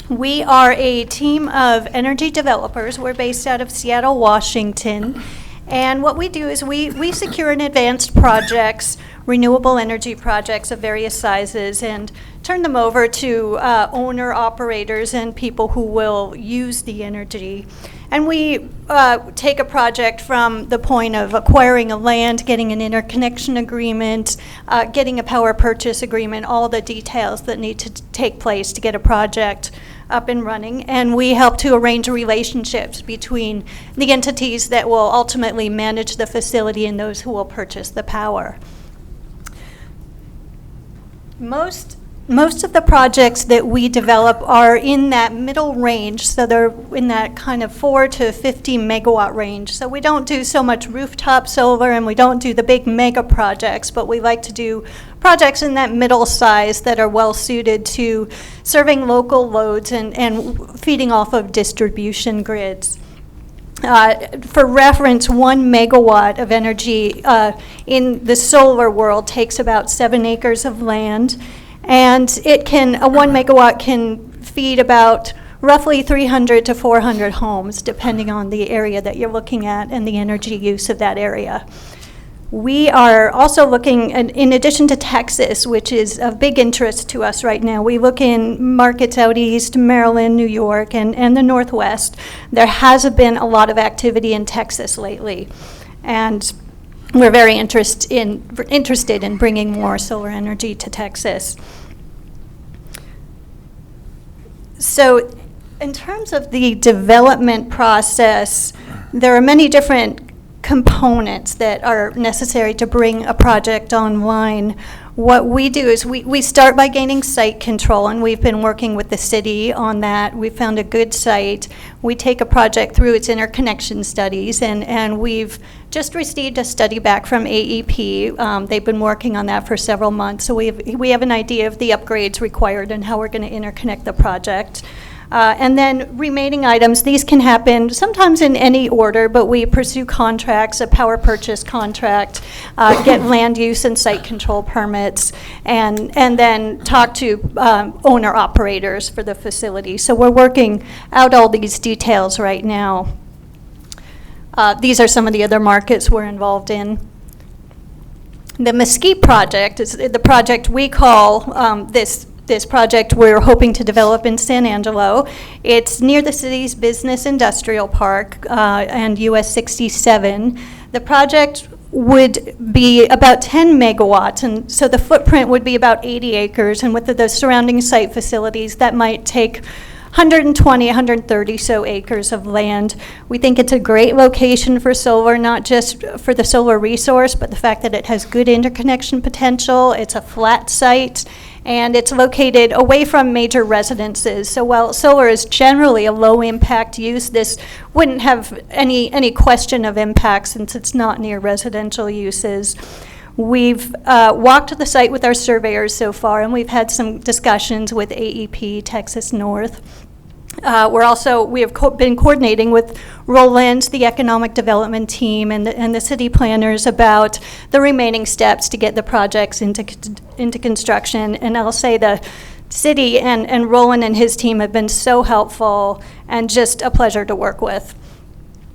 We are a team of energy developers. We're based out of Seattle, Washington. And what we do is we secure and advance projects, renewable energy projects of various sizes, and turn them over to owner-operators and people who will use the energy. And we take a project from the point of acquiring a land, getting an interconnection agreement, getting a power purchase agreement, all the details that need to take place to get a project up and running. And we help to arrange relationships between the entities that will ultimately manage the facility and those who will purchase the power. Most of the projects that we develop are in that middle range, so they're in that kind of 4 to 50 megawatt range. So we don't do so much rooftop solar and we don't do the big mega projects, but we like to do projects in that middle size that are well suited to serving local loads and feeding off of distribution grids. For reference, 1 megawatt of energy in the solar world takes about 7 acres of land. And a 1 megawatt can feed about roughly 300 to 400 homes, depending on the area that you're looking at and the energy use of that area. We are also looking, in addition to Texas, which is of big interest to us right now, we look in markets out east, Maryland, New York, and the Northwest. There has been a lot of activity in Texas lately. And we're very interested in bringing more solar energy to Texas. So in terms of the development process, there are many different components that are necessary to bring a project online. What we do is we start by gaining site control, and we've been working with the city on that. We found a good site. We take a project through its interconnection studies, and we've just received a study back from AEP. They've been working on that for several months, so we have an idea of the upgrades required and how we're going to interconnect the project. And then remaining items, these can happen sometimes in any order, but we pursue contracts, a power purchase contract, get land use and site control permits, and then talk to owner-operators for the facility. So we're working out all these details right now. These are some of the other markets we're involved in. The Mesquite project is the project we call this project we're hoping to develop in San Angelo. It's near the city's business industrial park and US 67. The project would be about 10 megawatts, and so the footprint would be about 80 acres, and with the surrounding site facilities, that might take 120, 130 so acres of land. We think it's a great location for solar, not just for the solar resource, but the fact that it has good interconnection potential. It's a flat site, and it's located away from major residences. So while solar is generally a low-impact use, this wouldn't have any question of impact since it's not near residential uses. We've walked the site with our surveyors so far, and we've had some discussions with AEP, Texas North. We have been coordinating with Roland, the economic development team, and the city planners about the remaining steps to get the projects into construction. And I'll say the city and Roland and his team have been so helpful and just a pleasure to work with.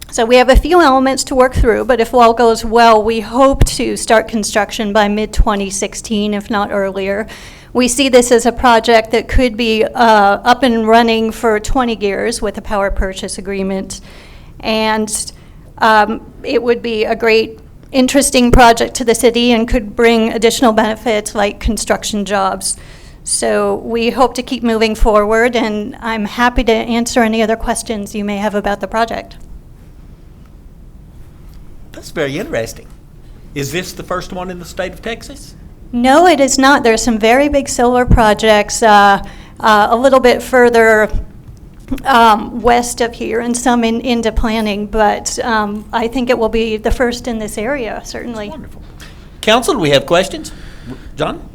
So we have a few elements to work through, but if all goes well, we hope to start construction by mid-2016, if not earlier. We see this as a project that could be up and running for 20 years with a power purchase agreement. And it would be a great, interesting project to the city and could bring additional benefits like construction jobs. So we hope to keep moving forward, and I'm happy to answer any other questions you may have about the project. That's very interesting. Is this the first one in the state of Texas? No, it is not. There's some very big solar projects a little bit further west of here and some into planning, but I think it will be the first in this area, certainly. That's wonderful. Council, do we have questions? John?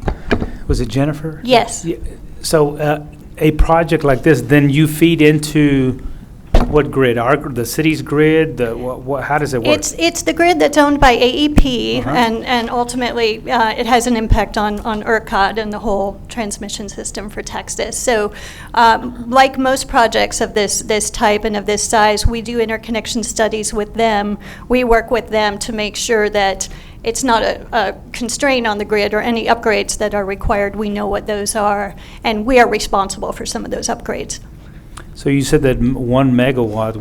Was it Jennifer? Yes. Yeah. So a project like this, then you feed into what grid? The city's grid? How does it work? It's the grid that's owned by AEP, Uh-huh. and ultimately it has an impact on ERCOT and the whole transmission system for Texas. So like most projects of this type and of this size, we do interconnection studies with them. We work with them to make sure that it's not a constraint on the grid or any upgrades that are required. We know what those are, and we are responsible for some of those upgrades. So you said that 1 megawatt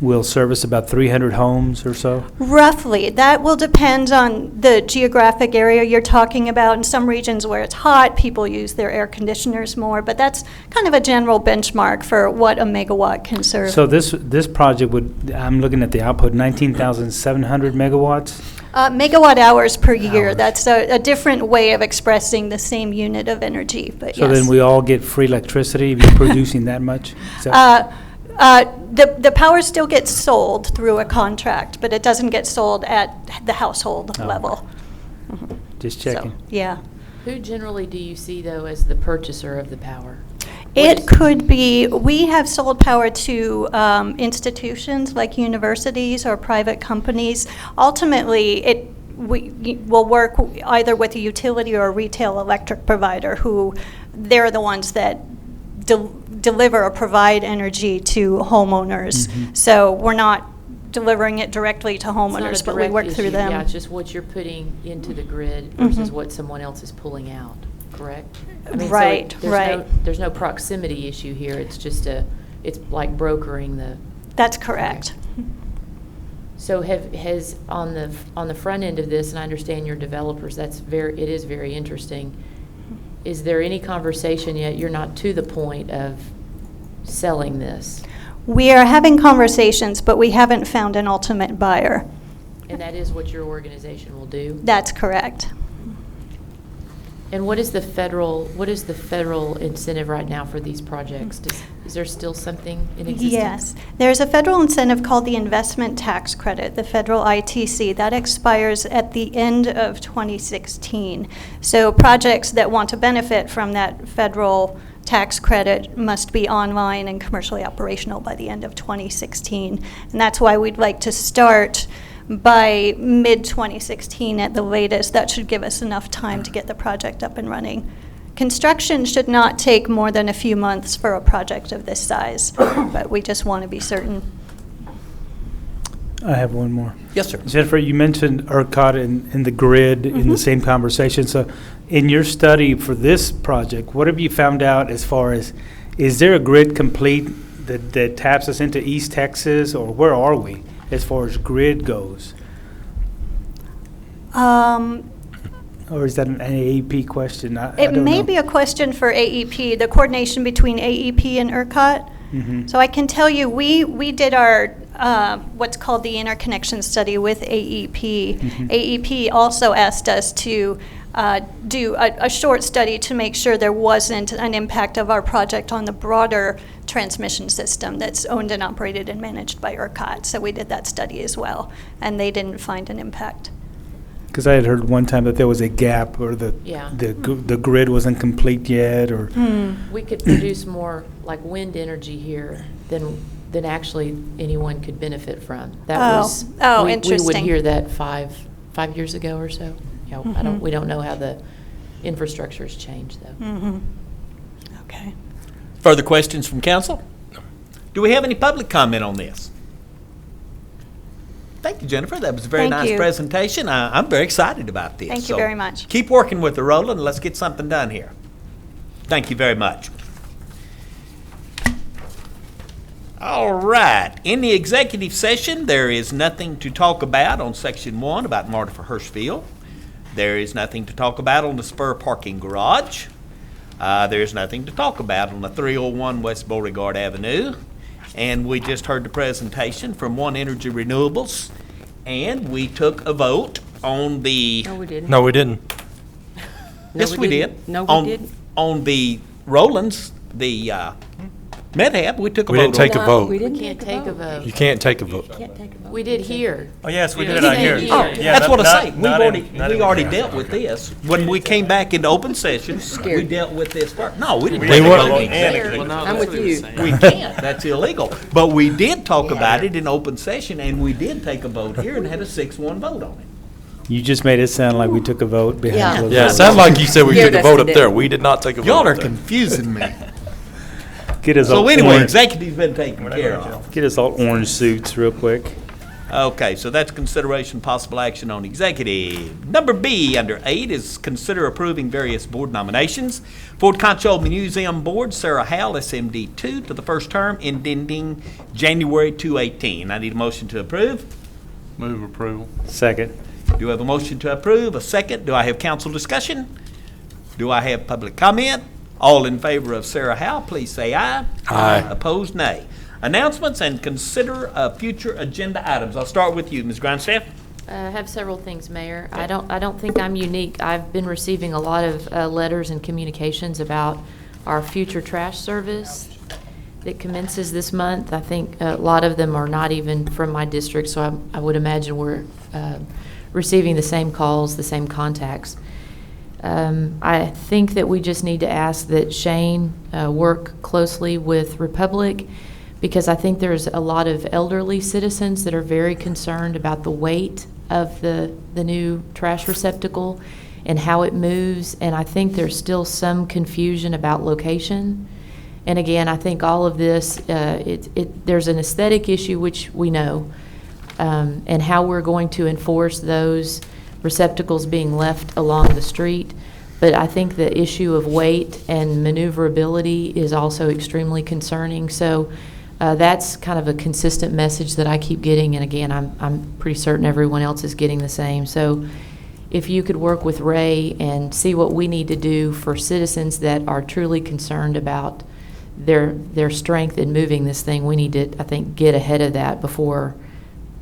will service about 300 homes or so? Roughly. That will depend on the geographic area you're talking about. In some regions where it's hot, people use their air conditioners more, but that's kind of a general benchmark for what a megawatt can serve. So this project would, I'm looking at the output, 19,700 megawatts? Megawatt hours per year. That's a different way of expressing the same unit of energy, but So yes. then we all get free electricity if you're producing that much? Is that- The power still gets sold through a contract, but it doesn't get sold at the household level. Just checking. Yeah. Who generally do you see, though, as the purchaser of the power? It could be, we have sold power to institutions like universities or private companies. Ultimately, we will work either with a utility or a retail electric provider who, they're the ones that deliver or provide energy to homeowners. So we're not delivering it directly to It's not homeowners, a but we direct work through issue. them. Yeah, it's just what you're putting into the grid versus what someone else is pulling out, correct? I mean, so Right, there's right. There's no proximity issue here. It's just it's like brokering the. That's correct. So has on the front end of this, and I understand your developers, it is very interesting. Is there any conversation yet? You're not to the point of selling this. We are having conversations, but we haven't found an ultimate buyer. And that is what your organization will do? That's correct. And what is the federal incentive right now for these projects? Is there still something in existence? Yes. There's a federal incentive called the Investment Tax Credit, the federal ITC. That expires at the end of 2016. So projects that want to benefit from that federal tax credit must be online and commercially operational by the end of 2016. And that's why we'd like to start by mid-2016 at the latest. That should give us enough time to get the project up and running. Construction should not take more than a few months for a project of this size, but we just want to be certain. I have one more. Yes, sir. Jennifer, you mentioned ERCOT and the grid in the same conversation. So in your study for this project, what have you found out as far as, is there a grid complete that taps us into East Texas, or where are we as far as grid goes? Or is that an AEP question? I It don't may know. be a question for AEP, the coordination between AEP and ERCOT. Mhm. So I can tell you, we did our, what's called the interconnection study with AEP. Mhm. AEP also asked us to do a short study to make sure there wasn't an impact of our project on the broader transmission system that's owned and operated and managed by ERCOT. So we did that study as well, and they didn't find an impact. Because I had heard one time that there was a gap, or Yeah. the grid wasn't complete yet, or. We could produce more like wind energy here than actually anyone could benefit from. That Oh. was Oh, we would interesting. hear that five years ago or so. You know, Mhm. we don't know how the infrastructure has changed though. Mm-hmm. Okay. Further questions from council? Do we have any public comment on this? Thank you, Jennifer. That was a very Thank nice you. presentation. I'm very excited about this. Thank you So very much. Keep working with the Roland. Let's get something done here. Thank you very much. All right. In the executive session, there is nothing to talk about on Section 1 about Marta for Hirschfield. There is nothing to talk about on the Spur parking garage. There's nothing to talk about on the 301 West Beauregard Avenue. And we just heard the presentation from One Energy Renewables, and we took a vote on the. No, we didn't. No, we didn't. Yes, we did. No, we On- didn't. On the Rollins, the Medhab, we took a We vote. didn't take a on vote. We can't take a vote. You can't take a vote. We did here. Oh, yes, we Yeah. did it out here. Oh, Yeah, that's not- what I say. not- We've not in- already, not we in- already dealt with this. When we came back into open session, we dealt with this first. No, we didn't. take a weren't- vote. I'm with you. We can't, that's illegal. But we did talk about it in open session, and we did take a vote here and had a 6-1 vote on it. You just made it sound like we took a vote behind Yeah. closed Yeah, it doors. sounded like you said we Yeah, took a that's vote the up there. deal. We did not take a vote. Y'all are up there. confusing me. Get us So all anyway, orange- executive's been taken care of. Get us all orange suits real quick. Okay, so that's consideration possible action on executive. Number B, under 8, is consider approving various board nominations. Fort Concho Museum Board, Sarah Howell, SMD 2, to the first term ending January 2018. I need a motion to approve. Move approval. Second. Do I have a motion to approve? A second. Do I have council discussion? Do I have public comment? All in favor of Sarah Howell, please say aye. Aye. Opposed, nay. Announcements and consider future agenda items. I'll start with you, Ms. Grindstaff. I have several things, Mayor. I don't think I'm unique. I've been receiving a lot of letters and communications about our future trash service that commences this month. I think a lot of them are not even from my district, so I would imagine we're receiving the same calls, the same contacts. I think that we just need to ask that Shane work closely with Republic, because I think there's a lot of elderly citizens that are very concerned about the weight of the new trash receptacle and how it moves, and I think there's still some confusion about location. And again, I think all of this, there's an aesthetic issue, which we know, and how we're going to enforce those receptacles being left along the street. But I think the issue of weight and maneuverability is also extremely concerning. So that's kind of a consistent message that I keep getting. And again, I'm pretty certain everyone else is getting the same. So if you could work with Ray and see what we need to do for citizens that are truly concerned about their strength in moving this thing, we need to, I think, get ahead of that before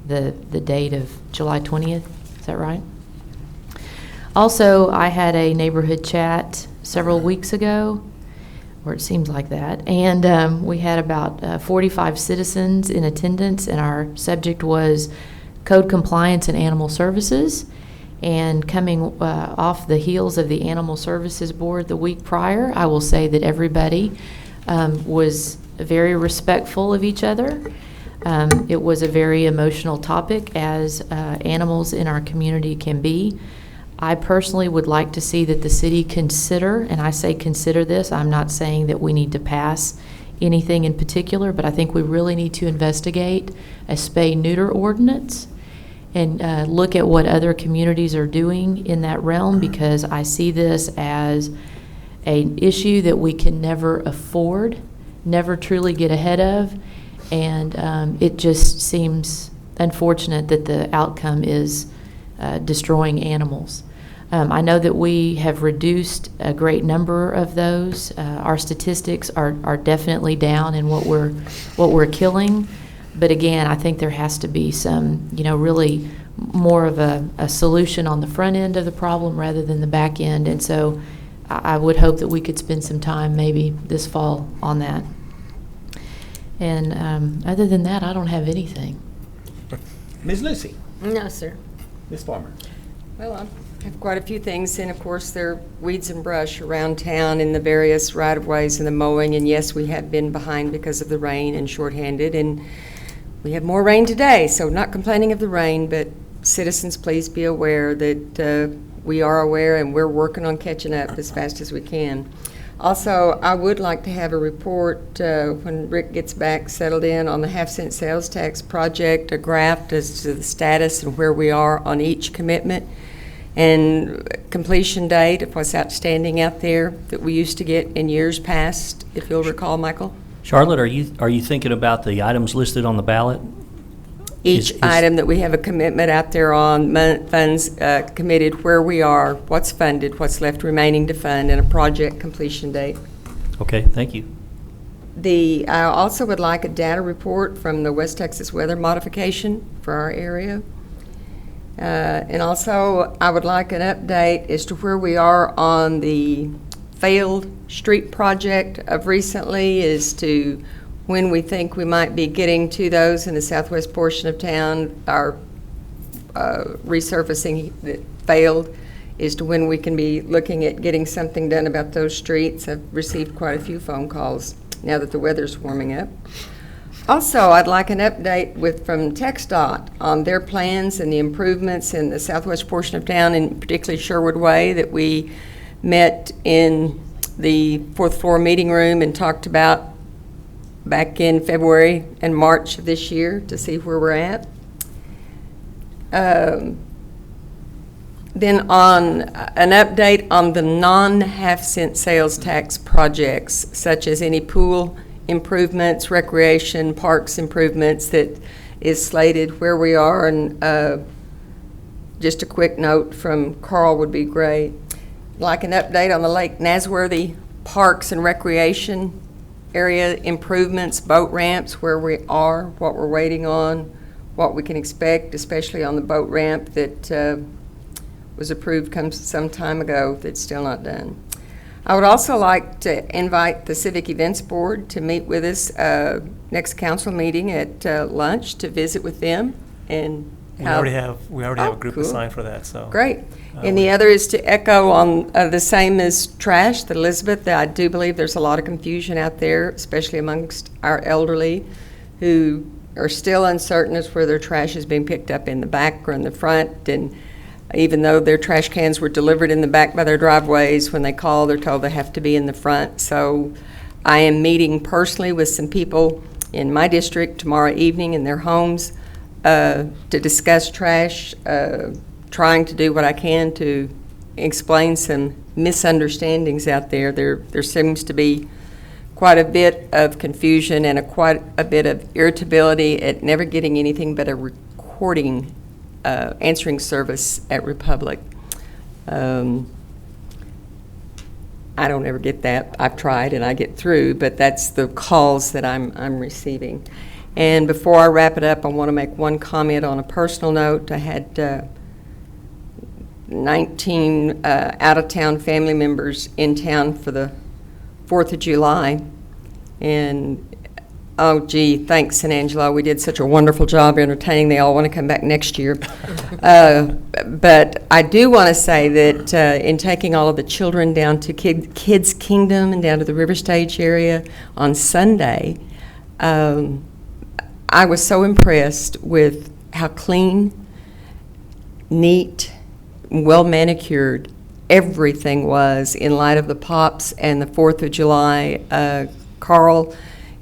the date of July 20th. Is that right? Also, I had a neighborhood chat several weeks ago, or it seems like that, and we had about 45 citizens in attendance, and our subject was code compliance and animal services. And coming off the heels of the Animal Services Board the week prior, I will say that everybody was very respectful of each other. It was a very emotional topic, as animals in our community can be. I personally would like to see that the city consider, and I say consider this, I'm not saying that we need to pass anything in particular, but I think we really need to investigate a spay-neuter ordinance and look at what other communities are doing in that realm, because I see this as an issue that we can never afford, never truly get ahead of, and it just seems unfortunate that the outcome is destroying animals. I know that we have reduced a great number of those. Our statistics are definitely down in what we're killing. But again, I think there has to be some, really more of a solution on the front end of the problem rather than the back end. And so I would hope that we could spend some time maybe this fall on that. And other than that, I don't have anything. Ms. Lucy? No, sir. Ms. Farmer? Well, I have quite a few things, and of course, there are weeds and brush around town in the various right-of-ways and the mowing, and yes, we have been behind because of the rain and shorthanded, and we have more rain today, so not complaining of the rain, but citizens, please be aware that we are aware and we're working on catching up as fast as we can. Also, I would like to have a report when Rick gets back settled in on the half-cent sales tax project, a graph as to the status and where we are on each commitment and completion date of what's outstanding out there that we used to get in years past, if you'll recall, Michael. Charlotte, are you thinking about the items listed on the ballot? Each item that we have a commitment out there on, funds committed, where we are, what's funded, what's left remaining to fund, and a project completion date. Okay, thank you. I also would like a data report from the West Texas weather modification for our area. And also, I would like an update as to where we are on the failed street project of recently, as to when we think we might be getting to those in the southwest portion of town. Our resurfacing that failed, as to when we can be looking at getting something done about those streets. I've received quite a few phone calls now that the weather's warming up. Also, I'd like an update from TxDOT on their plans and the improvements in the southwest portion of town, and particularly Sherwood Way, that we met in the fourth floor meeting room and talked about back in February and March of this year, to see where we're at. Then on an update on the non-half-cent sales tax projects, such as any pool improvements, recreation, parks improvements that is slated, where we are, and just a quick note from Carl would be great. Like an update on the Lake Nasworthy parks and recreation area improvements, boat ramps, where we are, what we're waiting on, what we can expect, especially on the boat ramp that was approved some time ago that's still not done. I would also like to invite the Civic Events Board to meet with us next council meeting at lunch to visit with them. And we already have a group cool. assigned for that. So great. And the other is to echo on the same as trash, that Elizabeth, I do believe there's a lot of confusion out there, especially amongst our elderly, who are still uncertain as where their trash is being picked up in the back or in the front. And even though their trash cans were delivered in the back by their driveways, when they call, they're told they have to be in the front. So I am meeting personally with some people in my district tomorrow evening in their homes to discuss trash, trying to do what I can to explain some misunderstandings out there. There seems to be quite a bit of confusion and quite a bit of irritability at never getting anything but a recording answering service at Republic. I don't ever get that. I've tried and I get through, but that's the calls that I'm receiving. And before I wrap it up, I want to make one comment on a personal note. I had 19 out-of-town family members in town for the 4th of July. And oh, gee, thanks, Angelo. We did such a wonderful job entertaining. They all want to come back next year. But I do want to say that in taking all of the children down to Kids Kingdom and down to the River Stage area on Sunday, I was so impressed with how clean, neat, well manicured everything was in light of the pops and the 4th of July. Carl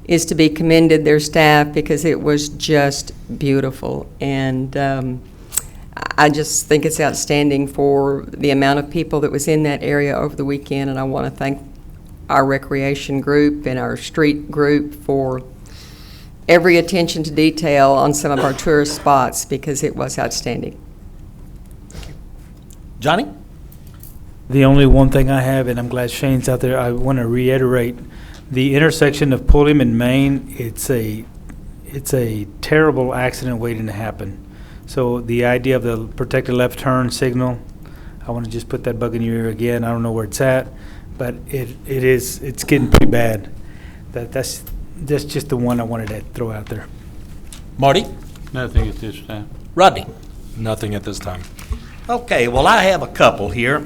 is to be commended, their staff, because it was just beautiful. And I just think it's outstanding for the amount of people that was in that area over the weekend. And I want to thank our recreation group and our street group for every attention to detail on some of our tourist spots, because it was outstanding. Johnny? The only one thing I have, and I'm glad Shane's out there, I want to reiterate, the intersection of Pulliam and Main, it's a terrible accident waiting to happen. So the idea of the protected left turn signal, I want to just put that bug in your ear again. I don't know where it's at, but it's getting pretty bad. That's just the one I wanted to throw out there. Marty? Nothing at this time. Rodney? Nothing at this time. Okay, well, I have a couple here.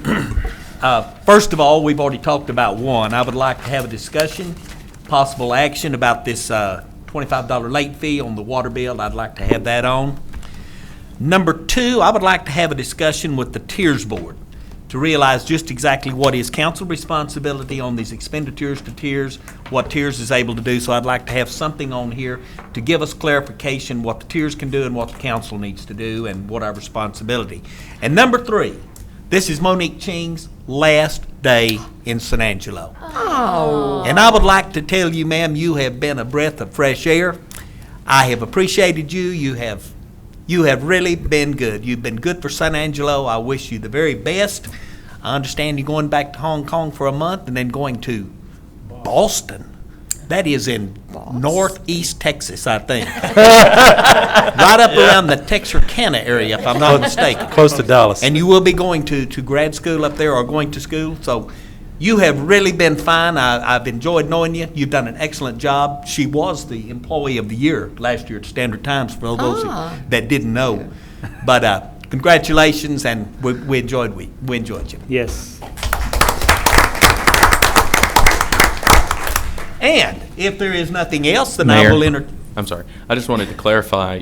First of all, we've already talked about one. I would like to have a discussion, possible action about this $25 late fee on the water bill. I'd like to have that on. Number two, I would like to have a discussion with the Tiers Board to realize just exactly what is council responsibility on these expenditures to Tiers, what Tiers is able to do. So I'd like to have something on here to give us clarification what the Tiers can do and what the council needs to do and what our responsibility. And number three, this is Monique Ching's last day in San Angelo. Oh. And I would like to tell you, ma'am, you have been a breath of fresh air. I have appreciated you. You have really been good. You've been good for San Angelo. I wish you the very best. I understand you're going back to Hong Kong for a month and then going to Boston. That is in northeast Texas, I think. Right up around the Texarkana area, if I'm not mistaken. Close to Dallas. And you will be going to grad school up there or going to school. So you have really been fine. I've enjoyed knowing you. You've done an excellent job. She was the Employee of the Year last year at Standard Times for those that didn't know. But congratulations, and we enjoyed you. Yes. And if there is nothing else, then Mayor, I will I'm sorry. I just wanted to clarify,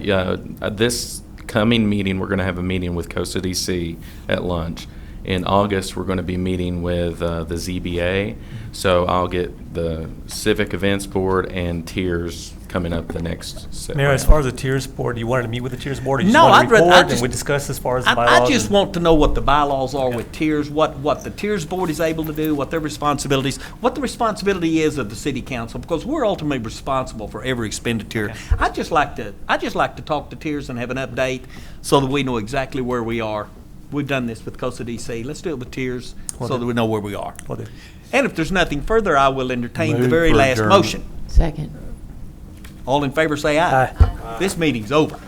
this coming meeting, we're going to have a meeting with Costa DC at lunch. In August, we're going to be meeting with the ZBA, so I'll get the Civic Events Board and Tiers coming up the next set. Mayor, as far as the Tiers Board, do you want to meet with the Tiers Board? Or you No, just want I'd to rather- report I just- and we discuss as far as the bylaws? I just want to know what the bylaws are with Tiers, what the Tiers Board is able to do, what their responsibilities, what the responsibility is of the city council, because we're ultimately responsible for every expenditure. I'd just like to talk to Tiers and have an update so that we know exactly where we are. We've done this with Costa DC. Let's do it with Tiers so that we know where we are. And if there's nothing further, I will entertain the Move very for last adjournment. motion. Second. All in favor say aye. This meeting's over.